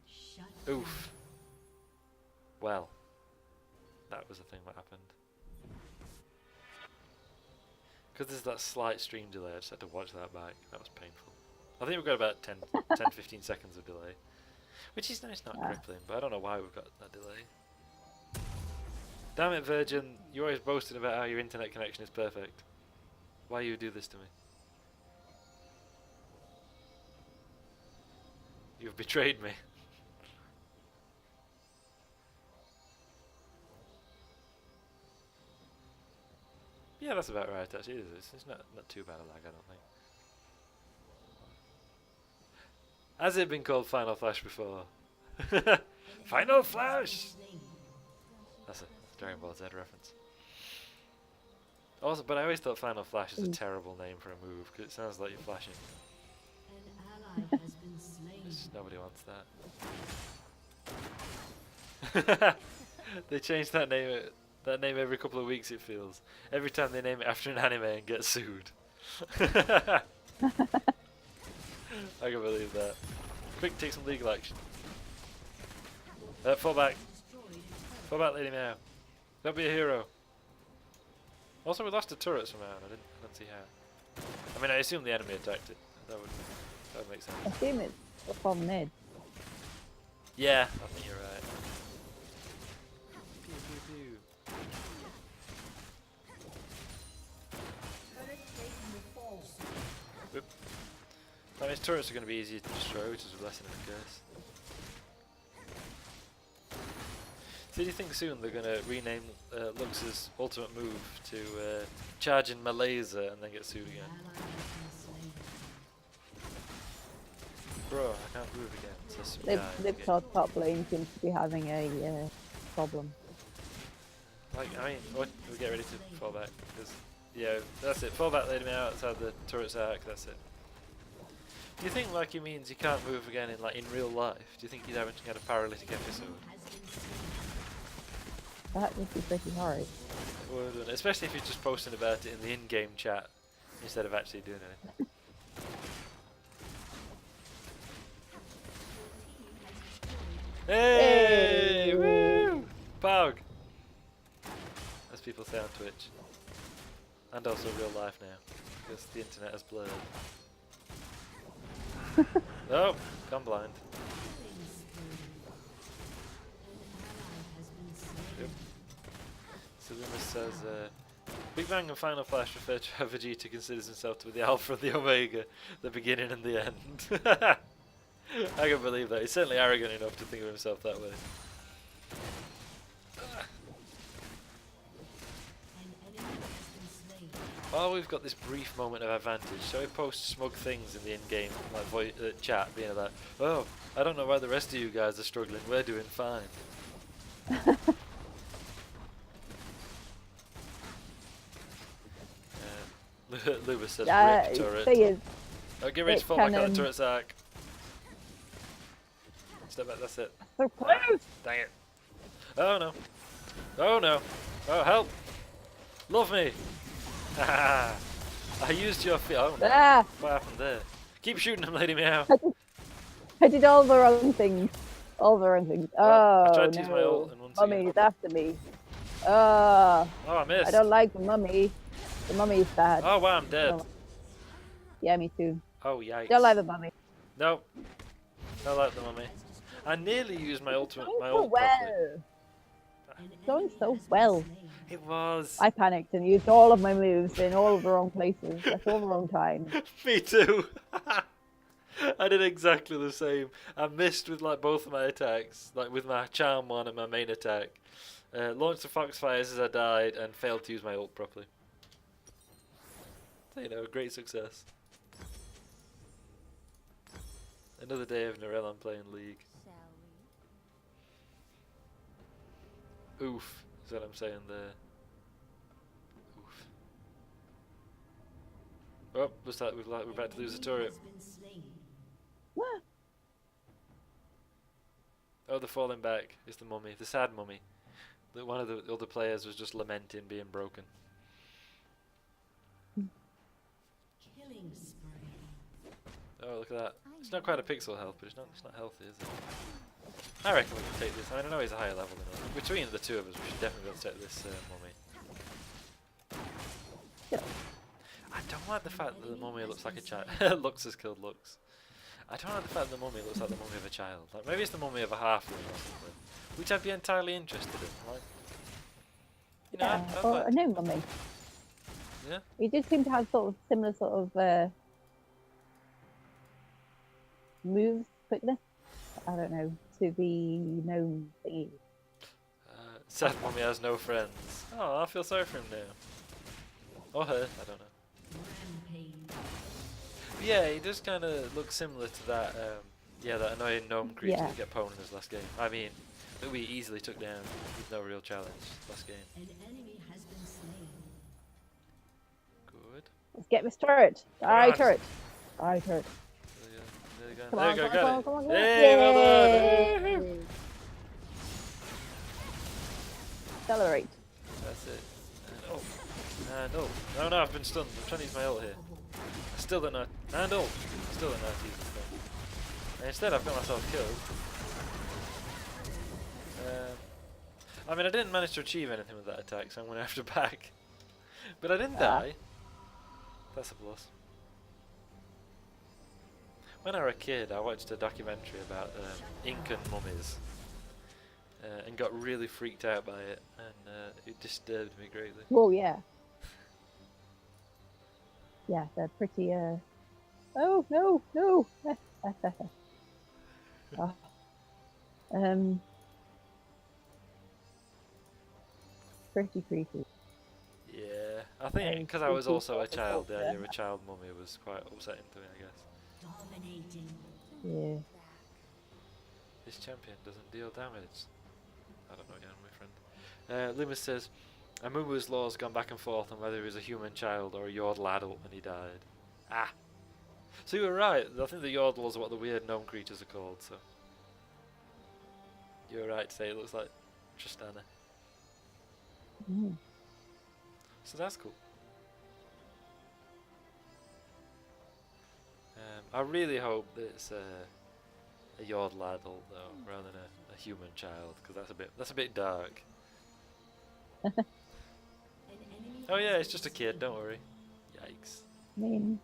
Shut down. Oof. Well, that was the thing that happened. Because there's that slight stream delay, I just had to watch that back. That was painful. I think we've got about 10-15 seconds of delay. Which is nice, not crippling, but I don't know why we've got that delay. Damn it, Virgin, you're always boasting about how your internet connection is perfect. Why you do this to me? You've betrayed me. Yeah, that's about right, actually. It's not too bad a lag, I don't think. Has it been called Final Flash before? Final Flash! That's a Dragon Ball Z reference. Also, but I always thought Final Flash is a terrible name for a move, because it sounds like you're flashing. An ally has been slain. Just nobody wants that. They change that name every couple of weeks, it feels. Every time they name it after an anime and get sued. I can believe that. Quick, take some legal action. Fall back. Fall back, Lady Meow. Don't be a hero. Also, we lost a turret somehow, and I didn't see how. I mean, I assume the enemy attacked it. That would make sense. I assume it's up on mid. Yeah, I think you're right. Pew, pew, pew. Whoop. That means turrets are going to be easier to destroy, which is a blessing and a curse. So do you think soon they're going to rename Lux's ultimate move to charge in Malaysia and then get sued again? Bro, I can't move again. Says some guy. They've top lane seems to be having a problem. Like, I mean, we get ready to fall back, because, yeah, that's it. Fall back, Lady Meow, outside the turret's arc, that's it. Do you think, like, it means you can't move again in real life? Do you think you'd ever get a paralytic episode? That would be pretty hard. It would, wouldn't it? Especially if you're just posting about it in the in-game chat, instead of actually doing anything. Hey! Hey! Woo! Pog! As people say on Twitch. And also real life now, because the internet has blurred. Oh, gone blind. Loomis says, Big Bang and Final Flash refer to how Vegeta considers himself to be the Alpha and the Omega, the beginning and the end. I can believe that. He's certainly arrogant enough to think of himself that way. Oh, we've got this brief moment of advantage, so we post smug things in the in-game like chat, being like, "Oh, I don't know why the rest of you guys are struggling. We're doing fine." Lewis says, "Rip turret." Thing is, Oh, get ready to fall back on the turret sack. Step back. That's it. so close. Dang it! Oh no! Oh no! Oh help! Love me! I used your feet. Oh no! Ah, What happened there? Keep shooting him, Lady Meow. I did all the wrong things. All the wrong things. Well, Oh, I tried to no. use my ult and once Mummy's again. after me. Oh, Oh, I missed. I don't like the mummy. The mummy's bad. Oh wow, I'm dead. Yeah, me too. Oh yikes! Don't like the mummy. Nope. Don't like the mummy. I nearly used my ultimate, Going my so ult properly. well. Going so well. It was. I panicked and used all of my moves in all of the wrong places at all the wrong times. Me too. I did exactly the same. I missed with like both of my attacks, like with my charm one and my main attack. Launched the foxfires as I died and failed to use my ult properly. So, you know, great success. Another day of Narellan playing League. Shall we? Oof, is what I'm saying there. Oof. Oh, looks like we're about to lose a turret. What? Oh, the falling back is the mummy, the sad mummy. That one of the other players was just lamenting being broken. Killing spree. Oh, look at that. It's not quite a pixel health, but it's not healthy, is it? I reckon we can take this. I mean, I know he's a higher level than us. Between the two of us, we should definitely be able to take this mummy. Yeah. I don't like the fact that the mummy looks like a child. Lux has killed Lux. I don't like the fact that the mummy looks like the mummy of a child. Like maybe it's the mummy of a halfling or something, which I'd be entirely interested in. Like, you know, Yeah, I'd or like a new mummy. Yeah. He did seem to have sort of similar sort of moves quickness. I don't know, to the gnome thingy. Sad mummy has no friends. Oh, I feel sorry for him now. Or her, I don't know. Rampage. Yeah, he does kind of look similar to that, that annoying gnome creature Yeah. that got pwned in his last game. I mean, that we easily took down with no real challenge last game. An enemy has been slain. Good. Let's get this turret. Die on. turret. Die turret. There you go. Come There on, you go, come on, got come on, it. come on. Hey, well done. Yay! Accelerate. That's it. And no, I've been stunned. I'm trying to use my ult here. I still don't know. And ult. I still don't know how to use this thing. And instead, I've got myself killed. I mean, I didn't manage to achieve anything with that attack, so I'm going to have to back. But I didn't die. That's a plus. When I was a kid, I watched a documentary about Incan mummies. And got really freaked out by it, and it disturbed me greatly. Whoa, yeah. Yeah, they're pretty, Oh, no, no! Oh. Pretty creepy. Yeah, I think because I was also a child, the idea of a child mummy was quite upsetting to me, I guess. Dominating. Yeah. This champion doesn't deal damage. I don't know again, my friend. Loomis says, Amumu's law's gone back and forth on whether he was a human child or a yordle adult when he died. Ah! So you were right, I think the yordles are what the weird gnome creatures are called, so... You were right to say it looks like Tristana. Mm. So that's cool. I really hope that it's a yordle adult though, rather than a human child, because that's a bit dark. An enemy Oh yeah, has it's just a been kid. slain. Don't worry. Yikes. I mean,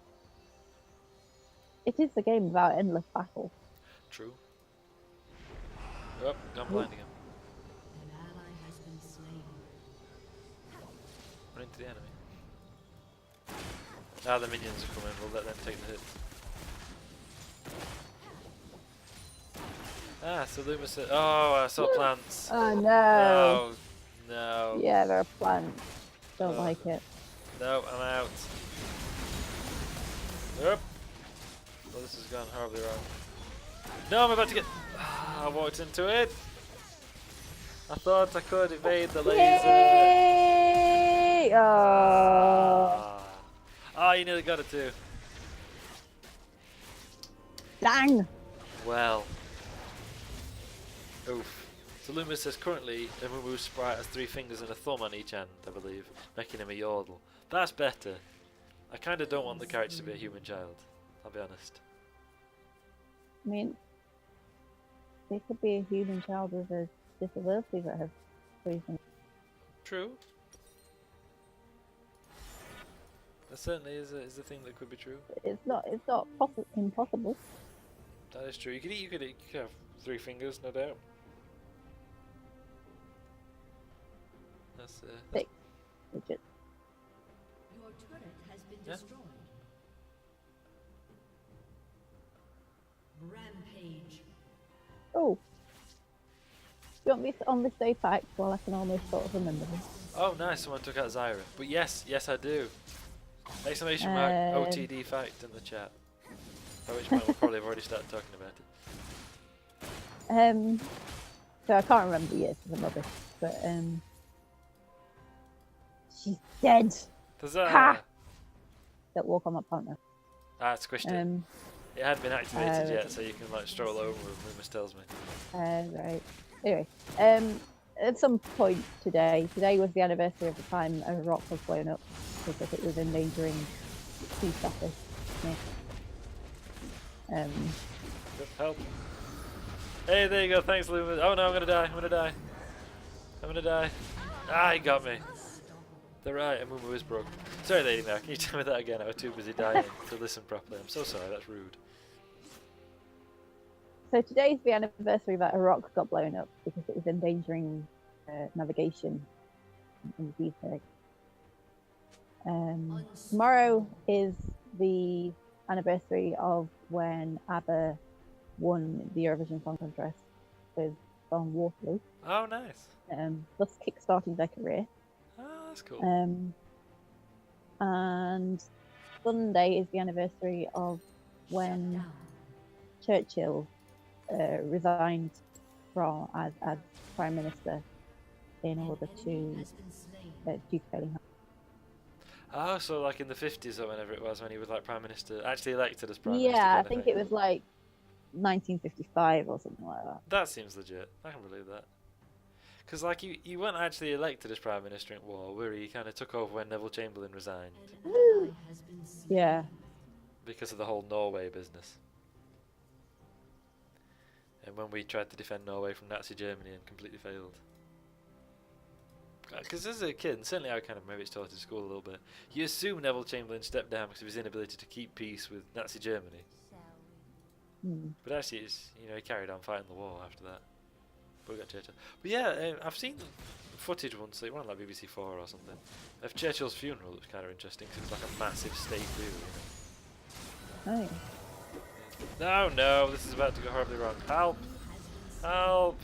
it is a game about endless battle. True. Oh, I'm blinding him. An ally has been slain. into the enemy. Now the minions are coming, we'll let them take the hit. Ah, so Luma said, oh, I saw plants. Oh no. Oh, no. Yeah, there are plants. Don't Oh. like it. No, I'm out. Yep. Well, this has gone horribly wrong. No, I'm about to get... I walked into it. I thought I could evade the laser. Yay! Oh, Ah, you nearly got it too. dang! Well. Oof. So Loomis says currently Amumu's sprite has 3 fingers and a thumb on each hand, I believe, making him a yordle. That's better. I kind of don't want the character to be a human child, I'll be honest. I mean, they could be a human child with a disability that has reason. True. That certainly is a thing that could be true. It's not impossible. That is true. You could have 3 fingers, no doubt. That's 6 digits. Your turret has been Yeah. destroyed. Rampage. Oh. Do you want me on this day fact while I can almost sort of remember them? Oh, nice! Someone took out Zyra. But yes, I do. Exclamation mark OTD fact in the chat. By which point we'll probably have already started talking about it. So I can't remember the years of the mother, but she's dead. Huzzah! Ha! Don't walk on my partner. Ah, it's squished it. It hadn't been activated yet, so you can like stroll over with Loomis tells me. Right. Anyway, at some point today was the anniversary of the time a rock was blown up because it was endangering peace office. Good help. Hey, there you go. Thanks, Loomis. Oh no, I'm gonna die. Ah, he got me. The right, Amumu is broke. Sorry, Lady Mary, can you tell me that again? I was too busy dying to listen properly. I'm so sorry, that's rude. So today's the anniversary that a rock got blown up because it was endangering navigation in the seas. Tomorrow is the anniversary of when ABBA won the Eurovision Song Contest with song Waterloo, Oh, nice. thus kick-starting their career. Oh, that's cool. And Sunday is the anniversary of when Churchill resigned from as Prime Minister in order to do failing. Oh, so like in the 50s or whenever it was when he was like Prime Minister, actually elected as Prime Minister. Yeah, I kind of think thing. it was like 1955 or something like that. That seems legit. I can believe that. Because like he weren't actually elected as Prime Minister in war, where he kind of took over when Neville Chamberlain resigned Yeah. because of the whole Norway business. And when we tried to defend Norway from Nazi Germany and completely failed. Because as a kid, and certainly I kind of maybe it's taught in school a little bit, you assume Neville Chamberlain stepped down because of his inability to keep peace with Nazi Germany. But actually, it's, he carried on fighting the war after that. But we got Churchill. But yeah, I've seen footage once, it went like BBC 4 or something, of Churchill's funeral. It was kind of interesting because it was like a massive state view. Oh. No, this is about to go horribly wrong. Help! Help!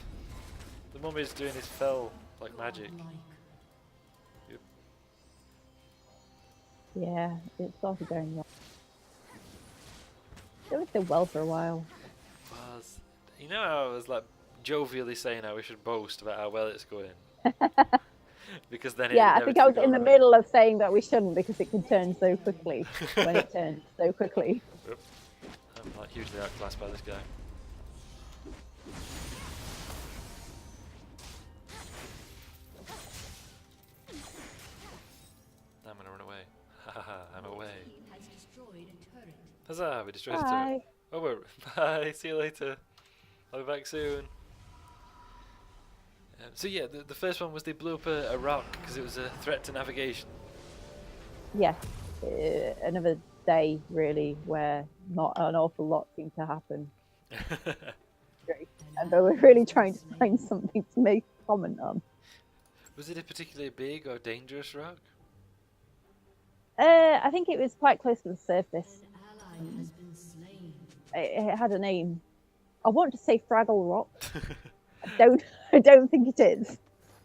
The mummy's doing his fell like magic. Yep. Yeah, it started going wrong. It was doing well for a while. Was how I was like jovially saying how we should boast about how well it's going. Because then it Yeah, I think I was in the middle of saying that we shouldn't because it can turn so quickly when it turns so quickly. Yep. I'm like hugely outclassed by this guy. I'm gonna run away. Haha, I'm away. Huzzah, we destroyed the turret. Bye. Oh, bye, see you later. I'll be back soon. So yeah, the first one was they blew up a rock because it was a threat to navigation. Yes, another day really where not an awful lot seemed to happen. And they were really trying to find something to make comment on. Was it a particularly big or dangerous rock? I think it was quite close to the surface. An ally has been slain. It had a name. I want to say Fraggle Rock. I don't think it is.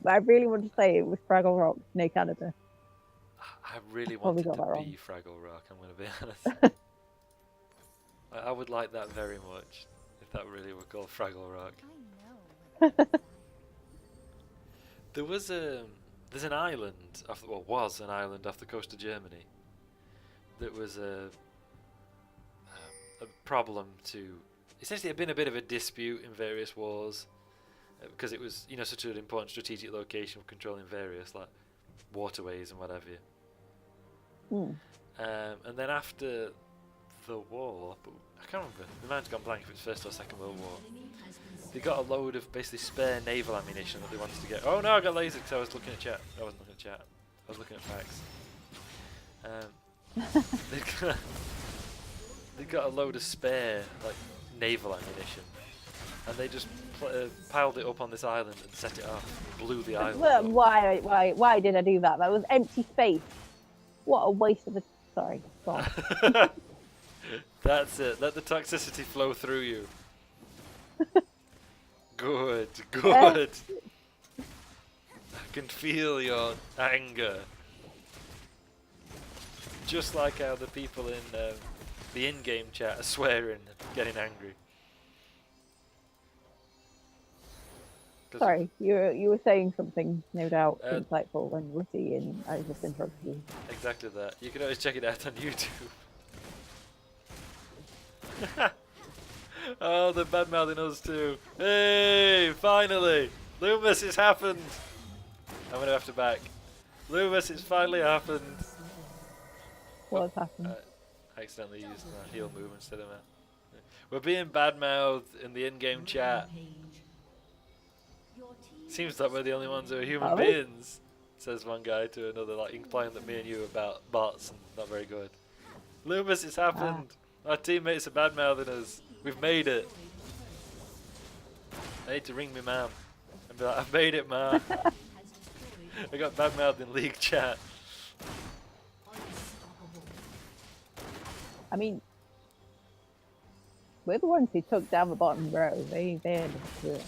But I really want to say it was Fraggle Rock, no Canada. I really Probably wanted got to that be wrong. Fraggle Rock, I'm going to be honest. I would like that very much, if that really were called Fraggle Rock. I know. There was there's an island, was an island off the coast of Germany that was a problem to. Essentially, it had been a bit of a dispute in various wars because it was, such an important strategic location for controlling various like waterways and whatever. Hmm. And then after the war, but I can't remember. My mind's gone blank if it's First or Second World War. They got a load of basically spare naval ammunition that they wanted to get. Oh no, I got laser because I was looking at chat. I wasn't looking at chat. I was looking at facts. They got a load of spare like naval ammunition, and they just piled it up on this island and set it off. Blew the island Well, up. why did I do that? That was empty space. What a waste of a. Sorry. Go on. That's it. Let the toxicity flow through you. Good, good. I can feel your anger. Just like how the people in the in-game chat are swearing and getting angry. 'Cause Sorry, you were saying something, no doubt, Uh, insightful and witty, and I just interrupted you. Exactly that. You can always check it out on YouTube. Oh, they're bad mouthing us too. Hey, finally! Loomis, it's happened! I'm gonna have to back. Loomis, it's finally happened! What has happened? I accidentally used my heel move instead of that. We're being bad mouthed in the in-game chat. Seems like we're the only ones who are human Are we? beings, says one guy to another, like implying that me and you are about bots and not very good. Loomis, it's happened! Our teammates are bad mouthing us. We've made it. I need to ring me mum and be like, I've made it, ma. I got bad mouthed in league chat. I mean, we're the ones who took down the bottom row. They had to do it.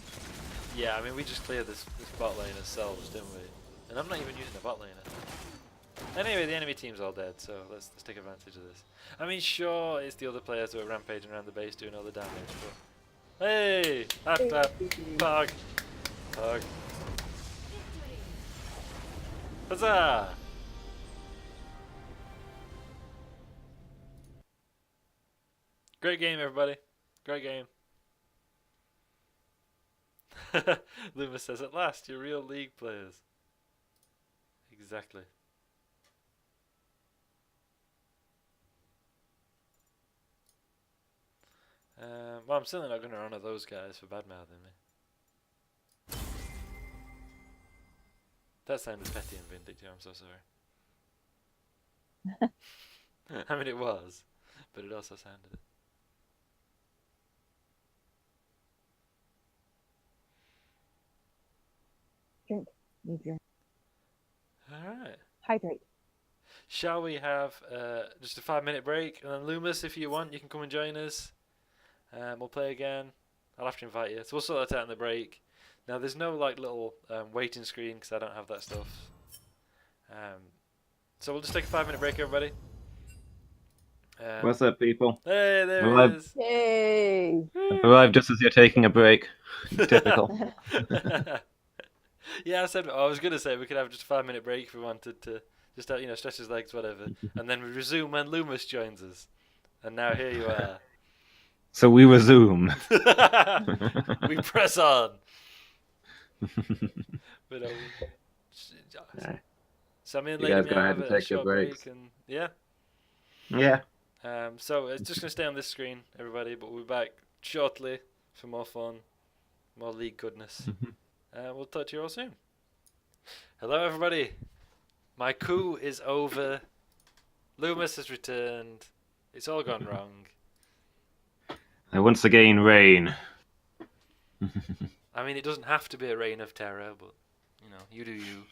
Yeah, I mean, we just cleared this bot lane ourselves, didn't we? And I'm not even using the bot lane. Anyway, the enemy team's all dead, so let's take advantage of this. I mean, sure, it's the other players who are rampaging around the base doing all the damage, but... Hey! Hap, Pog! Pog. Huzzah! Great game, everybody. Great game. Loomis says, at last, you're real league players. Exactly. Well, I'm certainly not going to honour those guys for bad-mouthing me. That sounded petty and vindictive, I'm so sorry. I mean, it was, but it also sounded it. Drink. Need drink. Alright. Hydrate. Shall we have just a 5-minute break? And then Loomis, if you want, you can come and join us. We'll play again. I'll have to invite you. So we'll sort that out in the break. Now, there's no like little waiting screen because I don't have that stuff. So we'll just take a 5-minute break, everybody. What's up, people? Hey, there Well, it is. Yay! Arrived just as you're taking a break. Typical. Yeah, I was going to say we could have just a 5-minute break if we wanted to. Just stretch his legs, whatever. And then we resume when Loomis joins us. And now here you are. So we resume. We press on. But so me and You Lady guys Meow go ahead have and a take your short breaks. break, and yeah. Yeah. So it's just gonna stay on this screen, everybody. But we'll be back shortly for more fun, more league goodness. We'll talk to you all soon. Hello, everybody. My coup is over. Loomis has returned. It's all gone wrong. I once again reign. I mean, it doesn't have to be a reign of terror, but you do you.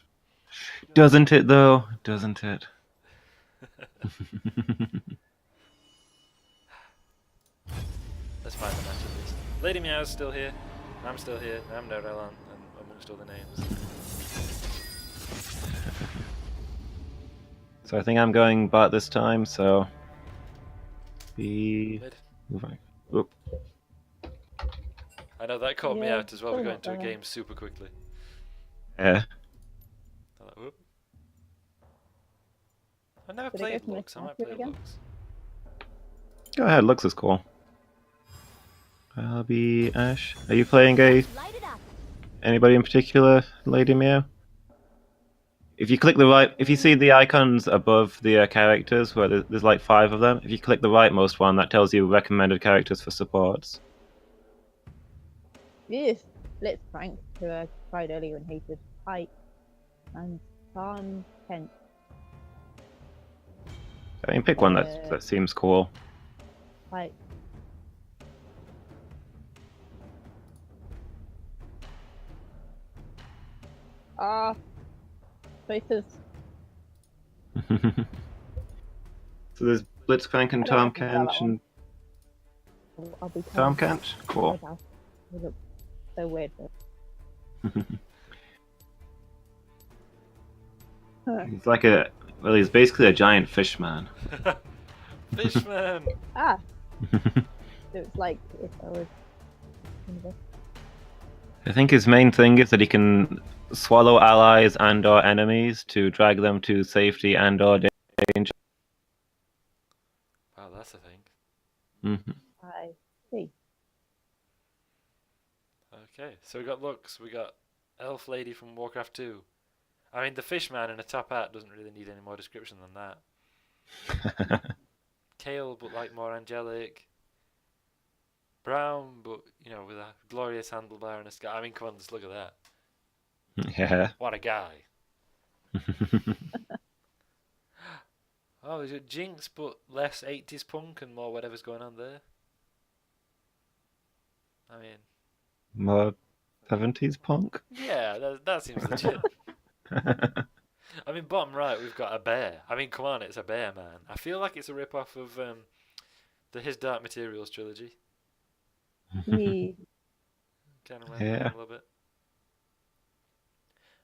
Doesn't it, though? Doesn't it? Let's find the match at least. Lady Meow's still here. I'm still here. I'm Nerelon, and amongst other names. So I think I'm going bot this time, so... Be... Mid. Moving. Oop. I know that caught me Yeah, out as well. We're still going not to a there. game super quickly. Yeah. I'm like, whoop. I've never Did I go played for Lux. I might Mismatch play again? Lux. Go ahead, Lux is cool. I'll be Ash. Are you playing a... Light it up. Anybody in particular, Lady Meow? If you click the right... If you see the icons above the characters, where there's like 5 of them, if you click the rightmost one, that tells you recommended characters for supports. Yes. Blitzcrank, who I tried earlier and hated. Pike. And Tom Kent. I mean, pick one that seems cool. Pike. Ah. Choices. So there's Blitzcrank and I don't Tom have to tell Kent that one. and I'll be Tom Kent? Cool. It looks so weird. Huh. He's like a... Well, he's basically a giant fish man. Fishman! Ah. It's like if I was. I think his main thing is that he can swallow allies and or enemies to drag them to safety and or danger. Wow, that's a thing. Mhm. I see. Okay, so we got Lux, we got Elf Lady from Warcraft 2. I mean, the Fishman in a top hat doesn't really need any more description than that. Kale, but like more angelic. Brown, but you know, with a glorious handlebar and a sky. I mean, come on, just look at that. Yeah. What a guy. Oh, is it Jinx, but less 80s punk and more whatever's going on there? I mean, More 70s punk? yeah, that seems legit. I mean, bottom right, we've got a bear. I mean, come on, it's a bear, man. I feel like it's a rip-off of the His Dark Materials trilogy. He, Kind of reminds me Yeah. a little bit.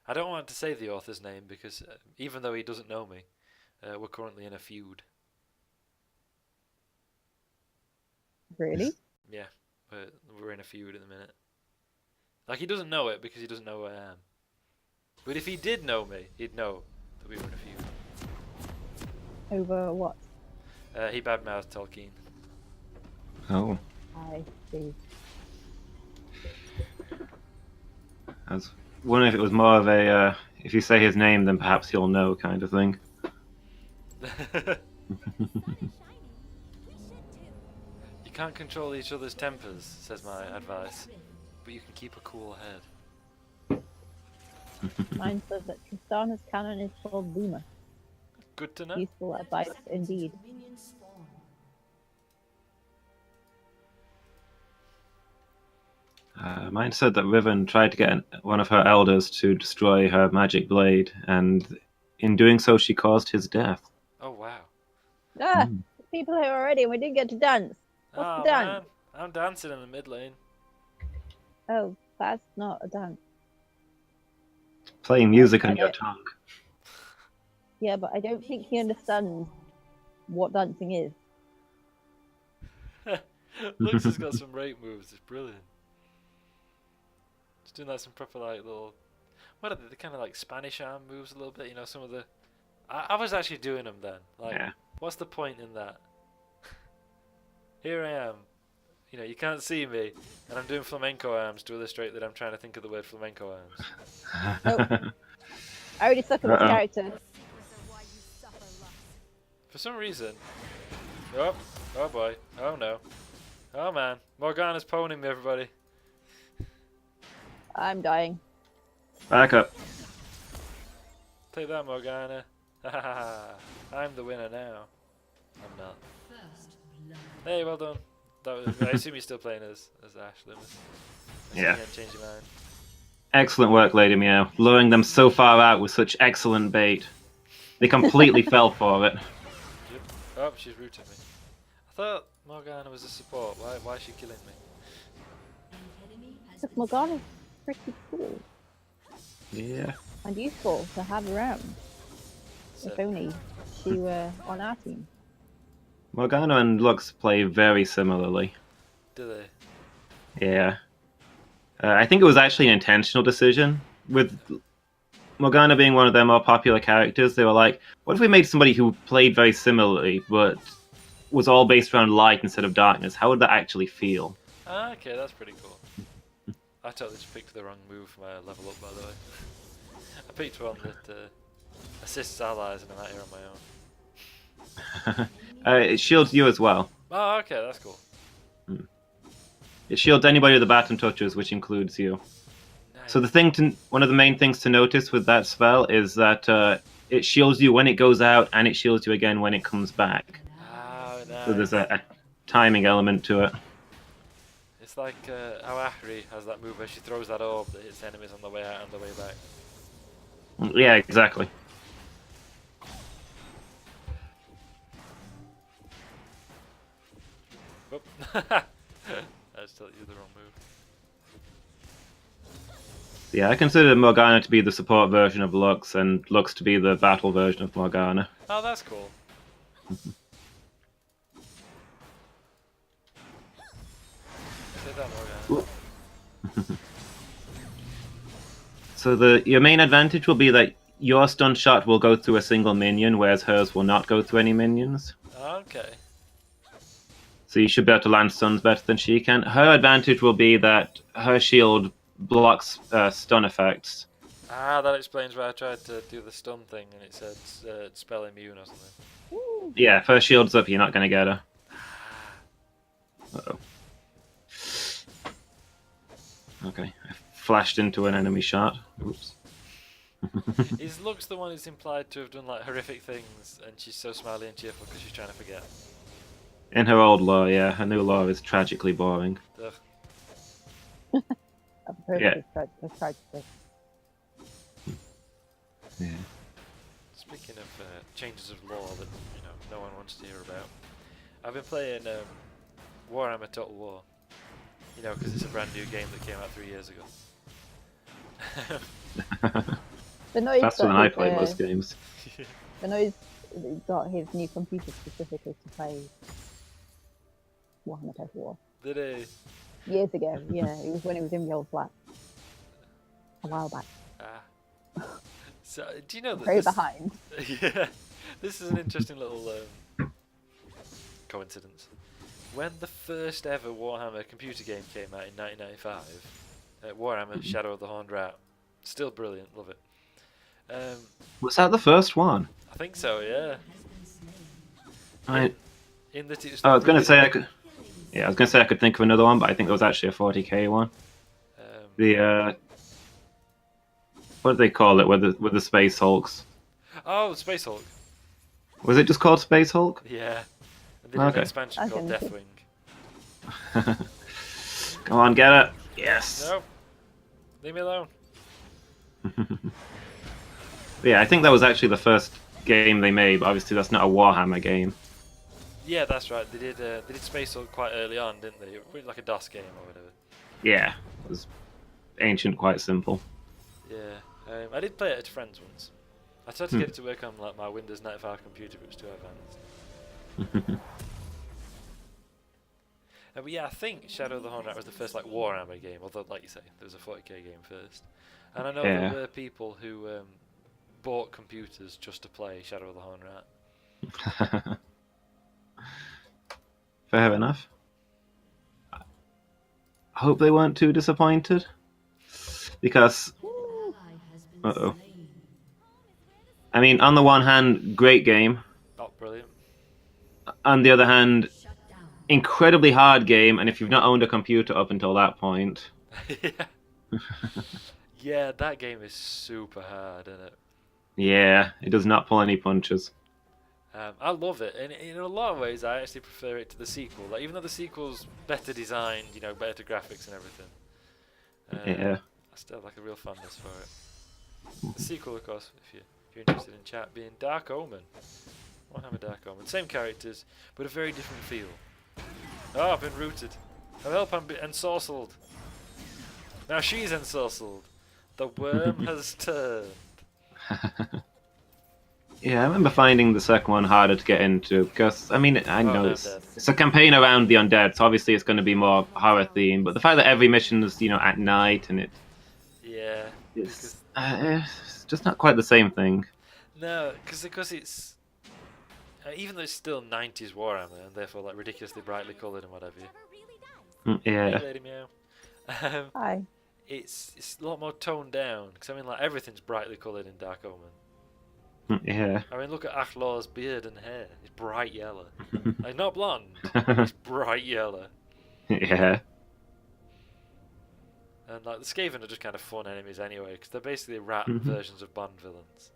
I don't want to say the author's name because even though he doesn't know me, we're currently in a feud. really? Yeah, we're in a feud at the minute. Like, he doesn't know it because he doesn't know who I am. But if he did know me, he'd know that we were in a feud. Over what? He badmouthed Tolkien. Oh. I see. I was wondering if it was more of a, if you say his name, then perhaps you'll know kind of thing. You can't control each other's tempers, says my advice. But you can keep a cool head. Mine says that Tristana's cannon is called Luma. Good to know. Useful advice indeed. Minions spawn. Mine said that Riven tried to get one of her elders to destroy her magic blade, and in doing so, she caused his death. Oh, wow. Ah, Mm. people here already, and we didn't get to dance. What's Oh, the dance? man. I'm dancing in the mid lane. Oh, that's not a dance. Playing music on I your don't- tongue. Yeah, but I don't think he understands what dancing is. Lux has got some rape moves. It's brilliant. Just doing like some proper like little, what are they? They're kind of like Spanish arm moves a little bit. You know, some of the. I was actually doing them then. Like, Yeah. what's the point in that? Here I am. You know, you can't see me, and I'm doing flamenco arms to illustrate that I'm trying to think of the word flamenco arms. I already suck at this Uh-oh. character. For some reason. Oh boy. Oh no. Oh man. Morgana's pwning me, everybody. I'm dying. Back up. Take that, Morgana. I'm the winner now. I'm not. First blood. Hey, well done. That was, I assume you're still playing as Ash Loomis. Yeah. Change your mind. Excellent work, Lady Meow. Luring them so far out with such excellent bait. They completely fell for it. Oh, she's rooting me. I thought Morgana was a support. Why is she killing me? Because Morgana's pretty cool Yeah. and useful to have around. So, If only she were on our team. Morgana and Lux play very similarly. do they? Yeah. I think it was actually an intentional decision. With Morgana being one of their more popular characters, they were like, what if we made somebody who played very similarly, but was all based around light instead of darkness? How would that actually feel? Ah, okay, that's pretty cool. I totally just picked the wrong move for my level up, by the way. I picked one that assists allies and I'm out here on my own. It shields you as well. Oh, okay, that's cool. It shields anybody the baton touches, which includes you. Nice. So one of the main things to notice with that spell is that it shields you when it goes out, and it shields you again when it comes back. Oh, nice. So there's a timing element to it. It's like how Ahri has that move where she throws that orb that hits enemies on the way out and the way back. Yeah, exactly. Whoop. I just told you the wrong move. Yeah, I consider Morgana to be the support version of Lux, and Lux to be the battle version of Morgana. Oh, that's cool. Say that, Morgana. So your main advantage will be that your stun shot will go through a single minion, whereas hers will not go through any minions. Okay. So you should be able to land stuns better than she can. Her advantage will be that her shield blocks stun effects. Ah, that explains why I tried to do the stun thing and it said spell immune or something. Yeah, if her shield's up, you're not going to get her. Uh-oh. Okay, I flashed into an enemy shot. Oops. Is Lux the one who's implied to have done like horrific things and she's so smiley and cheerful because she's trying to forget? In her old lore, yeah. Her new lore is tragically boring. Ugh. I've heard Yeah. it's tried to. Yeah. Speaking of changes of lore that no one wants to hear about, I've been playing Warhammer Total War. Because it's a brand new game that came out 3 years ago. The noise That's when I play most games. The noise got his new computer specifically to play Warhammer Total War. Did he? Years ago, yeah. It was when he was in the old flat. A while back. Ah. So, do you know that Very this, behind. yeah, this is an interesting little coincidence. When the first ever Warhammer computer game came out in 1995, Warhammer Shadow of the Horned Rat, still brilliant, love it. Was that the first one? I think so, yeah. I In that it was. I was going to say I could. Yeah, I was going to say I could think of another one, but I think there was actually a 40k one. The what do they call it? With the Space Hulks? Oh, Space Hulk. Was it just called Space Hulk? Yeah. And they did an Okay. expansion I called think Deathwing. Come on, get it! Yes. No. Leave me alone. Yeah, I think that was actually the first game they made, but obviously that's not a Warhammer game. Yeah, that's right. They did Space Hulk quite early on, didn't they? It was like a DOS game or whatever. Yeah, it was ancient, quite simple. Yeah. I did play it at a friend's once. I tried to get it to work on like my Windows 95 computer, but it was too advanced. But yeah, I think Shadow of the Horned Rat was the first like Warhammer game, although like you say, there was a 40k game first. And I know Yeah. there were people who bought computers just to play Shadow of the Horned Rat. Fair enough. I hope they weren't too disappointed. Because, uh-oh. I mean, on the one hand, great game. Not brilliant. On the other hand, incredibly hard game, and if you've not owned a computer up until that point... Yeah. Yeah, that game is super hard, isn't it? Yeah, it does not pull any punches. I love it, and in a lot of ways, I actually prefer it to the sequel. Like, even though the sequel's better designed, better graphics and everything, Yeah. I still have like a real fondness for it. The sequel, of course, if you're interested in chat, being Dark Omen. Warhammer Dark Omen. Same characters, but a very different feel. Oh, I've been rooted. Oh, help, I'm ensorcelled. Now she's ensorcelled. The worm has turned. Yeah, I remember finding the second one harder to get into because I mean I know no, it's, dead. it's a campaign around the undead, so obviously it's going to be more horror themed. But the fact that every mission is at night and Yeah. it's just not quite the same thing. No, because it's even though it's still 90s Warhammer and therefore like ridiculously brightly coloured and whatever. Yeah. Hey, Lady Meow. Hi. It's a lot more toned down because I mean like everything's brightly coloured in Dark Omen. Yeah. I mean look at Achlor's beard and hair. It's bright yellow. Like not blonde. It's bright yellow. Yeah. And like the Skaven are just kind of fun enemies anyway because they're basically rat versions of Bond villains.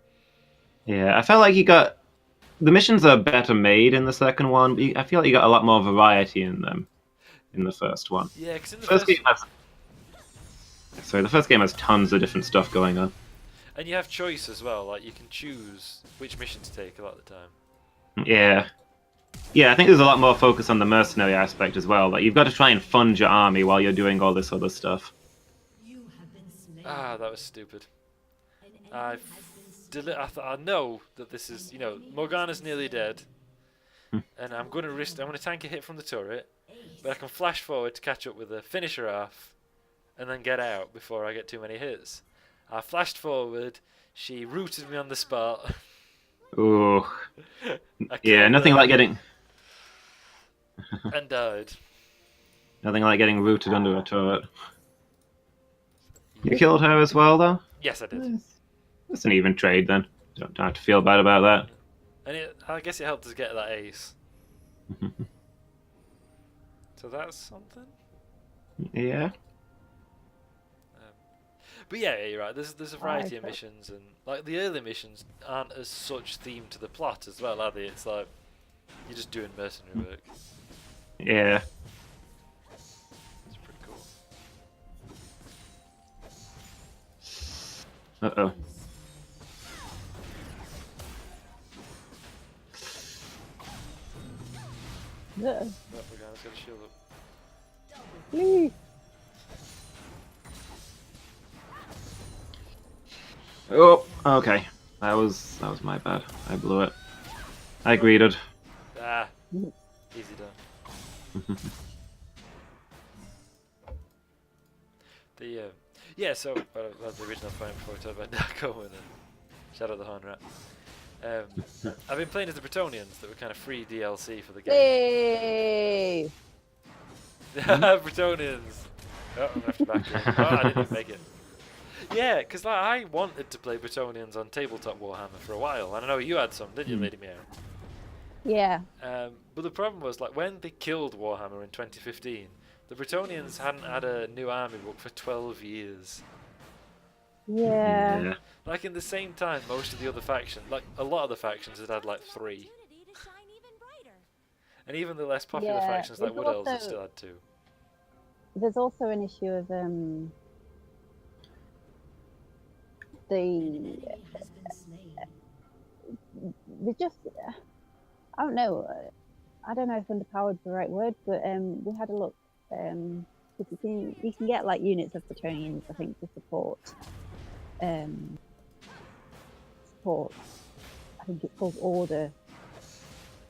Yeah, I felt like the missions are better made in the second one, but I feel like you got a lot more variety in them in the first one. Yeah, because in the First game the first game has tons of different stuff going on. and you have choice as well. Like you can choose which mission to take a lot of the time. Yeah. Yeah, I think there's a lot more focus on the mercenary aspect as well. Like you've got to try and fund your army while you're doing all this other stuff. You have been slain. Ah, that was stupid. An enemy has been I know that this is, Morgana's nearly dead, and I'm going to tank a hit from the turret, but I can flash forward to catch up with her, finish her off, and then get out before I get too many hits. I flashed forward, she rooted me on the spot. Ooh. I Yeah, killed nothing her like getting and died. rooted under a turret. You killed her as well, though? Yes, I did. That's an even trade then. Don't have to feel bad about that. And I guess it helped us get that ace. So that's something. Yeah. But yeah, you're right. There's a variety of Okay. missions, and like the early missions aren't as such themed to the plot as well, are they? It's like you're just doing mercenary work. Yeah. It's pretty cool. Uh-oh. Yeah. Oh, Morgana's got a shield up. Please. Oh, okay. That was my bad. I blew it. I greeted. Ah, easy done. So that's the original point before we talk about Dark Omen and Shadow of the Horn Rat. I've been playing as the Bretonians that were kind of free DLC for the game. Yay! Bretonians! Oh, I'm gonna have to back you. Oh, I didn't even make it. Yeah, because I wanted to play Bretonians on tabletop Warhammer for a while, and I know you had some, didn't you, Lady Meow? Yeah. But the problem was, like, when they killed Warhammer in 2015, the Bretonians hadn't had a new army book for 12 years. Yeah. Like, in the same time, most of the other factions, like, a lot of the factions had like 3. Opportunity to shine even brighter. And even the less popular Yeah, factions like there's Wood Elves had also- still had 2. There's also an issue of the enemy has been slain. they just I don't know. I don't know if underpowered is the right word, but we had a look. 'Cause you can get like units of Bretonians, I think, to support. I think it's called Order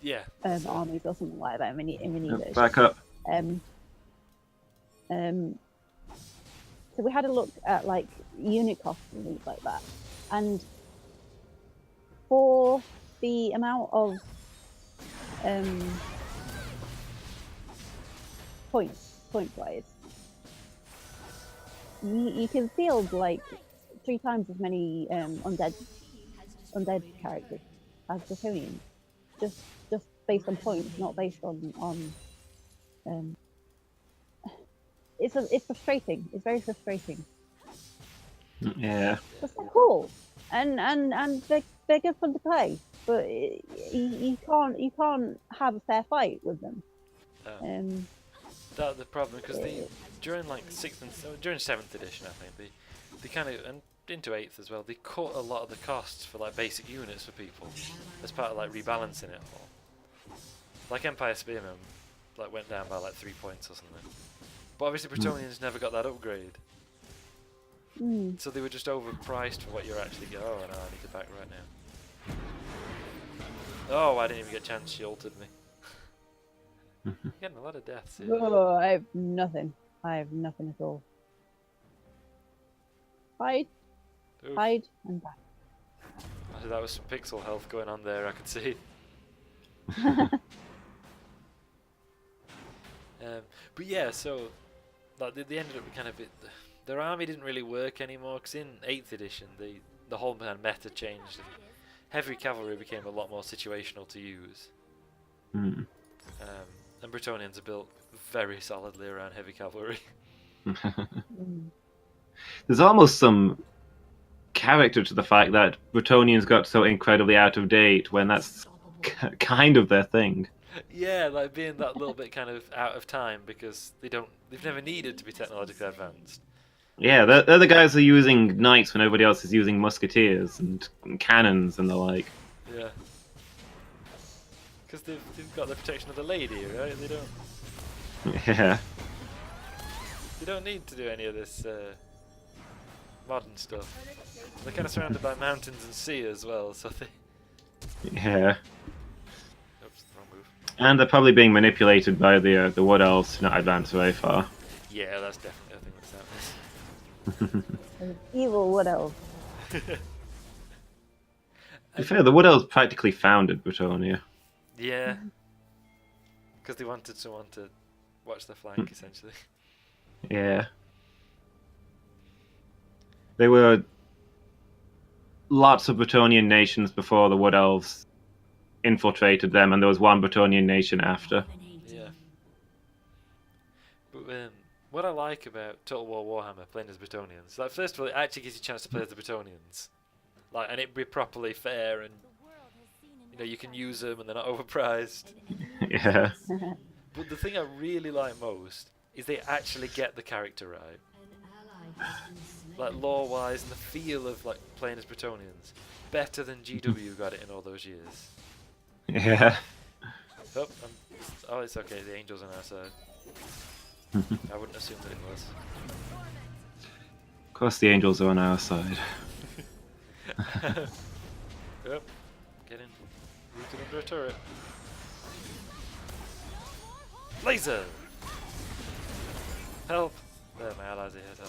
Yeah. armies or something like that in mini version. Back up. So we had a look at like unit costs and things like that, and for the amount of point wise, you can field like 3 times as many undead characters as Draconians, just based on points, not based on it's frustrating. It's very frustrating. Yeah. But they're cool, and they're good fun to play. But you can't have a fair fight with them. That's the problem because during like 6th and during 7th edition, I think they kind of, and into 8th as well, they cut a lot of the costs for like basic units for people as part of like rebalancing it all. Like Empire Spearmen like went down by like 3 points or something. But obviously Bretonians never got that upgrade. Mm. So they were just overpriced for what you're actually getting. Oh no, I need to back right now. Oh, I didn't even get a chance, she ulted me. Getting a lot of deaths here. Oh, I have nothing. I have nothing at all. Hide, Oof. hide, and back. Actually, that was some pixel health going on there, I could see. But yeah, so like they ended up kind of their army didn't really work anymore because in 8th edition the whole kind of meta changed. And heavy cavalry became a lot more situational to use. Mm. And Bretonians are built very solidly around heavy cavalry. Mm. There's almost some character to the fact that Bretonians got so incredibly out of date when that's kind of their thing. Yeah, like being that little bit kind of out of time because they've never needed to be technologically advanced. Yeah, they're the guys who are using knights when everybody else is using musketeers and cannons and the like. Yeah. Because they've got the protection of the lady, right? Yeah. They don't need to do any of this modern stuff. They're kind of surrounded by mountains and sea as well, so they... Yeah. Oops, wrong move. And they're probably being manipulated by the Wood Elves to not advance very far. Yeah, that's definitely a thing that's happening. An evil wood elf. To be fair, the Wood Elves practically founded Bretonia. Yeah. Because they wanted someone to watch their flank, essentially. Yeah. There were lots of Bretonian nations before the Wood Elves infiltrated them, and there was one Bretonian nation after. Yeah. But what I like about Total War Warhammer playing as Bretonians, like first of all, it actually gives you a chance to play as the Bretonians, like, and it be properly fair, and you know you can use them and they're not overpriced. Yeah. But the thing I really like most is they actually get the character right, like lore-wise and the feel of like playing as Bretonians, better than GW got it in all those years. Yeah. Oh, it's okay. The angel's on our side. I wouldn't assume that it was. Of course, the angels are on our side. Yep. Get in. Rooted under a turret. Laser! Help! There, my allies are here to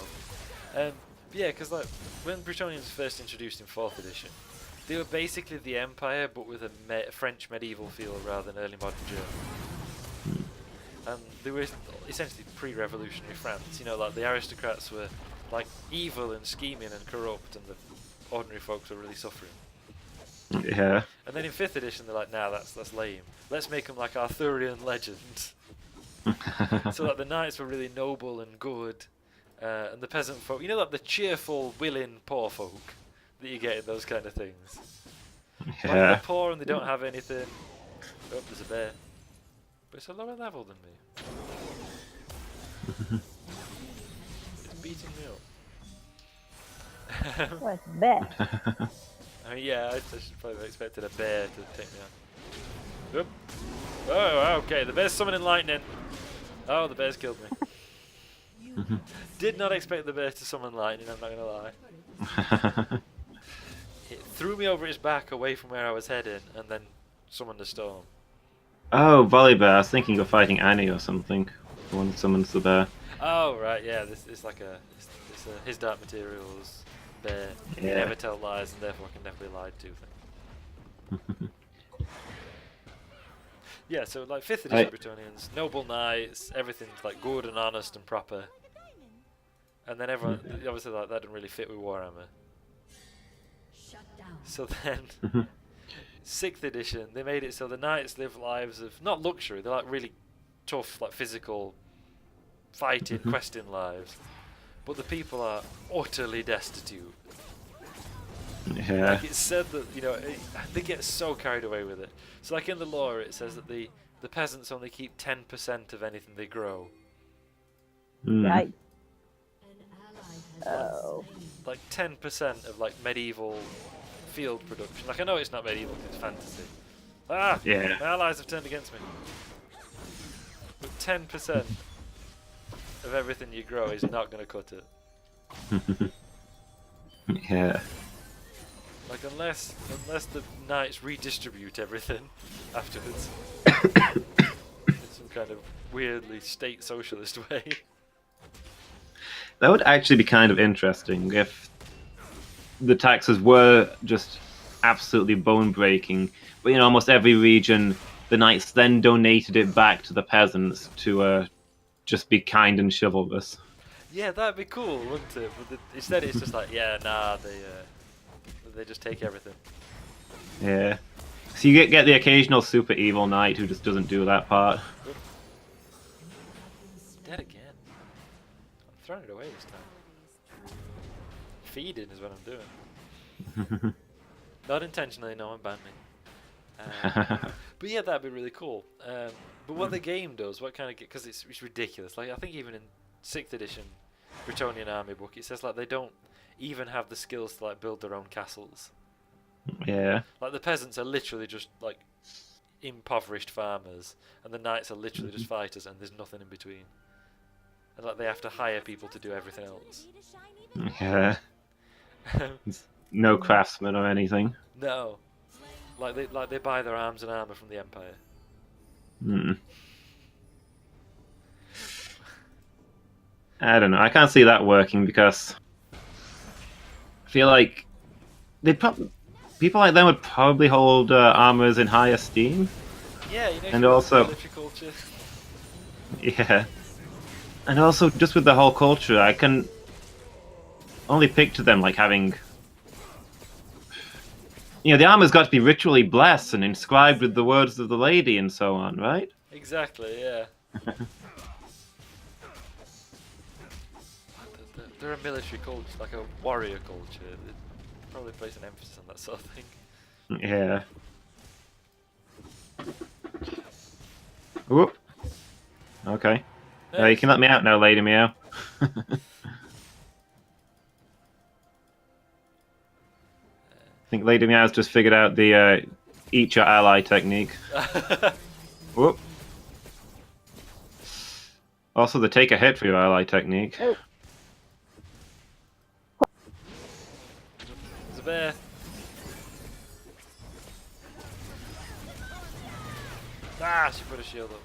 help. Yeah, because like, when Bretonians was first introduced in 4th edition, they were basically the Empire, but with a French medieval feel rather than early modern German. And they were essentially pre-revolutionary France. You know, like the aristocrats were like evil and scheming and corrupt, and the ordinary folks were really suffering. Yeah. And then in 5th edition, they're like, nah, that's lame. Let's make them like Arthurian legend. So like the knights were really noble and good, and the peasant folk, you know, like the cheerful, willing poor folk that you get in those kind of things. Like Yeah. they're poor and they don't have anything. Oh, there's a bear. But it's a lower level than me. It's beating me up. What's that? I mean, yeah, I should probably have expected a bear to take me on. Oop. Oh, okay, the bear's summoning lightning. Oh, the bear's killed me. Did not expect the bear to summon lightning, I'm not gonna lie. It threw me over its back away from where I was heading and then summoned a storm. Oh, Volley Bear. I was thinking of fighting Annie or something. The one that summons the bear. Oh, right, yeah, this is like it's his dark materials bear. He Yeah. never tell lies and therefore can never be lied to thing. Yeah, so like 5th edition Bretonians, noble knights, everything's like good and honest and proper. And then everyone, obviously like, that didn't really fit with Warhammer. Shut down. So then, 6th edition, they made it so the knights live lives of, not luxury, they're like really tough, like physical, fighting, questing lives. But the people are utterly destitute. Yeah. Like it's said that, you know, they get so carried away with it. So like in the lore it says that the peasants only keep 10% of anything they grow. Mm. Right. An ally has been Oh. slain. like 10% of like medieval field production. Like I know it's not medieval because it's fantasy. Ah, Yeah. my allies have turned against me. But 10% of everything you grow is not going to cut it. Yeah. Like unless the knights redistribute everything afterwards in some kind of weirdly state socialist way. That would actually be kind of interesting if the taxes were just absolutely bone-breaking, but in almost every region, the knights then donated it back to the peasants to just be kind and chivalrous. Yeah, that'd be cool, wouldn't it? But instead, it's just like, yeah, nah, they just take everything. Yeah. So you get the occasional super evil knight who just doesn't do that part. Oop. Dead again. I'm throwing it away this time. Feeding is what I'm doing. Not intentionally, no one banned me. But yeah, that'd be really cool. But what the game does, what kind of, because it's ridiculous. Like I think even in 6th edition Bretonnian army book, it says like they don't even have the skills to like build their own castles. Yeah. Like the peasants are literally just like impoverished farmers, and the knights are literally just fighters, and there's nothing in between. And like they have to hire people to do everything else. Yeah. No craftsmen or anything. No, like they buy their arms and armor from the Empire. Hmm. I don't know. I can't see that working because I feel like people like them would probably hold armors in high esteem. Yeah, you know, And also- military culture. Yeah. And also, just with the whole culture, I can only picture them like having. You know, the armor's got to be ritually blessed and inscribed with the words of the lady and so on, right? Exactly, yeah. They're a military culture, like a warrior culture. They probably place an emphasis on that sort of thing. Yeah. Whoop. Okay. You can let me out now, Lady Meow. I think Lady Meow's just figured out the eat your ally technique. Whoop. Also, the take a hit for your ally technique. Oh. There's a bear. Ah, she put a shield up.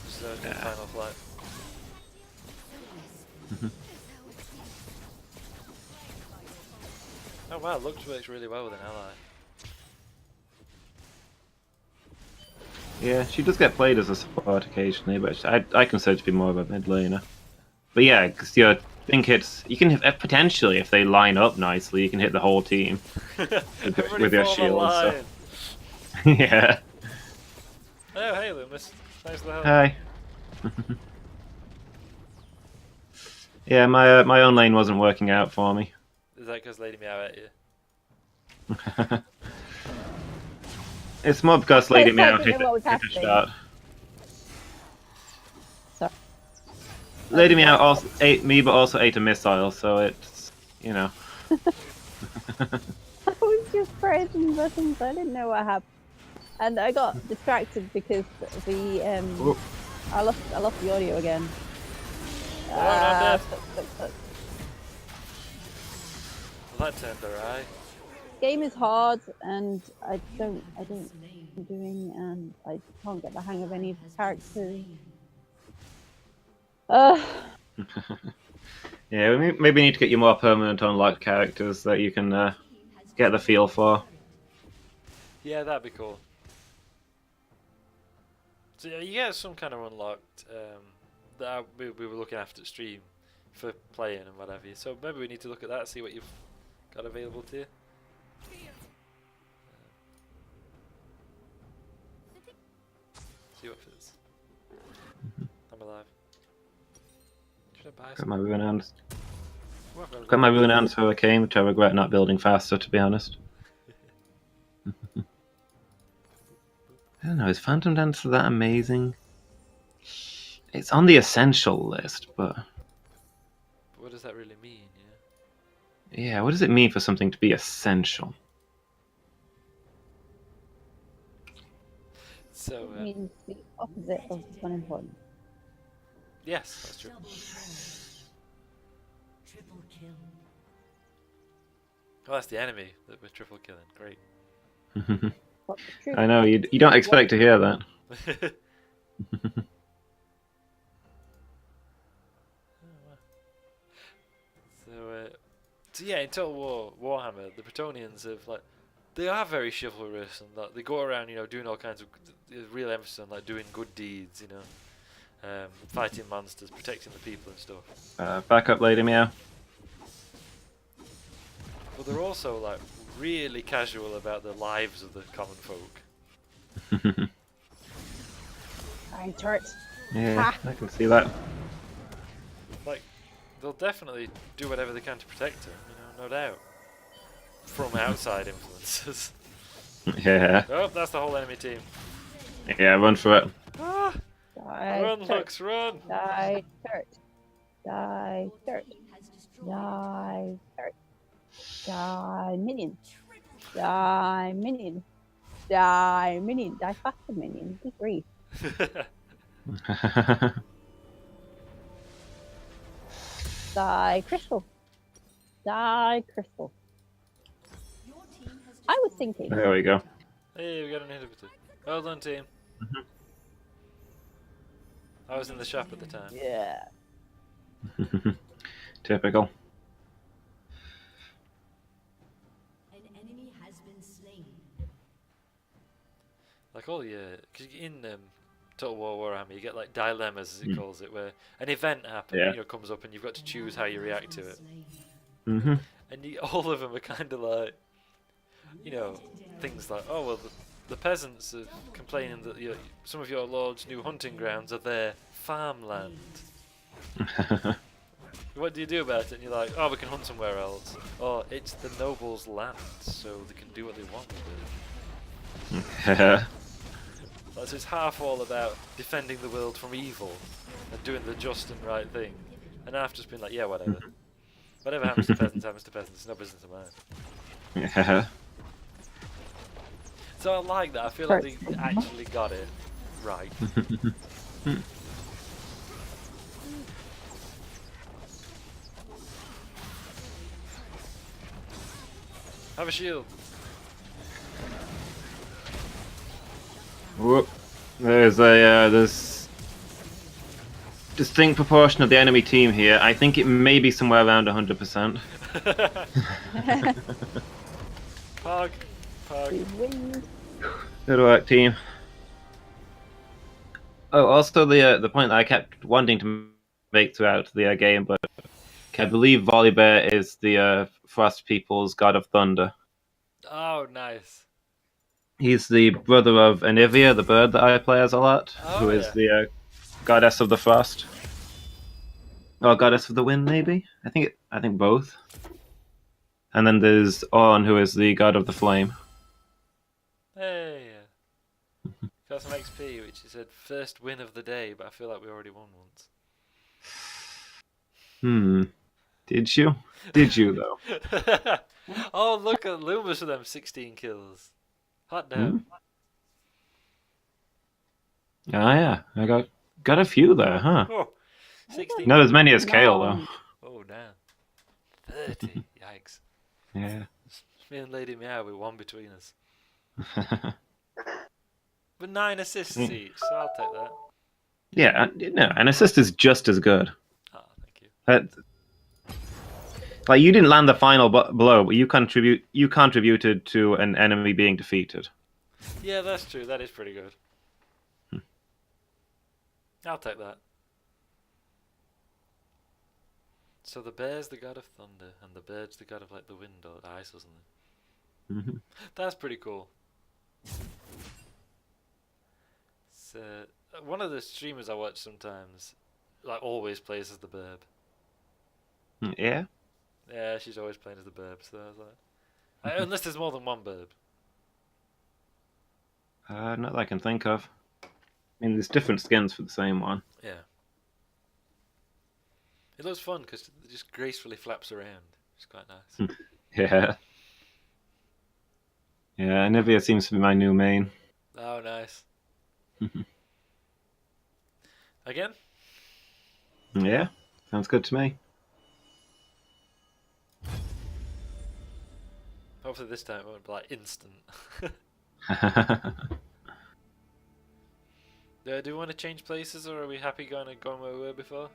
Just final flight. Oh wow, Lux works really well with an ally. Yeah, she does get played as a support occasionally, but I consider her to be more of a mid laner. But yeah, because you think you can hit, potentially, if they line up nicely, you can hit the whole team with your shield. So. Yeah. Oh, hey Loomis. Thanks for the help. Hi. Yeah, my own lane wasn't working out for me. Is that because Lady Meow at you? It's more because Lady I Meow didn't hit know what was a happening. shot. Sorry. Lady Meow also ate me, but also ate a missile, so it's, you know. I was just pressing buttons. I didn't know what happened, and I got distracted because the Whoop. I lost the audio again. Oh, I'm dead. But Well, that turned awry. game is hard, and I don't know what I'm doing, and I can't get the hang of any of the characters. Yeah, we maybe need to get you more permanent unlocked characters that you can get the feel for. Yeah, that'd be cool. So yeah, you get some kind of unlocked that we were looking after stream for playing and whatever. So maybe we need to look at that, see what you've got available to you. See what fits. I'm alive. Should I buy Got some? my rune hands. Oh, I've got a Got my little- rune hands for a game, which I regret not building faster, to be honest. I don't know, is Phantom Dancer that amazing? It's on the essential list, but What does that really mean? Yeah, what does it mean for something to be essential? So, It means the opposite of unimportant. yes, that's true. Double kill. Triple kill. Oh, that's the enemy that we're triple killing. Great. But the truth I know, is, you don't expect to hear that. So yeah, in Total War Warhammer, the Bretonnians have like they are very chivalrous and like they go around, doing all kinds of real emphasis on like doing good deeds, fighting monsters, protecting the people and stuff. Back up, Lady Meow. But they're also like really casual about the lives of the common folk. I turret. Yeah, I can see that. Like they'll definitely do whatever they can to protect her, no doubt. From outside influences. Yeah, Oh, that's the whole enemy team. yeah, run for it. Ah, Die run, turret. Lux, run! Die turret. Die Your turret. team has destroyed. Die turret. Die minion. Die minion. Die minion. Die faster minion. Good grief. Die crystal. Die crystal. Your team has I was destroyed. thinking. There we go. Hey, we got an inhibitor. Well done, team. I was in the shop at the time. Yeah. Typical. An enemy has been slain. Like all the, cause in Total War Warhammer, you get like dilemmas, as it calls it, where an event happens, Yeah. comes up, and you've got to choose how you react to it. Mm-hmm. And all of them are kind of like, things like, oh well, the peasants are complaining that some of your lord's new hunting grounds are their farmland. What do you do about it? And you're like, oh, we can hunt somewhere else. Or it's the nobles' land, so they can do what they want with it. So it's half all about defending the world from evil and doing the just and right thing, and half just being like, yeah, whatever. Whatever happens to peasants happens to peasants. It's no business of mine. Yeah. So I like that. I feel like they actually got it right. Have a shield. Whoop. There's distinct proportion of the enemy team here. I think it may be somewhere around 100%. Pog. We win. Good work, team. Oh, also the point that I kept wanting to make throughout the game, but I believe Volibear is the Frost people's god of thunder. Oh, nice. He's the brother of Anivia, the bird that I play as a lot, who is yeah. the goddess of the frost, or goddess of the wind, maybe. I think both. And then there's Orn, who is the god of the flame. Hey. Got some XP, which you said first win of the day, but I feel like we already won once. Did you? Did you though? Oh, look at Loomis with them 16 kills. Hot damn. Ah, yeah, I got a few there, huh? Oh, 16. Not as many as Kale though. Oh, damn. 30. Yikes. Yeah. Me and Lady Meow with one between us. But 9 assists each, so I'll take that. Yeah, no, an assist is just as good. Oh, thank you. Like you didn't land the final blow, but you contributed to an enemy being defeated. Yeah, that's true. That is pretty good. I'll take that. So the bear's the god of thunder, and the bird's the god of like the wind or the ice or something. That's pretty cool. So one of the streamers I watch sometimes, like always plays as the burb. Yeah. Yeah, she's always playing as the burb. So I was like, unless there's more than one burb. Not that I can think of. I mean, there's different skins for the same one. Yeah. It looks fun because it just gracefully flaps around. It's quite nice. Yeah. Yeah, Anivia seems to be my new main. Oh, nice. Again? Yeah, sounds good to me. Hopefully this time it won't be like instant. Do we want to change places, or are we happy going where we were before?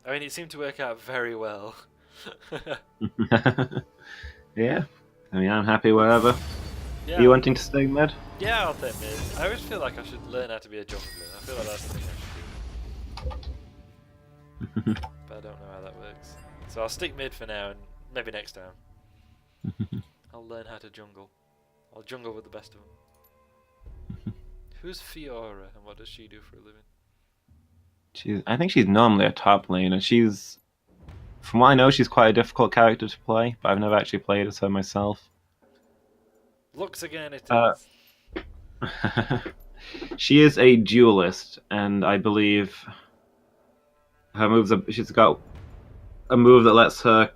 I mean, it seemed to work out very well. Yeah, I mean, I'm happy wherever. Are Yeah, you wanting to stay mid? yeah, I'll take mid. I always feel like I should learn how to be a jungler. I feel like that's something I should do, but I don't know how that works. So I'll stick mid for now, and maybe next time I'll learn how to jungle. I'll jungle with the best of them. Who's Fiora, and what does she do for a living? I think she's normally a top laner. From what I know, she's quite a difficult character to play, but I've never actually played as her myself. Looks again, it Uh, is. She is a duelist, and I believe she's got a move that lets her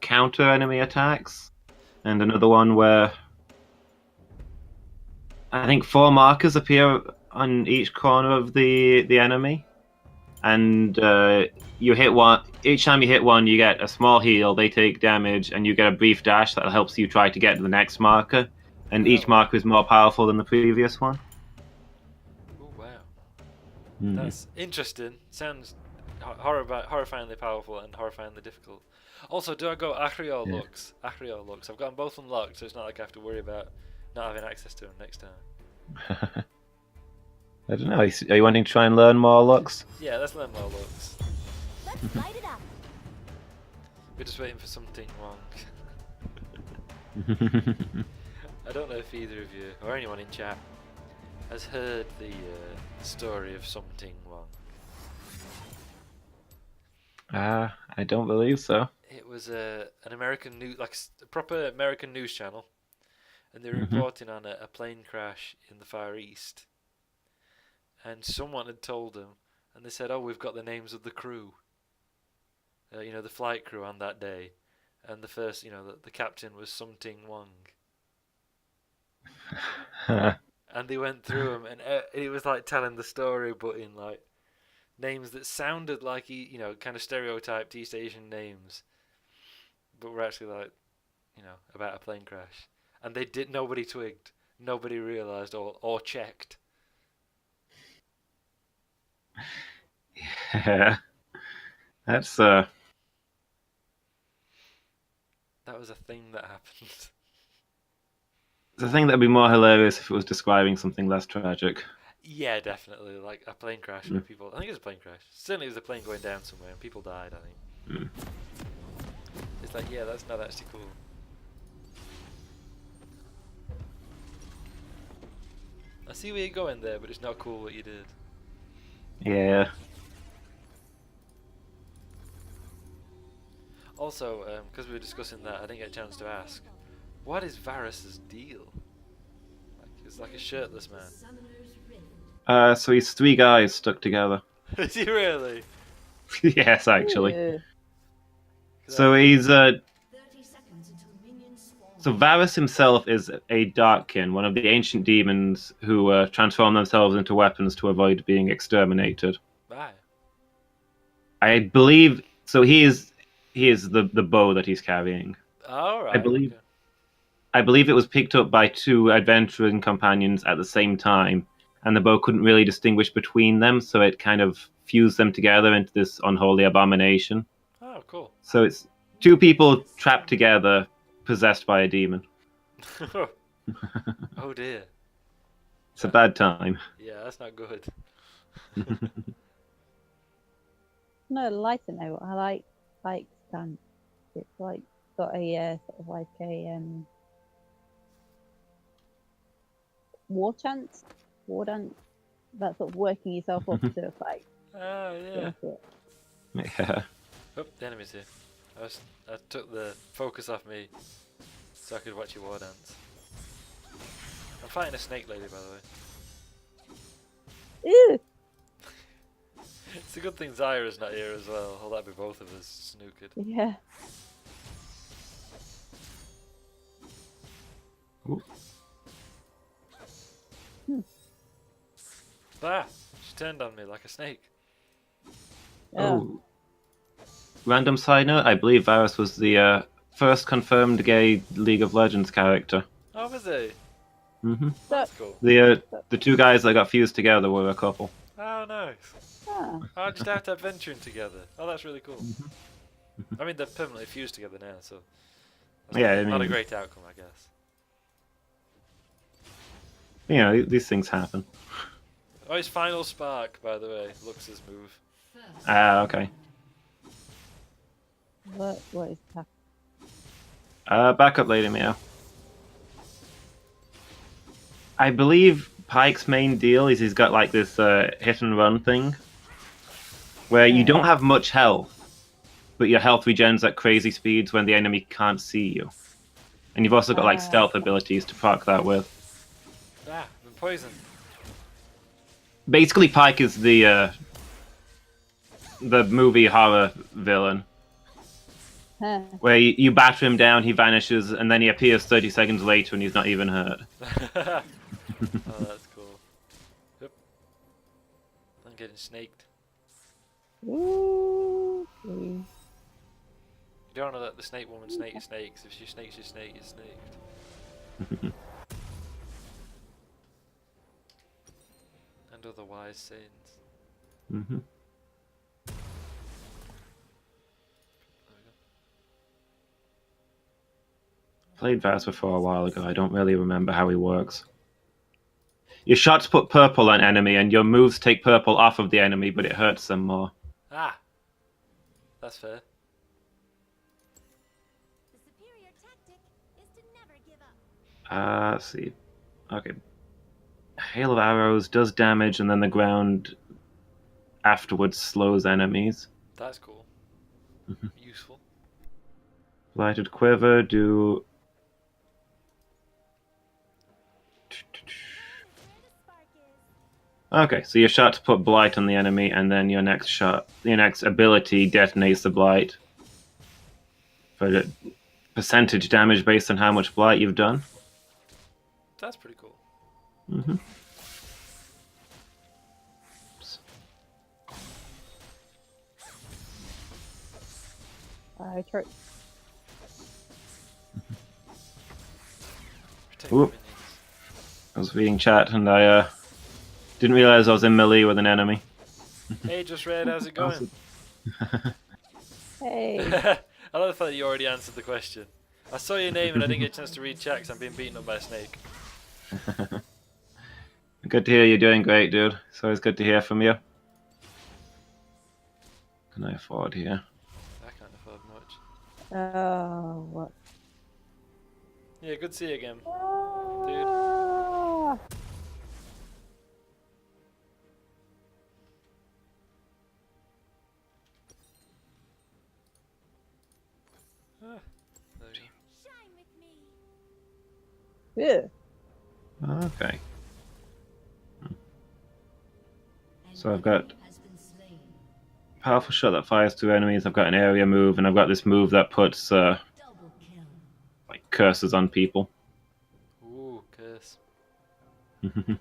counter enemy attacks, and another one where I think 4 markers appear on each corner of the enemy, and you hit one. Each time you hit one, you get a small heal. They take damage, and you get a brief dash that helps you try to get to the next marker. And each marker is more powerful than the previous one. Oh wow, Mm. that's interesting. Sounds horrifyingly powerful and horrifyingly difficult. Also, do I go Ahri or Lux? Ahri or Lux? I've got them both unlocked, so it's not like I have to worry about not having access to them next time. I don't know. Are you wanting to try and learn more Lux? Yeah, let's learn more Lux. Let's light it up. We're just waiting for something wrong. I don't know if either of you or anyone in chat has heard the story of something wrong. I don't believe so. It was an American news, like a proper American news channel, and they were reporting on a plane crash in the Far East. And someone had told them, and they said, "Oh, we've got the names of the crew. The flight crew on that day." And the first, the captain was Something Wong. And they went through them, and it was like telling the story, but in like names that sounded like kind of stereotyped East Asian names, but were actually like, about a plane crash. And nobody twigged, nobody realised or checked. Yeah, that's That was a thing that happened. the thing that'd be more hilarious if it was describing something less tragic. Yeah, definitely. Like a plane crash where people... I think it was a plane crash. Certainly it was a plane going down somewhere and people died, I think. It's like, yeah, that's not actually cool. I see where you're going there, but it's not cool what you did. Yeah. Also, because we were discussing that, I didn't get a chance to ask, what is Varus's deal? It's like a shirtless man. So he's 3 guys stuck together. Is he really? Yes, actually. Ew. So he's So Varus himself is a Darkkin, one of the ancient demons who transform themselves into weapons to avoid being exterminated. Right. I believe so. He is the bow that he's carrying. Oh, right. I believe it was picked up by 2 adventuring companions at the same time, and the bow couldn't really distinguish between them, so it kind of fused them together into this unholy abomination. Oh, cool. So it's 2 people trapped together, possessed by a demon. Oh dear. It's a bad time. Yeah, that's not good. No, lighter note. I like stance. It's like got a sort of like a war dance. That's sort of working yourself up to a fight. Oh yeah. Yeah. Oh, the enemy's here. I took the focus off me so I could watch your war dance. I'm fighting a snake lady, by the way. Ew! It's a good thing Zyra's not here as well, or that'd be both of us snookered. Yeah. Ooh. Ah! She turned on me like a snake. Oh. Random side note, I believe Varus was the first confirmed gay League of Legends character. Oh, was he? Hmm That's cool. The two guys that got fused together were a couple. Oh, nice. Ah. Oh, just have to adventuring together. Oh, that's really cool. I mean, they're permanently fused together now, so that's Yeah, I not a mean- great outcome, I guess. You know, these things happen. Oh, his final spark, by the way, Lux's move. Ah, okay. What is that? Back up, Lady Meow. I believe Pyke's main deal is he's got like this hit and run thing, where you don't have much health, but your health regens at crazy speeds when the enemy can't see you. And you've also got like stealth abilities to proc that with. Ah, I'm poisoned. Basically, Pyke is the movie horror villain, Huh. where you batter him down, he vanishes, and then he appears 30 seconds later and he's not even hurt. Oh, that's cool. Yep. I'm getting snaked. Ooh. You don't want to let the snake woman snake your snakes. If she snakes your snake, you're snaked. And other wise sayings. Hmm There we go. Played Varus before a while ago. I don't really remember how he works. Your shots put purple on enemy, and your moves take purple off of the enemy, but it hurts them more. Ah! That's fair. The superior tactic is to never give up. Let's see. Okay. Hail of arrows does damage, and then the ground afterwards slows enemies. That's cool. Useful. Lighted quiver do. Where the spark is. Okay, so your shots put blight on the enemy, and then your next ability detonates the blight for the percentage damage based on how much blight you've done. That's pretty cool. Mm-hmm. I try. Protect Ooh. the minions. I was reading chat, and I didn't realize I was in melee with an enemy. Hey, just read, how's it going? Hey. I love the fact that you already answered the question. I saw your name and I didn't get a chance to read chat because I'm being beaten up by a snake. Good to hear you're doing great, dude. It's always good to hear from you. Can I afford here? I can't afford much. Oh, what? Yeah, good to see you again. Ah. Ah, there we go. Shine with me. Ew. Okay. An So I've got enemy has been slain. powerful shot that fires through enemies. I've got an area move, and I've got this move that puts Double kill. like curses on people. Ooh, curse. An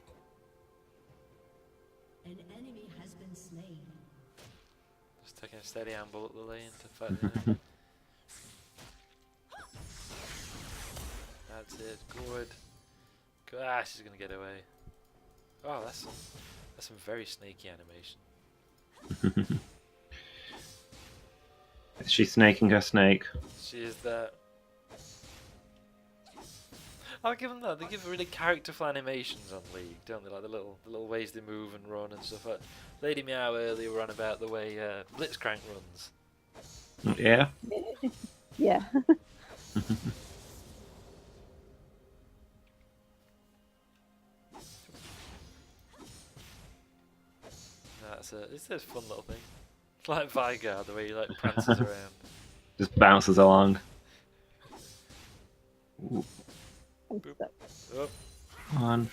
enemy has been slain. Just taking a steady amble up the lane to fight the enemy. That's it, good. Ah, she's gonna get away. Oh, that's some very snaky animation. Is she snaking her snake? She is that. I'll give them that. They give really characterful animations on League, don't they? Like the little ways they move and run and stuff. Like Lady Meow earlier ran about the way Blitzcrank runs. Yeah. Yeah. It's a fun little thing. It's like Vigard, the way he like prances around. Just bounces along. Ooh. I'm stuck. Oh, 1,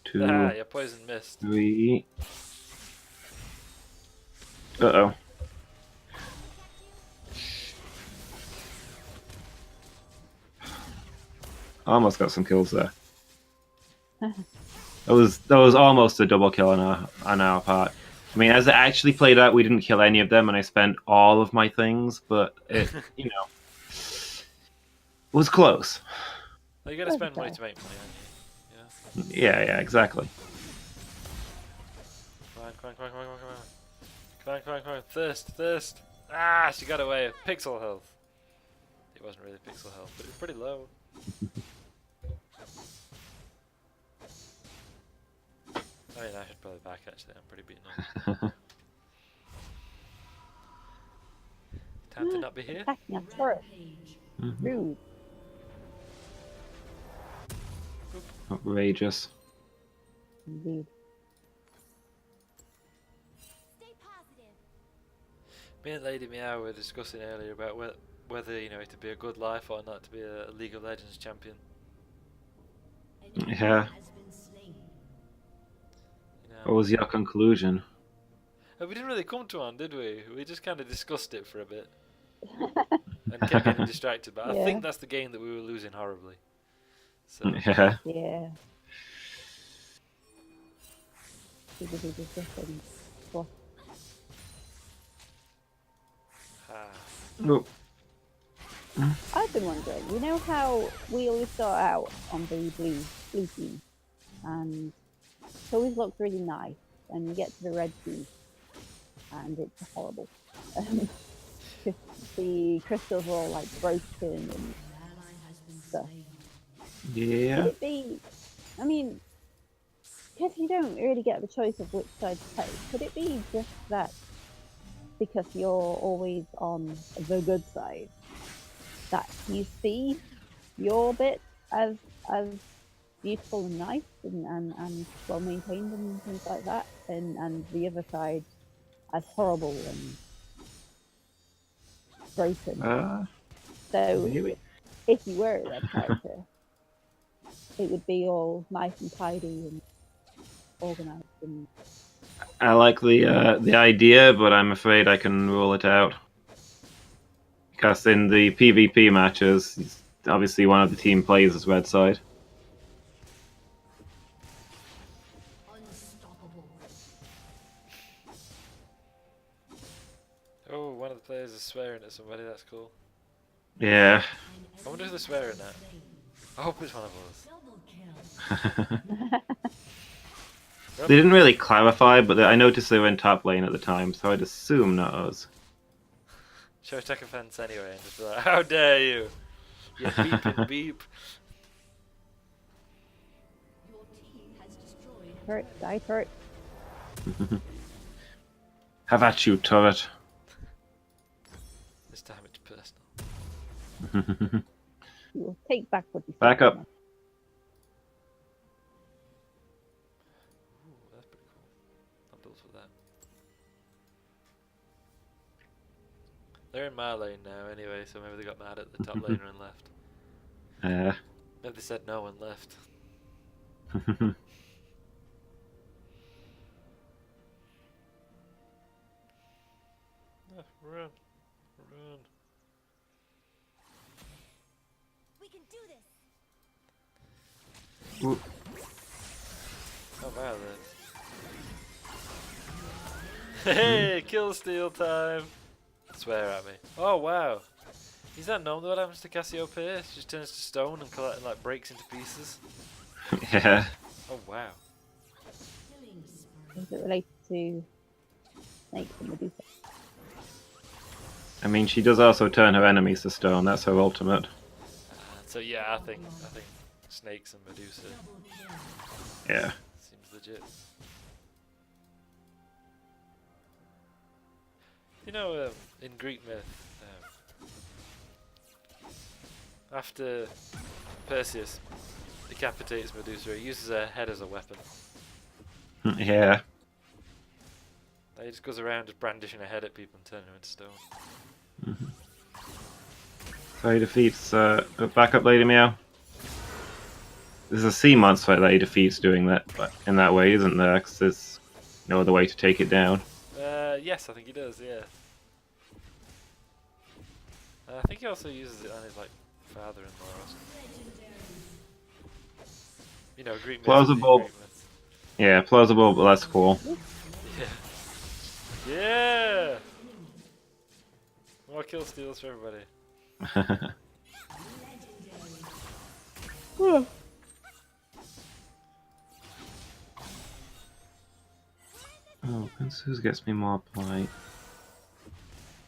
2, ah, your poison missed. 3. Uh-oh. Almost got some kills there. That was almost a double kill on our part. I mean, as it actually played out, we didn't kill any of them, and I spent all of my things, but it, was close. Well, you gotta spend money to make money, aren't you? Yeah, exactly. Come on, come on, come on, come on, come on, come on. Come on, come on, come on. Thirst. Ah, she got away. Pixel health. It wasn't really pixel health, but it was pretty low. I mean, I should probably back actually. I'm pretty beaten up. Time to not be here. Attacking our turret. Rude. Outrageous. Indeed. Me and Lady Meow were discussing earlier about whether it'd be a good life or not to be a League of Legends champion. Yeah. What was your conclusion? We didn't really come to one, did we? We just kind of discussed it for a bit and kept getting distracted. But I think that's the game that we were losing horribly. So. Yeah. Yeah. Oh. I've been wondering, you know how we always start out on the blue team, and it always looks really nice, and you get to the red team, and it's horrible. The crystals are all like broken and stuff. Yeah. Could it be? I mean, because you don't really get the choice of which side to play. Could it be just that because you're always on the good side, that you see your bit as beautiful and nice and well maintained and things like that, and the other side as horrible and broken? So maybe. if you were a red character, it would be all nice and tidy and organized. And I like the idea, but I'm afraid I can rule it out. Because in the PvP matches, obviously one of the team plays as red side. Oh, one of the players is swearing at somebody. That's cool. Yeah. I wonder who they're swearing at. I hope it's one of us. They didn't really clarify, but I noticed they were in top lane at the time, so I'd assume not us. Show take offense anyway and just be like, how dare you? You beep and beep. turret, die turret. Have at you, turret. This time it's personal. You will take back what you said. Back up. Ooh, that's pretty cool. I'm built for that. They're in my lane now anyway, so maybe they got mad at the top laner and left. Maybe they said no and left. Run. We can do this. Ooh. Oh wow, then. Hey, kill steal time! Swear at me. Oh wow! Is that known what happens to Cassiopeia? She just turns to stone and like breaks into pieces. Yeah. Oh wow. Is it related to snakes and Medusa? I mean, she does also turn her enemies to stone. That's her ultimate. So yeah, I think snakes and Medusa Yeah. seems legit. You know, in Greek myth, after Perseus decapitates Medusa, he uses her head as a weapon. Yeah. He just goes around just brandishing her head at people and turning them into stone. So he defeats back up Lady Meow. There's a sea monster that he defeats doing that in that way, isn't there? Because there's no other way to take it down. Yes, I think he does. Yeah. I think he also uses it on his like father-in-law or something. You know, Greek myths. Plausible. Greek myths. Yeah, plausible, but that's cool. Yeah. Yeah. More kill steals for everybody. Oh, Pinsuz gets me more polite.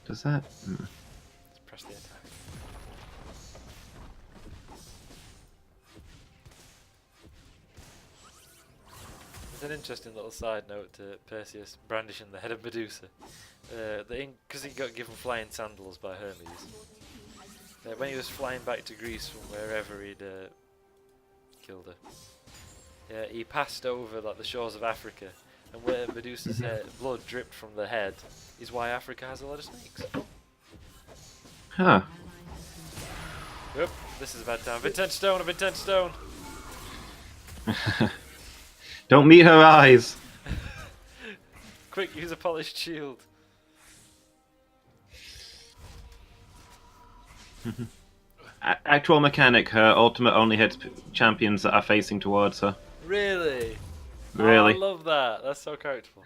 Does that? Let's press the attack. There's an interesting little side note to Perseus brandishing the head of Medusa. Because he got given flying sandals by Hermes. When he was flying back to Greece from wherever he'd killed her, he passed over like the shores of Africa, and where Medusa's blood dripped from the head is why Africa has a lot of snakes. Huh. Yep, this is a bad time. I've been 10 stone, I've been 10 stone! Don't meet her eyes. Quick, use a polished shield. Actual mechanic, her ultimate only hits champions that are facing towards her. Really? Really? Oh, I love that. That's so characterful.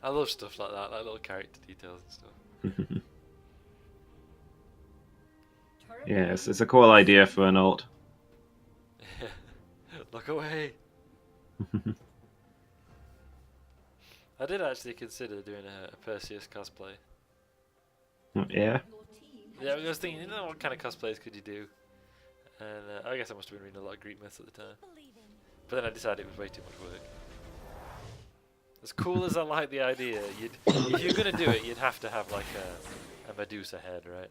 I love stuff like that, like little character details and stuff. Yes, it's a cool idea for an ult. Look away. I did actually consider doing a Perseus cosplay. Yeah. Yeah, I was thinking, you know, what kind of cosplays could you do? And I guess I must have been reading a lot of Greek myths at the time. But then I decided it was way too much work. As cool as I like the idea, if you're gonna do it, you'd have to have like a Medusa head, right?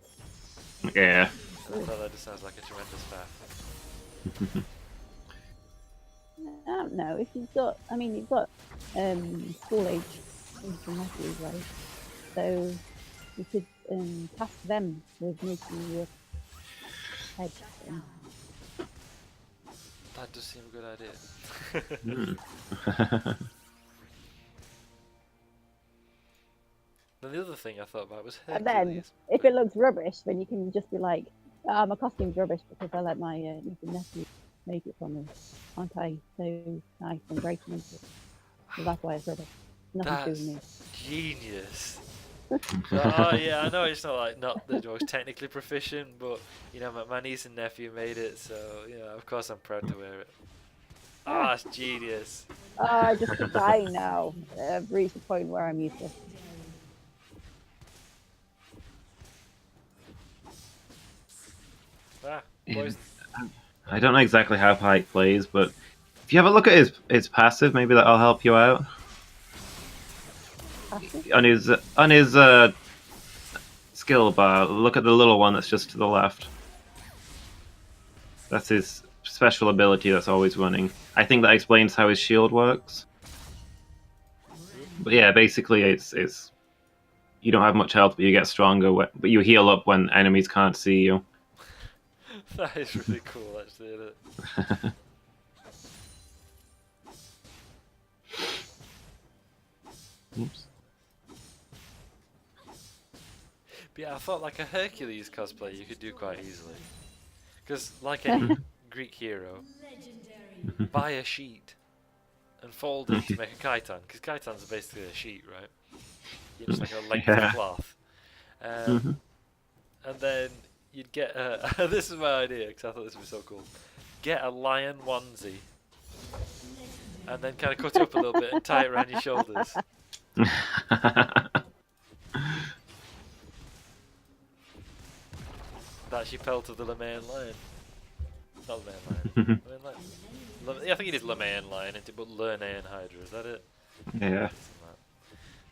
Yeah. And I thought that just sounds like a tremendous faff. I don't know. If you've got, I mean, you've got school age nephews, right? So you could task them with making your head. That does seem a good idea. Then the other thing I thought about was Hercules. And then, if it looks rubbish, then you can just be like, my costume's rubbish because I let my niece and nephew make it for me. Aren't I so nice and great and so that's why it's rubbish. Nothing to do with me. Genius. Oh yeah, I know it's not the most technically proficient, but you know my niece and nephew made it, so you know of course I'm proud to wear it. Ah, it's genius. I just keep dying now. I've reached the point where I'm useless. Boys. I don't know exactly how Pike plays, but if you have a look at his passive, maybe that'll help you out. On his skill bar, look at the little one that's just to the left. That's his special ability that's always running. I think that explains how his shield works. But yeah, basically it's you don't have much health, but you get stronger. But you heal up when enemies can't see you. That is really cool, actually, isn't it? Oops. But yeah, I thought like a Hercules cosplay you could do quite easily. Because like any Greek hero, buy a sheet and fold it to make a chiton. Because chitons are basically a sheet, right? You just like a length of cloth. And then you'd get this is my idea because I thought this would be so cool. Get a lion onesie and then kind of cut it up a little bit and tie it around your shoulders. That's your pelt of the Lemurian lion. Not Lemurian lion. Yeah, I think it is Lemurian lion, but Lernaean Hydra, is that it? Yeah.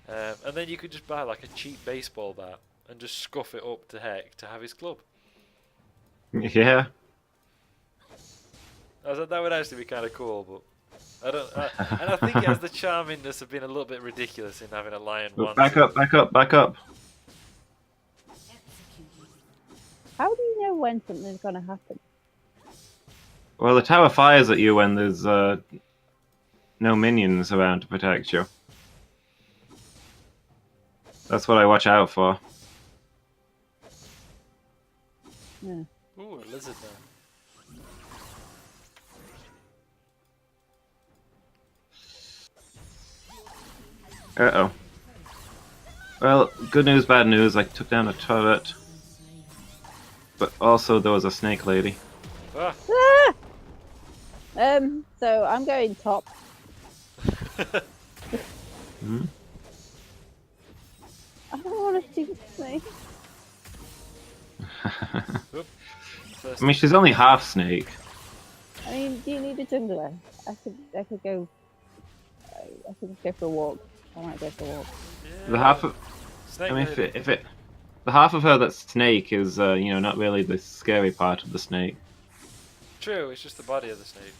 And then you could just buy like a cheap baseball bat and just scuff it up to heck to have his club. Yeah. That would actually be kind of cool, but I don't. And I think it has the charmingness of being a little bit ridiculous in having a lion Back up, back up, back up. How do you when something's going to happen. Well, the tower fires at you when there's no minions around to protect you. That's what I watch out for. Yeah. Ooh, a lizard now. Uh-oh. Well, good news, bad news. I took down a turret. But also there was a snake lady. Ah! So I'm going top. Hmm? I don't want to see the snake. Oop. First I mean, she's only half snake. I mean, do you need a jungler? I could go. I could go for a walk. I might go for a walk. The half of, Snake I mean, lady. the half of her that's snake is, not really the scary part of the snake. True, it's just the body of the snake.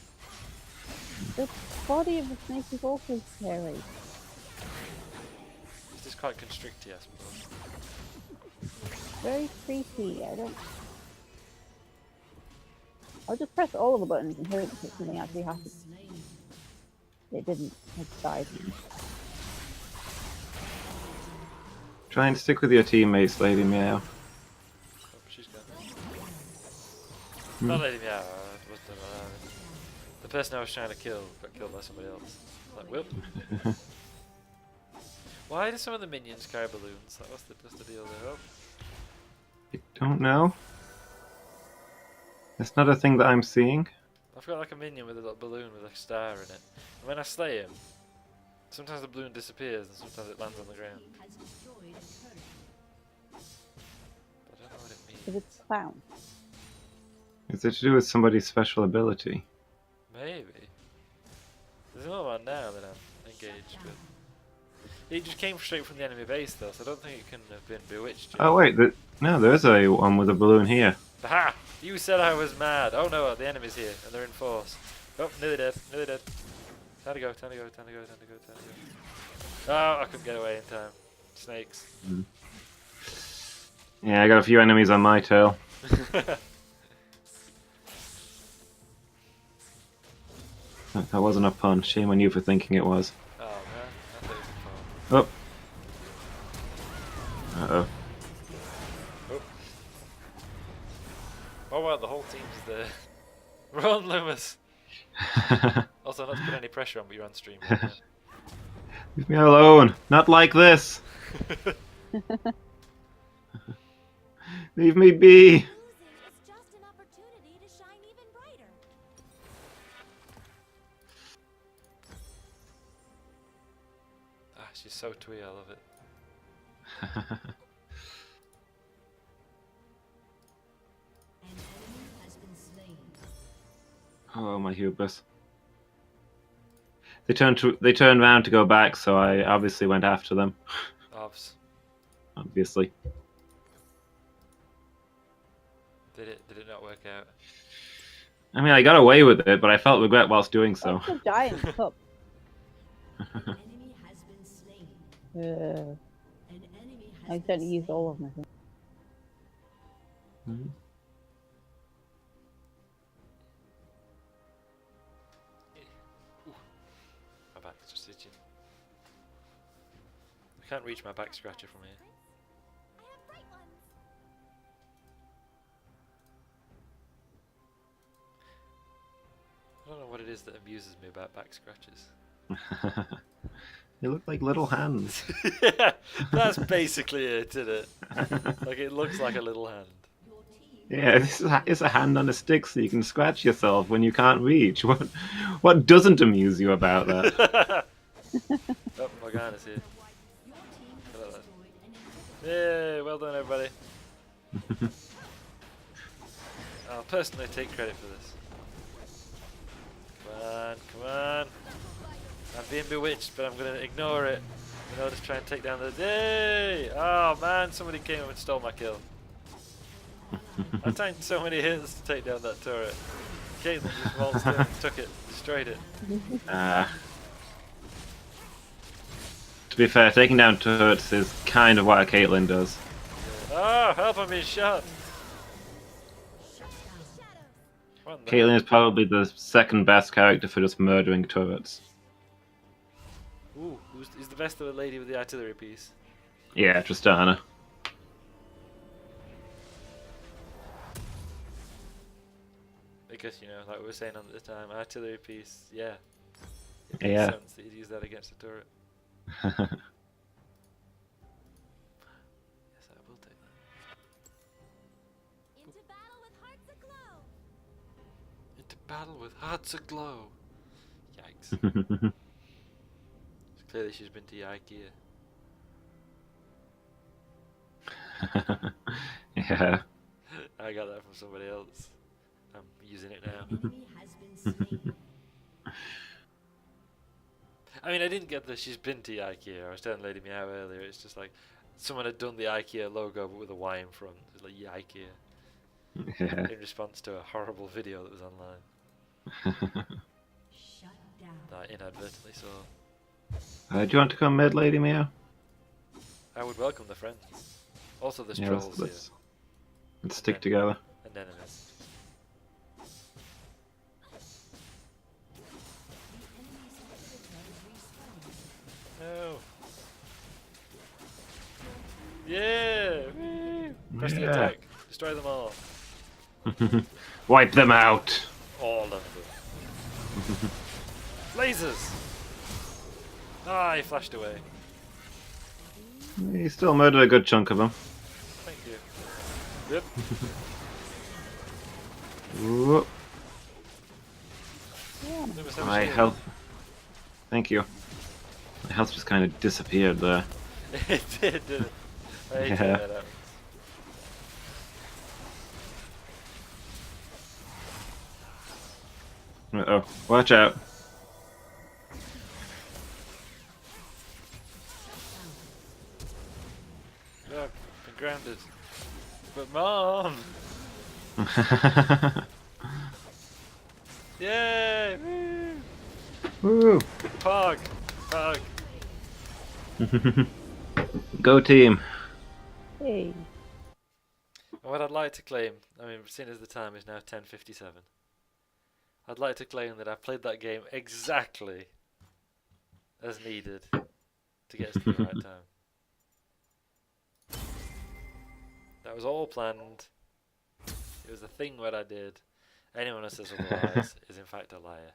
The body of the snake is also scary. It's just quite constricty, I suppose. Very creepy. I don't. I'll just press all of the buttons and hope that something actually happens. It didn't. I just died. Try and stick with your teammates, Lady Meow. Oh, she's gone. Not Lady Meow, was the person I was trying to kill got killed by somebody else. Like, whoop. Why do some of the minions carry balloons? Like, what's the deal there? Oh. I don't know. It's not a thing that I'm seeing. I've got like a minion with a little balloon with a star in it. And when I slay him, sometimes the balloon disappears and sometimes it lands on the ground. But I don't know what it means. Because it's a clown. Is it to do with somebody's special ability? Maybe. There's another one now that I'm engaged with. It just came straight from the enemy base though, so I don't think it can have been bewitched. Oh wait, no, there's a one with a balloon here. Aha! You said I was mad! Oh no, the enemy's here, and they're in force. Oh, nearly dead, nearly dead. Time to go, time to go, time to go, time to go, time to go. Oh, I couldn't get away in time. Snakes. Yeah, I got a few enemies on my tail. That wasn't a pun. Shame on you for thinking it was. Oh man, I thought it was a Oh. Uh-oh. Oh. Oh wow, the whole team's there. Run, Loomis! Also, not to put any pressure on, but you're on stream right now. Leave me alone. Not like this. Leave me be. Losing is just an opportunity to shine even brighter. Ah, she's so twee, I love it. An enemy has been slain. Oh, my hubris. They turned around to go back, so I obviously went after them. Obs. Obviously. Did it not work out? I mean, I got away with it, but I felt regret whilst doing so. That's a giant cup. An enemy has been slain. Uh, An enemy I has don't been use slain. all of them. I think. Mhm. My back's just itching. I can't reach my back scratcher from here. I have bright ones. I don't know what it is that amuses me about back scratches. They look like little hands. Yeah, that's basically it, isn't it? Like it looks like a little hand. Yeah, it's a hand on a stick, so you can scratch yourself when you can't reach. What doesn't amuse you about that? Oh, Morgana's here. Your team has Hello there. destroyed an enemy. Yay, well done everybody. I'll personally take credit for this. Come on, come on. I'm being bewitched, but I'm going to ignore it. And I'll just try and take down the... Yay! Oh man, somebody came up and stole my kill. I tanked so many hits to take down that turret. Caitlyn just waltzed in and took it, destroyed it. To be fair, taking down turrets is kind of what a Caitlyn does. Oh, help, I'm being shot! What the Caitlyn hell? is probably the second best character for just murdering turrets. Ooh, who's the best of the lady with the artillery piece? Yeah, Tristana. Because, you know, like we were saying at the time, artillery piece, yeah. It makes Yeah. sense that you'd use that against a turret. Yes, I will take that. Into battle with hearts aglow. Into battle with hearts aglow. Yikes. It's clearly she's been to IKEA. Yeah. I got that from somebody else. I'm using it now. An enemy has been slain. I mean, I didn't get that she's been to IKEA. I was telling Lady Meow earlier. It's just like someone had done the IKEA logo but with a Y in front. It's like IKEA. Yeah. In response to a horrible video that was online Shut down. that I inadvertently saw. Do you want to come mid, Lady Meow? I would welcome the friends. Also, there's Yeah, trolls let's stick together. here and enemies. No. Yeah. Woo. Press the Yeah. attack. Destroy them all. Wipe them out. All of them. Lasers. Ah, he flashed away. He still murdered a good chunk of them. Thank you. Yep. Whoop. Yeah. Never so My much health. Thank you. My health just kind of disappeared there. It did, didn't it? I hate Yeah. when that happens. Uh-oh. Watch out. Look, been grounded. But mom! Yay! Woo! Woo. Pog! Pog! Go team. Hey. And what I'd like to claim, I mean, seeing as the time is now 10:57, I'd like to claim that I played that game exactly as needed to get us to the right time. That was all planned. It was a thing what I did. Anyone who says otherwise is in fact a liar.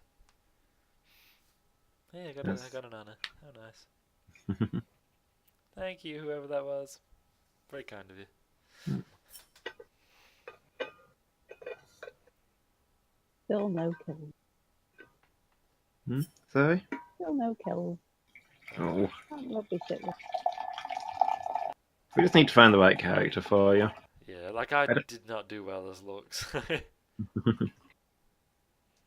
Hey, I got an honor. How nice. Thank you, whoever that was. Very kind of you. Still no kills. Sorry? Still no kills. Oh. Can't rubbish it. We just need to find the right character for you. Yeah, like I don't- did not do well as looks.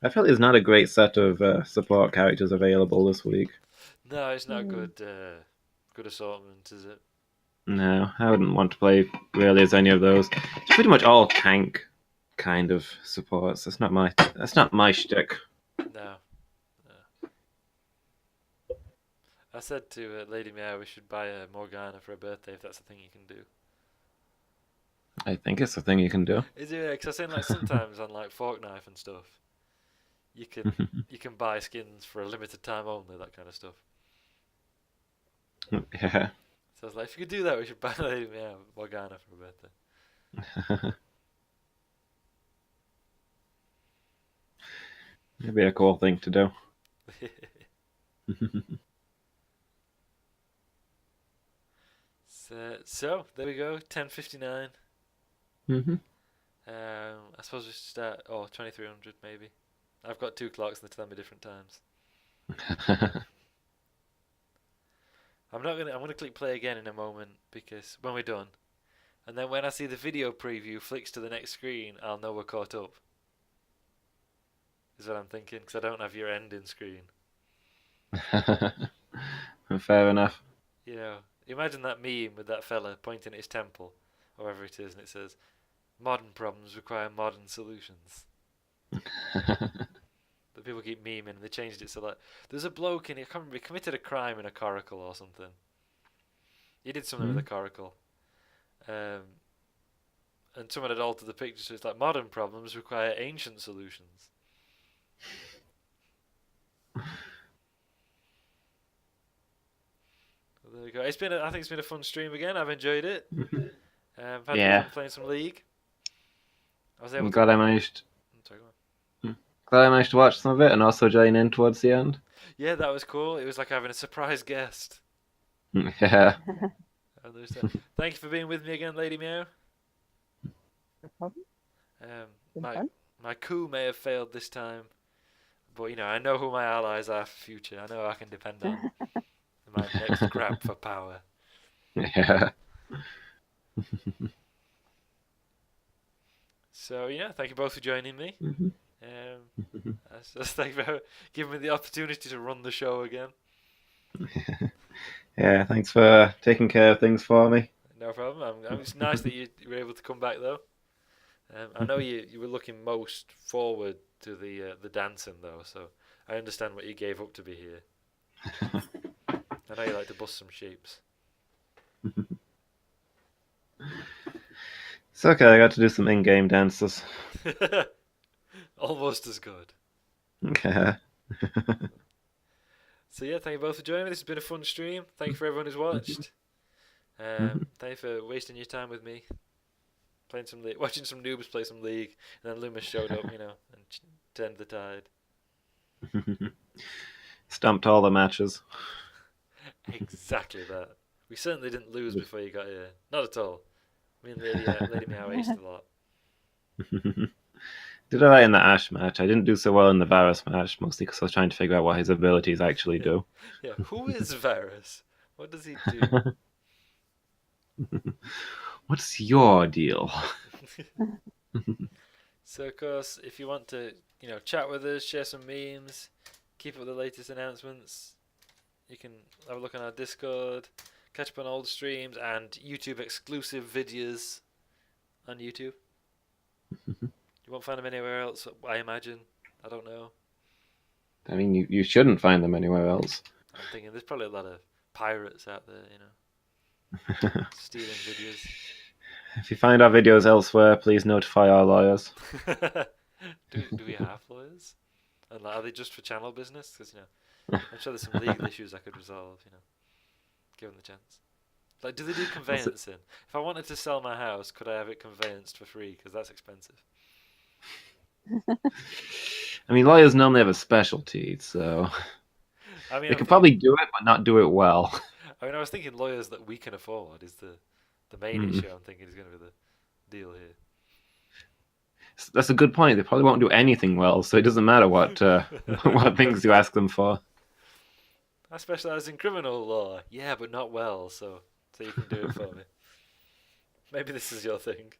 I feel there's not a great set of support characters available this week. No, it's not good. Good assortment, is it? No, I wouldn't want to play really as any of those. It's pretty much all tank kind of supports. That's not my shtick. No. I said to Lady Meow we should buy a Morgana for her birthday if that's a thing you can do. I think it's a thing you can do. Is it? Because I've seen like sometimes on like Fork Knife and stuff, you can buy skins for a limited time only, that kind of stuff. Yeah. So I was like, if you could do that, we should buy Lady Meow Morgana for her birthday. It'd be a cool thing to do. So there we go, 10:59. Mm-hmm. I suppose we should start. 2300 maybe. I've got two clocks and they tell me different times. I'm gonna click play again in a moment because when we're done, and then when I see the video preview flicks to the next screen, I'll know we're caught up. Is what I'm thinking because I don't have your ending screen. Fair enough. You know, imagine that meme with that fella pointing at his temple, or wherever it is, and it says, "Modern problems require modern solutions." But people keep memeing, and they changed it so that there's a bloke in it. I can't remember. He committed a crime in a coracle or something. He did something with a coracle, and And someone had altered the picture, so it's like modern problems require ancient solutions. Well, there we go. I think it's been a fun stream again. I've enjoyed it. I've had Yeah. fun playing some League. I was able I'm to. glad I managed. Sorry, go on. Glad I managed to watch some of it and also join in towards the end. Yeah, that was cool. It was like having a surprise guest. Yeah. Thank you for being with me again, Lady Meow. No problem. Been My fun. my coup may have failed this time, but you know I know who my allies are for future. I know I can depend on my next grab for power. Yeah. So yeah, thank you both for joining me. Mhm. Just thank you for giving me the opportunity to run the show again. Yeah, thanks for taking care of things for me. No problem. It's nice that you were able to come back though. I know you were looking most forward to the dancing though, so I understand what you gave up to be here. I know you like to bust some shapes. It's okay, I got to do some in-game dances. Almost as good. Yeah. So yeah, thank you both for joining me. This has been a fun stream. Thank you for everyone who's watched. Thank you for wasting your time with me. Playing some League, watching some noobs play some League, and then Loomis showed up, and turned the tide. Stumped all the matches. Exactly that. We certainly didn't lose before you got here. Not at all. Me and Lady Meow aced a lot. Did alright in the Ash match. I didn't do so well in the Varus match, mostly because I was trying to figure out what his abilities actually do. Yeah, who is Varus? What does he do? What's your deal? So of course, if you want to, chat with us, share some memes, keep up with the latest announcements, you can have a look on our Discord, catch up on old streams and YouTube exclusive videos on YouTube. You won't find them anywhere else, I imagine. I don't know. I mean, you shouldn't find them anywhere else. I'm thinking there's probably a lot of pirates out there, stealing videos. If you find our videos elsewhere, please notify our lawyers. do we have lawyers? And are they just for channel business? Because I'm sure there's some legal issues I could resolve. Given the chance. Like, do they do conveyancing? If I wanted to sell my house, could I have it conveyanced for free? Because that's expensive. I mean, lawyers normally have a specialty, so I mean, they could probably do it, but not do it well. I mean, I was thinking lawyers that we can afford is the main issue. I'm thinking is going to be the deal here. That's a good point. They probably won't do anything well, so it doesn't matter what what things you ask them for. I specialise in criminal law. Yeah, but not well, so you can do it for me. Maybe this is your thing.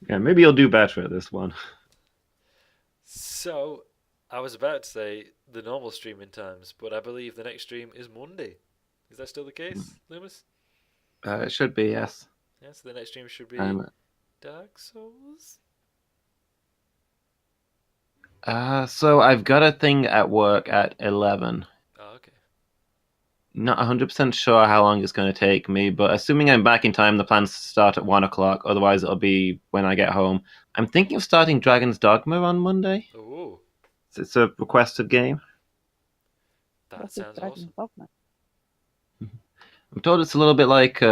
Yeah, maybe you'll do better at this one. So, I was about to say the normal streaming times, but I believe the next stream is Monday. Is that still the case, Loomis? It should be, yes. Yeah, so the next stream should be Dark Souls? So I've got a thing at work at 11. Oh, okay. Not 100% sure how long it's going to take me, but assuming I'm back in time, the plans start at 1 o'clock. Otherwise, it'll be when I get home. I'm thinking of starting Dragon's Dogma on Monday. Oh, It's a requested game. that What's this sounds Dragon's awesome. Dogma? I'm told it's a little bit like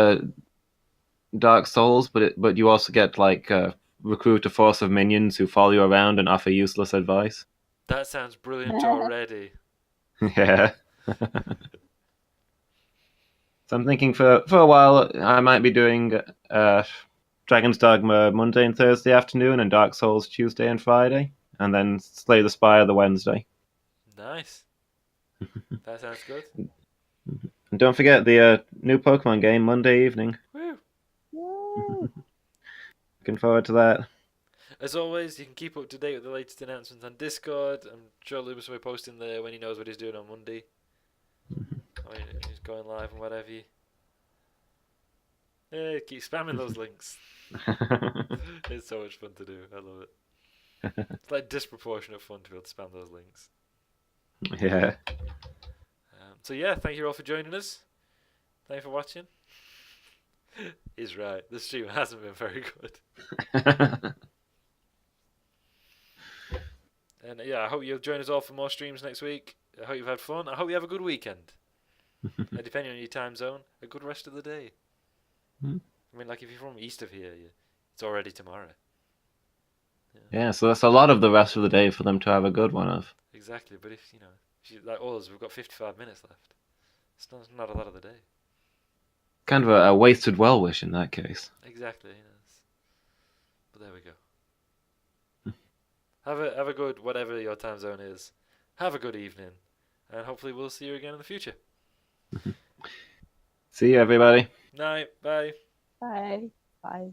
Dark Souls, but you also get recruit a force of minions who follow you around and offer useless advice. That sounds brilliant already. Yeah. So I'm thinking for a while I might be doing Dragon's Dogma Monday and Thursday afternoon and Dark Souls Tuesday and Friday, and then Slay the Spire the Wednesday. Nice. That sounds good. And don't forget the new Pokemon game Monday evening. Woo! Yay! Looking forward to that. As always, you can keep up to date with the latest announcements on Discord. I'm sure Loomis will be posting there when he knows what he's doing on Monday. I mean, he's going live and whatever. Yeah, keep spamming those links. It's so much fun to do. I love it. It's like disproportionate fun to be able to spam those links. Yeah. So yeah, thank you all for joining us. Thank you for watching. He's right. The stream hasn't been very good. And yeah, I hope you'll join us all for more streams next week. I hope you've had fun. I hope you have a good weekend. And depending on your time zone, a good rest of the day. Hmm. I mean, like if you're from east of here, it's already tomorrow. Yeah, so that's a lot of the rest of the day for them to have a good one of. Exactly, but if like us, we've got 55 minutes left. It's not a lot of the day. Kind of a wasted well wish in that case. Exactly. Yes. But there we go. Have a good whatever your time zone is. Have a good evening, and hopefully we'll see you again in the future. See you, everybody. Night. Bye. Bye. Bye.